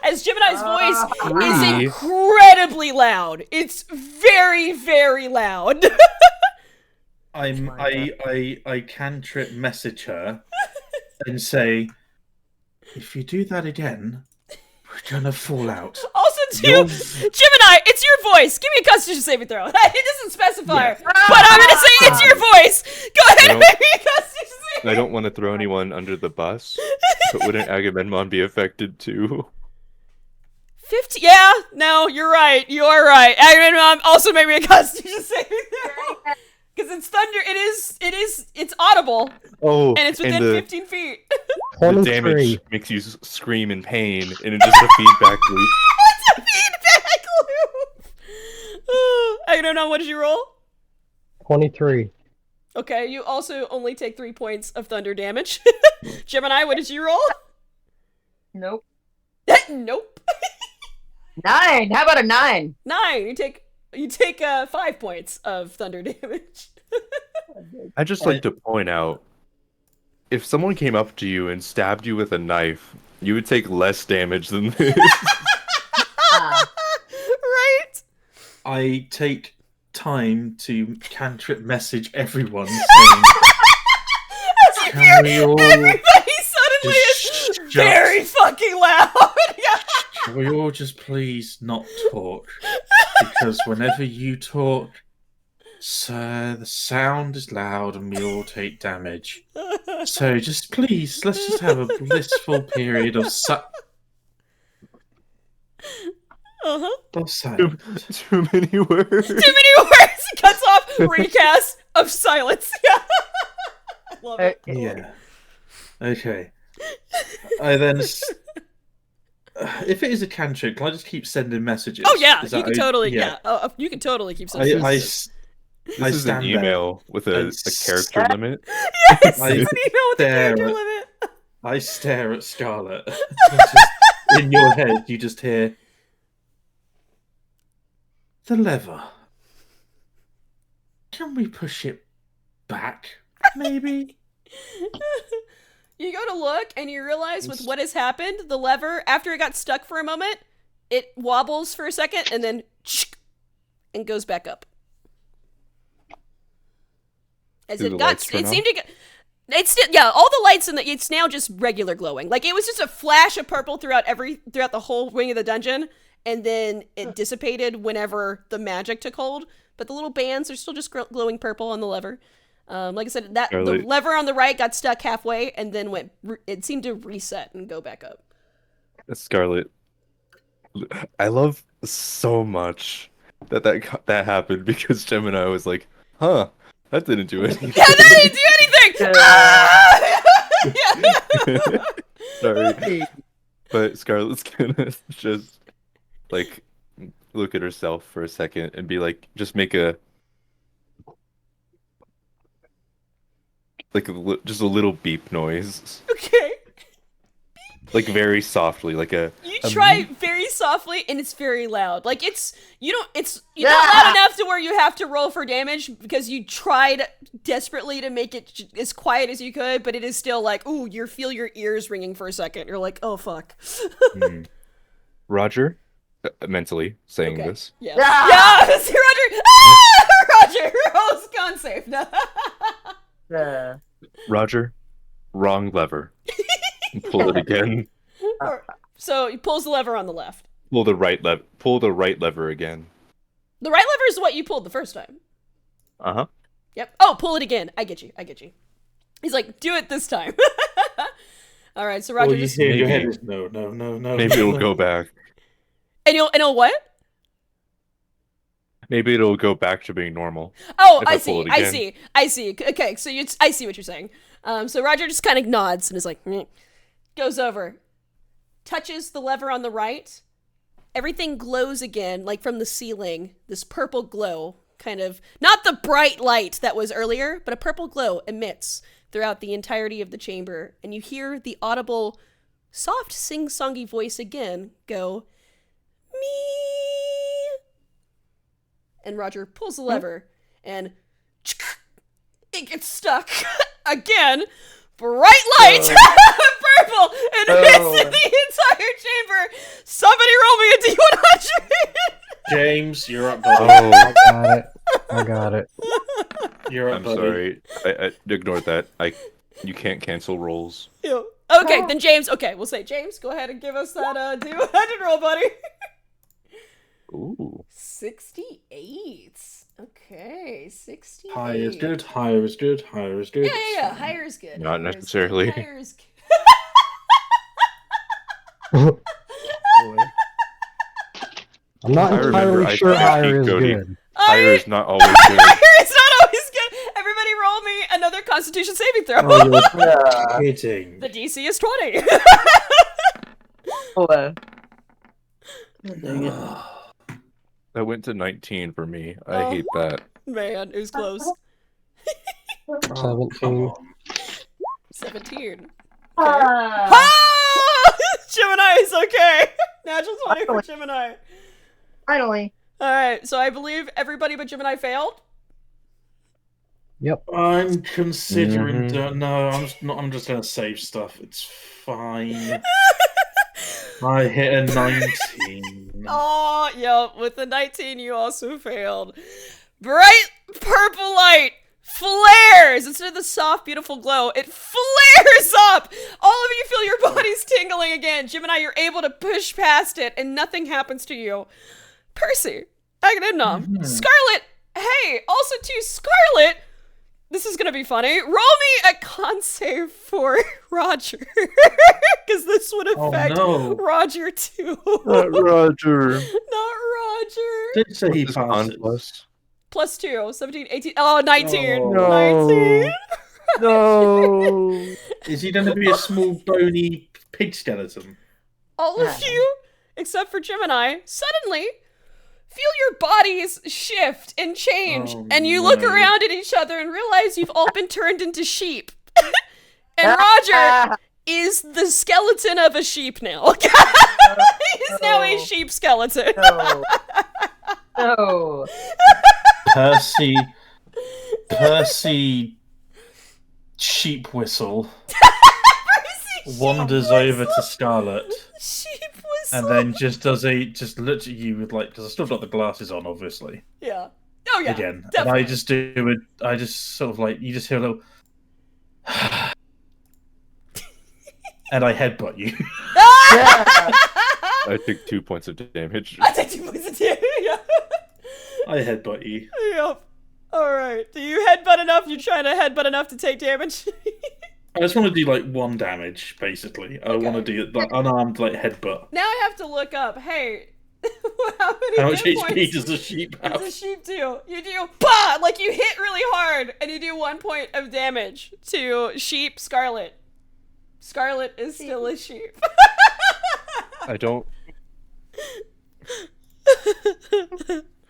as Gemini's voice is 3? incredibly loud. It's very, very loud. I cantrip message her and say, if you do that again, we're gonna fall out. Also, too, Gemini, it's your voice. Give me a Constitution saving throw. It doesn't specify, Yeah. but I'm gonna say it's your voice. Go ahead and make me a Constitution saving. I don't want to throw anyone under the bus, but wouldn't Agamemnon be affected too? 50. Yeah, no, you're right. You are right. Agamemnon also made me a Constitution saving throw. Because it's thunder. It's audible, Oh, and it's within the 15 feet. the 23. damage makes you scream in pain, and it's just a feedback loop. It's a feedback loop. I don't know. What did you roll? 23. Okay, you also only take 3 points of thunder damage. Gemini, what did you roll? Nope. Nope. 9. How about a 9? 9. You take 5 points of thunder damage. I just like to point out, if someone came up to you and stabbed you with a knife, you would take less damage than this. Right? I take time to cantrip message everyone saying, can we all Everybody suddenly is just very fucking loud. Yeah. can we all just please not talk? Because whenever you talk, sir, the sound is loud and we all take damage. So just please, let's just have a blissful period of silence. Too many words. Too many words. Cuts off. Recast of silence. I love it. Yeah. Okay. I then. If it is a cantrip, can I just keep sending messages? Oh yeah, Is you that can o- totally. Yeah, you can totally keep I, sending. I, messages. This I is an stand there. email with a character limit. Yes, it's an I email with a stare character at- limit. I stare at Scarlet. Just, in your head, you just hear the lever. Can we push it back? Maybe. You go to look and you realize with what has happened, the lever, after it got stuck for a moment, it wobbles for a second and then and goes back up. As Do it the got, lights turn it seemed to get. It's still, yeah, all the lights in the, it's now just regular glowing. Like, it was just a flash of purple throughout the whole wing of the dungeon, and then it dissipated whenever the magic took hold. But the little bands are still just glowing purple on the lever. Like I said, the lever on the right got stuck halfway, and then it seemed to reset and go back up. Scarlet, I love so much that happened because Gemini was like, huh, that didn't do anything. Yeah, that didn't do anything! Sorry. But Scarlet's gonna just, like, look at herself for a second and be like, just make just a little beep noise. Okay. Like, very softly, like You try very softly, and it's very loud. Like, you're not loud enough to where you have to roll for damage, because you tried desperately to make it as quiet as you could, but it is still like, ooh, you feel your ears ringing for a second. You're like, oh, fuck. Roger, mentally saying this. Yeah. Yeah, see, Roger! Ah! Roger! Oh, con save. No. Roger, wrong lever. Pull it again. So he pulls the lever on the left. Pull the right lever again. The right lever is what you pulled the first time. Uh-huh. Yep. Oh, pull it again. I get you. He's like, do it this time. All right, so Roger just... your head is no. Maybe it'll go back. And it'll what? Maybe it'll go back to being normal. Oh, I see. Okay, so I see what you're saying. So Roger just kind of nods and is like, meh. Goes over, touches the lever on the right. Everything glows again, like from the ceiling. This purple glow, kind of, not the bright light that was earlier, but a purple glow emits throughout the entirety of the chamber. And you hear the audible, soft, sing-songy voice again go, me. And Roger pulls the lever, and it gets stuck again. Bright light, purple, and hits the entire chamber. Somebody roll me a D100. James, you're up, buddy. Oh, I got it. You're up, I'm buddy. sorry. I ignored that. You can't cancel rolls. Ew. Okay, then James. Okay, we'll say James. Go ahead and give us that D100 roll, buddy. Ooh. 68. Okay, 68. Higher is good. Higher is good. Higher is good. Yeah. Higher is good. Not necessarily. Higher is I'm not entirely sure higher is good. Higher is not always good. Higher is not always good. Everybody roll me another Constitution saving throw. Oh, you're kidding. The DC is 20. Dang it. That went to 19 for me. I hate that. Man, it was close. 17. 17. Ah! Gemini is okay. Natural 20 for Gemini. Finally. Alright, so I believe everybody but Gemini failed. Yep. I'm considering. No, I'm just not. I'm just gonna save stuff. It's fine. I hit a 19. Oh, yep. With the 19, you also failed. Bright purple light flares instead of the soft, beautiful glow. It flares up. All of you feel your bodies tingling again. Gemini, you're able to push past it, and nothing happens to you. Percy, Agamemnon, Scarlet. Hey, also too, Scarlet. This is gonna be funny. Roll me a con save for Roger, because this would affect Roger too. Not Roger. Not Roger. Did say he passed. Plus 2, 17, 18, 19. No. 19. No. Is he going to be a small, bony pig skeleton? All of you, except for Gemini, suddenly feel your bodies shift and change, and you look around at each other and realize you've all been turned into sheep. And Roger is the skeleton of a sheep now. He's now a sheep skeleton. No. Percy Sheep Whistle wanders over to Scarlet. Sheep Whistle. And then just looks at you with because I still got the glasses on, obviously. Yeah. Oh yeah. Again. Definitely. And I just sort of you just hear a little And I headbutt you. I took 2 points of damage. I take 2 points of damage. I headbutt you. Yep. Alright. Do you headbutt enough? You trying to headbutt enough to take damage? I just want to do like 1 damage, basically. I want to do like unarmed like headbutt. Now I have to look up, hey, how many How much hit HP points does a sheep have? does a sheep do? You do, bah! Like you hit really hard, and you do 1 point of damage to sheep Scarlet. Scarlet is still a sheep. I don't.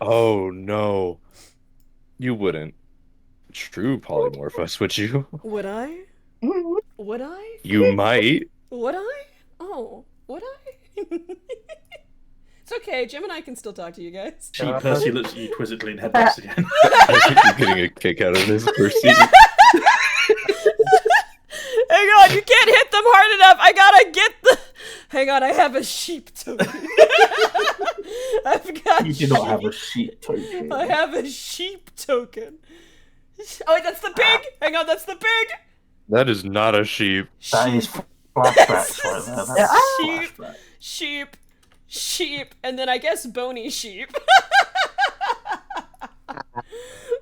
Oh no. You wouldn't true polymorph us, would you? Would I? Would I? You might. Would I? Oh, would I? It's okay, Jim and I can still talk to you guys. Sheep Percy looks at you quizzically and headbutts again. I think you're getting a kick out of this, Percy. Hang on, you can't hit them hard enough. I gotta get the. Hang on, I have a sheep token. I've got. You do not have a sheep token. I have a sheep token. Oh, wait, that's the pig. Hang on, that's the pig. That is not a sheep. That is flashbacks right there. That's Sheep, flashback. sheep, sheep, and then I guess bony sheep.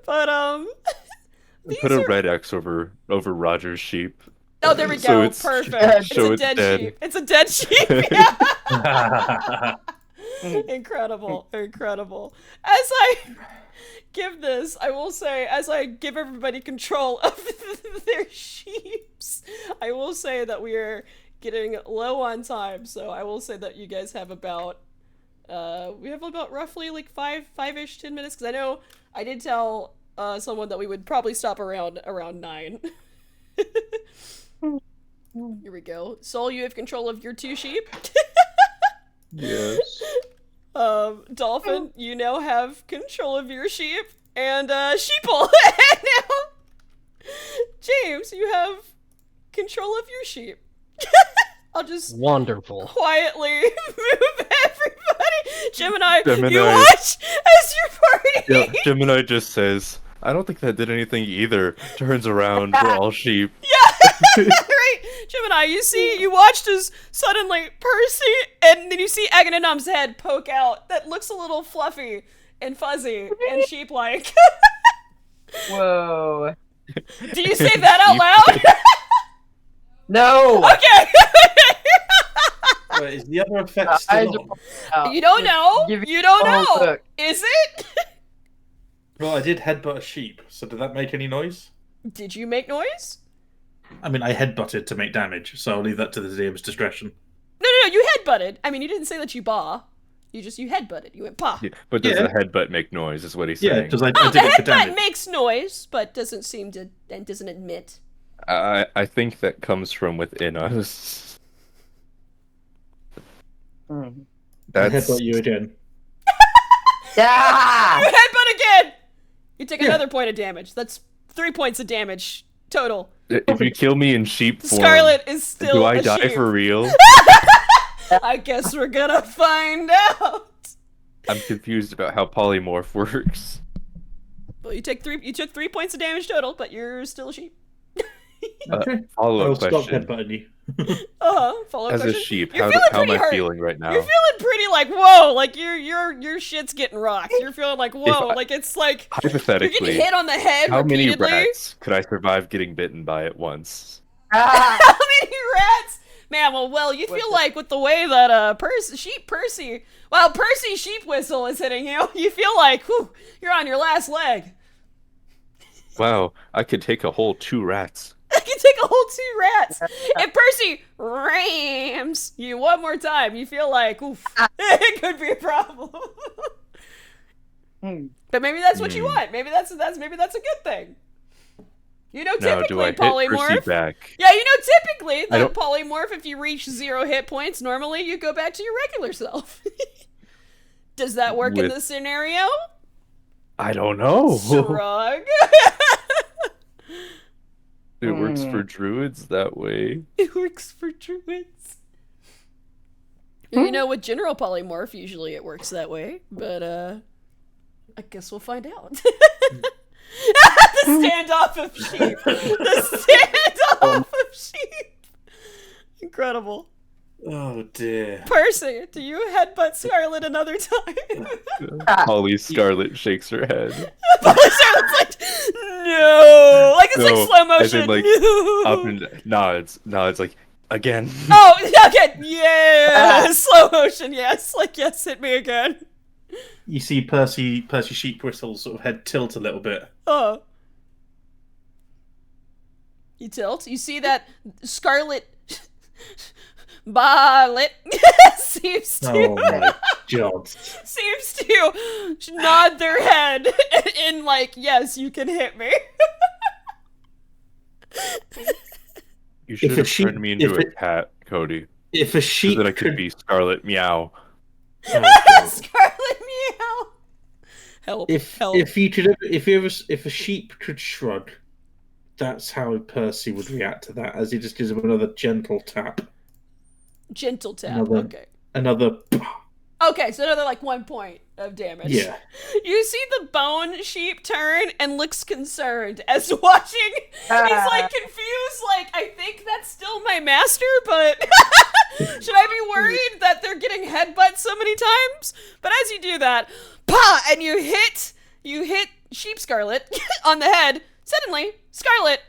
But Put a red X over Roger's sheep. oh, there we So go. it's- Perfect. so It's a it's dead dead. sheep. It's a dead sheep. Yeah. Incredible, incredible. As I give this, I will say, as I give everybody control of their sheeps, I will say that we are getting low on time. So I will say that you guys have about, we have about roughly like five-ish, 10 minutes. Because I know I did tell someone that we would probably stop around 9. Here we go. Soul, you have control of your 2 sheep. Yes. Dolphin, you now have control of your sheep, and Sheeple. And now, James, you have control of your sheep. I'll just Wonderful. quietly move everybody. Gemini, you Gemini. watch as your party. Yeah, Gemini just says, I don't think that did anything either. Turns around, we're all sheep. Right, Gemini, you watched as suddenly Percy, and then you see Agamemnon's head poke out. That looks a little fluffy and fuzzy and sheep-like. Whoa. Do you say that out loud? No. Okay. Wait, is the other effect still on? You don't know. Give You don't Oh, know. look. Is it? Well, I did headbutt a sheep, so did that make any noise? Did you make noise? I mean, I headbutted to make damage, so I'll leave that to the DM's discretion. No, you headbutted. I mean, you didn't say that you bah. You headbutted. You went bah. Yeah, but does Yeah. the headbutt make noise, is what he's Yeah, saying. because I Oh, the did it for headbutt damage. makes noise, but doesn't seem to, and doesn't admit. I think that comes from within us. Mm. I That's headbutt you again. Yeah. You headbutt again! You take another point of damage. That's 3 points of damage total. if you kill me in sheep form, Scarlet is still do I a die sheep. for real? I guess we're gonna find out. I'm confused about how polymorph works. Well, you took 3 points of damage total, but you're still a sheep. Okay. Follow-up I'll stop question. headbutting you. Follow-up As a question. sheep, You're how feeling am I pretty hurt. feeling right now? You're feeling pretty like, whoa, like your shit's getting rocked. You're feeling like, whoa, I- like it's like you're Hypothetically, getting hit on the head how many repeatedly. rats could I survive getting bitten by at once? Ah. How many rats? Man, well, you feel like with the way that Percy Sheep Whistle is hitting you, you feel like, whew, you're on your last leg. Wow, I could take a whole 2 rats. I can take a whole 2 rats. If Percy rams you one more time, you feel like, oof, it could be a problem. Hmm. But maybe that's what you want. Maybe that's a good thing. You know, Now, do typically I hit Percy polymorph. back? Yeah, you know, typically I the don't- polymorph, if you reach 0 hit points, normally you go back to your regular self. Does that work in With- this scenario? I don't know. Shrug. It works for druids that way. It works for druids. You know, with general polymorph, usually it works that way, but I guess we'll find out. The standoff of sheep. The standoff off of sheep. Incredible. Oh dear. Percy, do you headbutt Scarlet another time? Holly Scarlet shakes her head. Scarlet's like, no. Like, it's like slow motion. As in, like, no. up and nods like, again. Oh, okay. Yeah. Slow motion, yes. Like, yes, hit me again. You see Percy Sheep Whistle's sort of head tilt a little bit. Oh. You tilt. You see that Scarlet Barlet seems to Oh my god. seems to nod their head in like, yes, you can hit me. You should If a have sheep- turned me into if a it- cat, Cody, If so a sheep that I could be Scarlet Meow. Oh, God. Scarlet meow. Help. Help. If a sheep could shrug, that's how Percy would react to that, as he just gives him another gentle tap. Gentle tap. Another- Okay. Another Okay, so another like 1 point of damage. yeah. You see the bone sheep turn and looks concerned as watching. He's like confused, like, I think that's still my master, but should I be worried that they're getting headbutt so many times? But as you do that, pa, and you hit Sheep Scarlet on the head. Suddenly, Scarlet,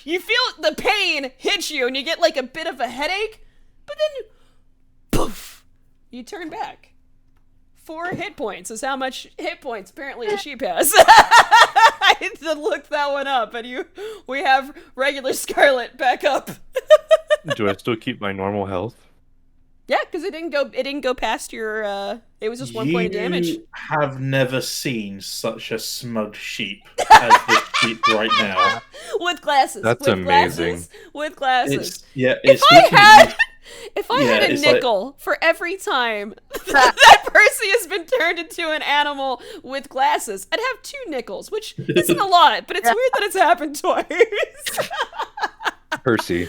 you feel the pain hit you and you get like a bit of a headache, but then poof, you turn back. 4 hit points is how much hit points apparently a sheep has. I had to look that one up, and we have regular Scarlet back up. Do I still keep my normal health? Yeah, because it didn't go past your. It was just 1 point of damage. You have never seen such a smug sheep as this sheep right now. With glasses. That's with amazing. Glasses, with glasses. It's If I had a it's like- nickel for every time that Percy has been turned into an animal with glasses, I'd have 2 nickels, which isn't a lot, but it's weird that it's happened twice. Percy.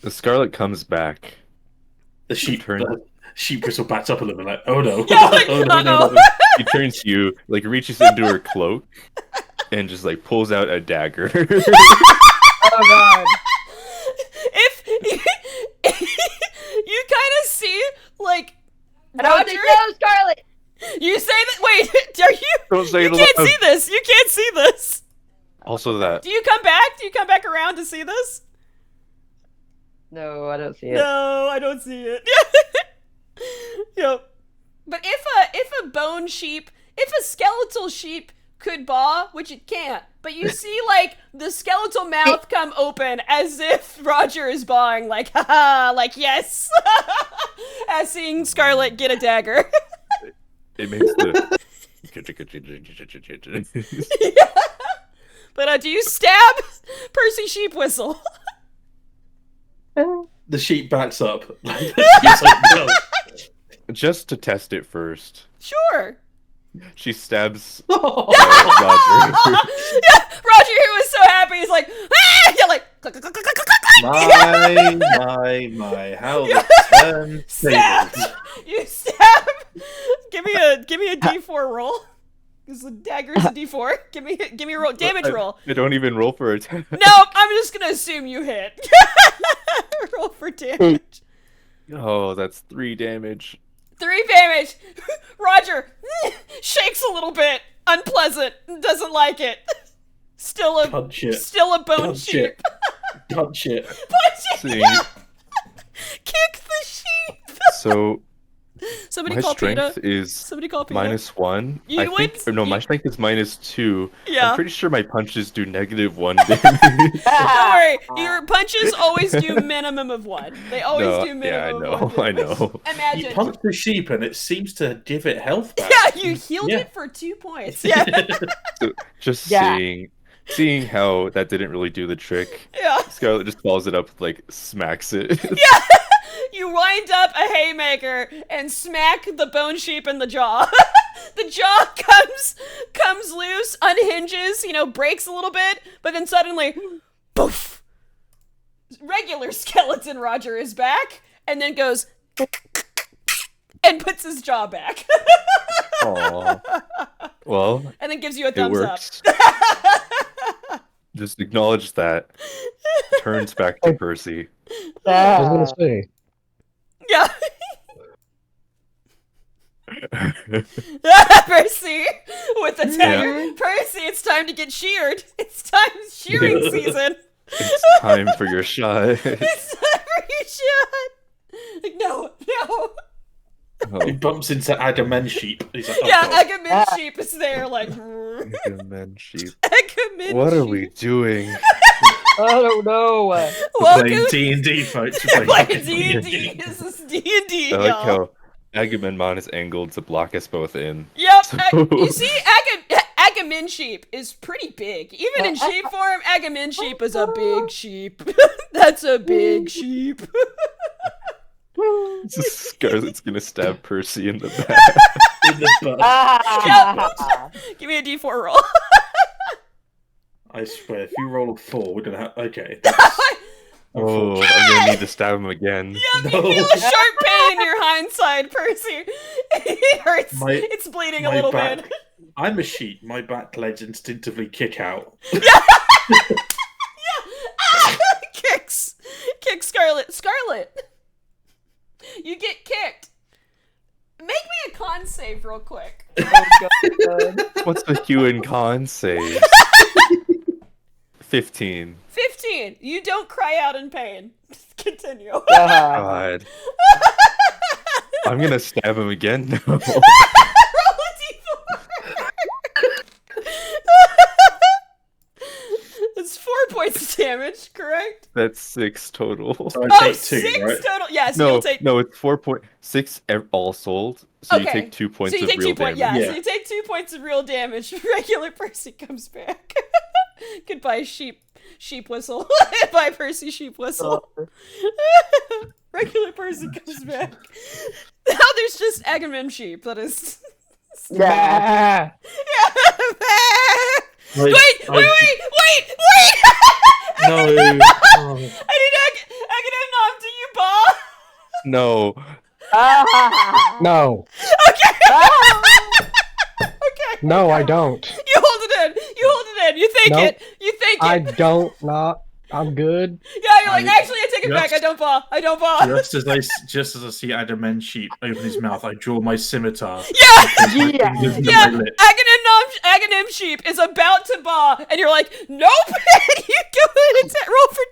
The Scarlet comes back. the sheep Turn- the sheep whistle backs up a little bit like, oh no. Yeah, like, oh, no, no, uh-oh. no. He turns to you, like reaches into her cloak, and just like pulls out a dagger. Oh god. If you kind of see, like, I don't Roger, think so, Scarlet. you say that. Wait, are you? Don't say You it can't aloud. see this. You can't see this. Also that. Do you come back? Do you come back around to see this? No, I don't see it. No, I don't see it. Yep. But if a bone sheep, if a skeletal sheep could baw, which it can't, but you see like the skeletal mouth come open as if Roger is bawing, like haha, like yes, as seeing Scarlet get a dagger. It makes the. But do you stab Percy Sheep Whistle? The sheep backs up. Like, the sheep's like, no. Just to test it first, Sure. she stabs Oh, Roger. Yeah, Roger here was so happy. He's like, ah! Yeah, like, click, click, click, click, click, click. my, how the turn Stab. tables. You stab. Give me a D4 roll. Because the dagger is a D4. Give me a roll. Damage roll. I don't even roll for attack. No, I'm just gonna assume you hit. Roll for damage. Oh, that's 3 damage. 3 damage. Roger shakes a little bit. Unpleasant. Doesn't like it. Still a Punch it. still a bone Punch sheep. it. Punch it. Punch it. See, Yeah. Kick the sheep. so Somebody my call PETA. strength is Somebody call PETA. -1. You I would- think, or no, my you- strength is -2. Yeah. I'm pretty sure my punches do -1 damage. Don't worry. Your punches always do minimum of 1. They always No, do yeah, I minimum know, of 1. I know. Imagine. You punch the sheep and it seems to give it health back. Yeah, you healed Yeah. it for 2 points. Yeah. So just Yeah. seeing how that didn't really do the trick. Yeah. Scarlet just follows it up, like smacks it. Yeah. You wind up a haymaker and smack the bone sheep in the jaw. The jaw comes loose, unhinges, breaks a little bit, but then suddenly, poof! Regular skeleton Roger is back, and then goes and puts his jaw back. Aw. Well, And then gives you a it thumbs up. works. just acknowledge that. Turns back to Percy. I was gonna say. Yeah. Percy with the dagger. Percy, it's time to get sheared. It's time shearing season. It's time for your shot. It's time for your shot. Like, no. Oh, He bumps into Agamen sheep. He's like, oh, Yeah, God. Agamen sheep is there, like. Agamen sheep. Agamen What are sheep. we doing? I don't know. Playing D&D, folks. We're Playing D&D. This is D&D, I like y'all. how Agamemnon is angled to block us both in. Yep. So- You see, Agamen sheep is pretty big. Even in sheep form, Agamen sheep is a big sheep. That's a big sheep. Scarlet's gonna stab Percy in the back. in the butt. Yeah. Give me a D4 roll. I swear, if you roll a 4, we're gonna have. Okay. Oh, I'm gonna need to stab him again. Yeah, you feel a sharp pain in your hindside, Percy. It hurts. It's bleeding a little bit. I'm a sheep. My back legs instinctively kick out. Yeah. Ah! Kicks Scarlet. Scarlet, you get kicked. Make me a con save real quick. Oh, God. What's the Q and con save? 15. 15. You don't cry out in pain. Continue. God. I'm gonna stab him again now. Roll a D4. It's 4 points of damage, correct? That's 6 total. So I Oh, take 2, 6 right? total. Yes, No, you'll take. no, it's 4.6 all sold. So you Okay. take 2 points So you of take real 2 points. damage. Yeah, Yeah. so you take 2 points of real damage. Regular Percy comes back. Goodbye, sheep whistle. Bye, Percy sheep whistle. Regular Percy comes back. Now there's just Agamemnon sheep. That is. Yeah. Wait! No. I need Agamemnon. Do you ball? No. No. Okay. Okay. No, I don't. You hold it in. You think Nope. it. You think I it. don't not. I'm good. Yeah, you're like, actually, I take it back. I don't ball. Just as I see Agamen sheep open his mouth, I draw my scimitar. Yeah. Yeah. Aghanim sheep is about to ball, and you're like, nope. You go ahead and roll for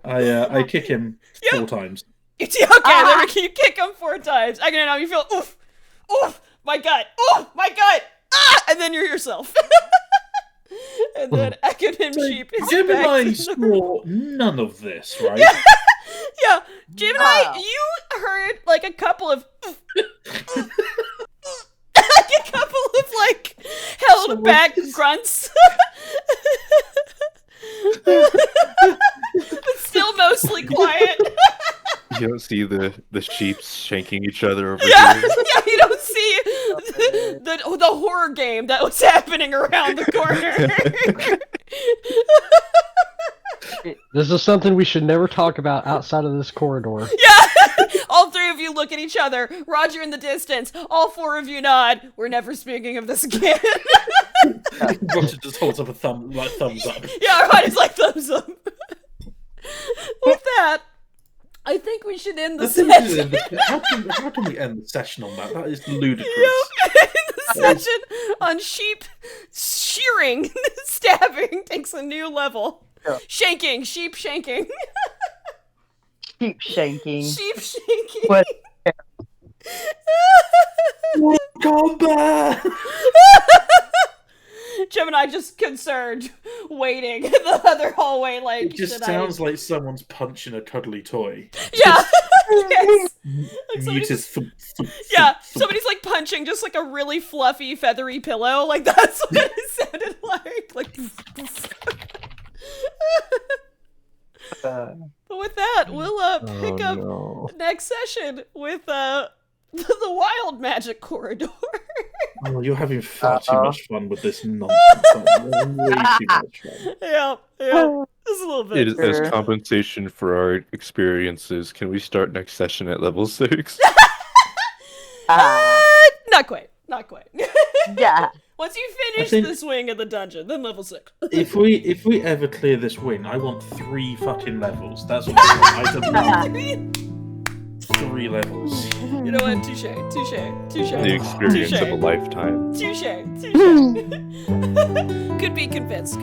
damage. I kick him 4 times. Okay, there we go. You kick him 4 times. Aghanim, you feel oof, my gut, and then you're yourself. And then Aghanim sheep is Gemini back. saw none of this, right? Yeah, Gemini, you heard like a couple of held back grunts. But still mostly quiet. You don't see the sheep shanking each other over Yeah, here. yeah, you don't see the horror game that was happening around the corner. This is something we should never talk about outside of this corridor. Yeah, all 3 of you look at each other. Roger in the distance. All 4 of you nod. We're never speaking of this again. Roger just holds up a thumbs up. Yeah, Roger's like thumbs up. With that, I think we should end the session. How can we end the session on that? That is ludicrous. Yep. The session on sheep shearing, stabbing takes a new level. Yeah. Shanking, sheep shanking. Sheep shanking. Sheep shanking. What? Combat! Gemini just concerned, waiting in the other hallway like, It just sounds like someone's punching a cuddly toy. Yeah. Yes. Like Muted yeah, somebody's like punching just like a really fluffy, feathery pillow. Like that's what it sounded like. Like. But with that, we'll pick up next session with the wild magic corridor. Oh, you're having far too much fun with this nonsense. Way too much fun. Yeah, just a little bit. It is, as compensation for our experiences, can we start next session at level 6? Not quite. Yeah. Once you finish think- this wing of the dungeon, then level 6. If we ever clear this wing, I want 3 fucking levels. That's what I want. 3 levels. You know what? Touche. The experience of a lifetime. Touche. Could be convinced.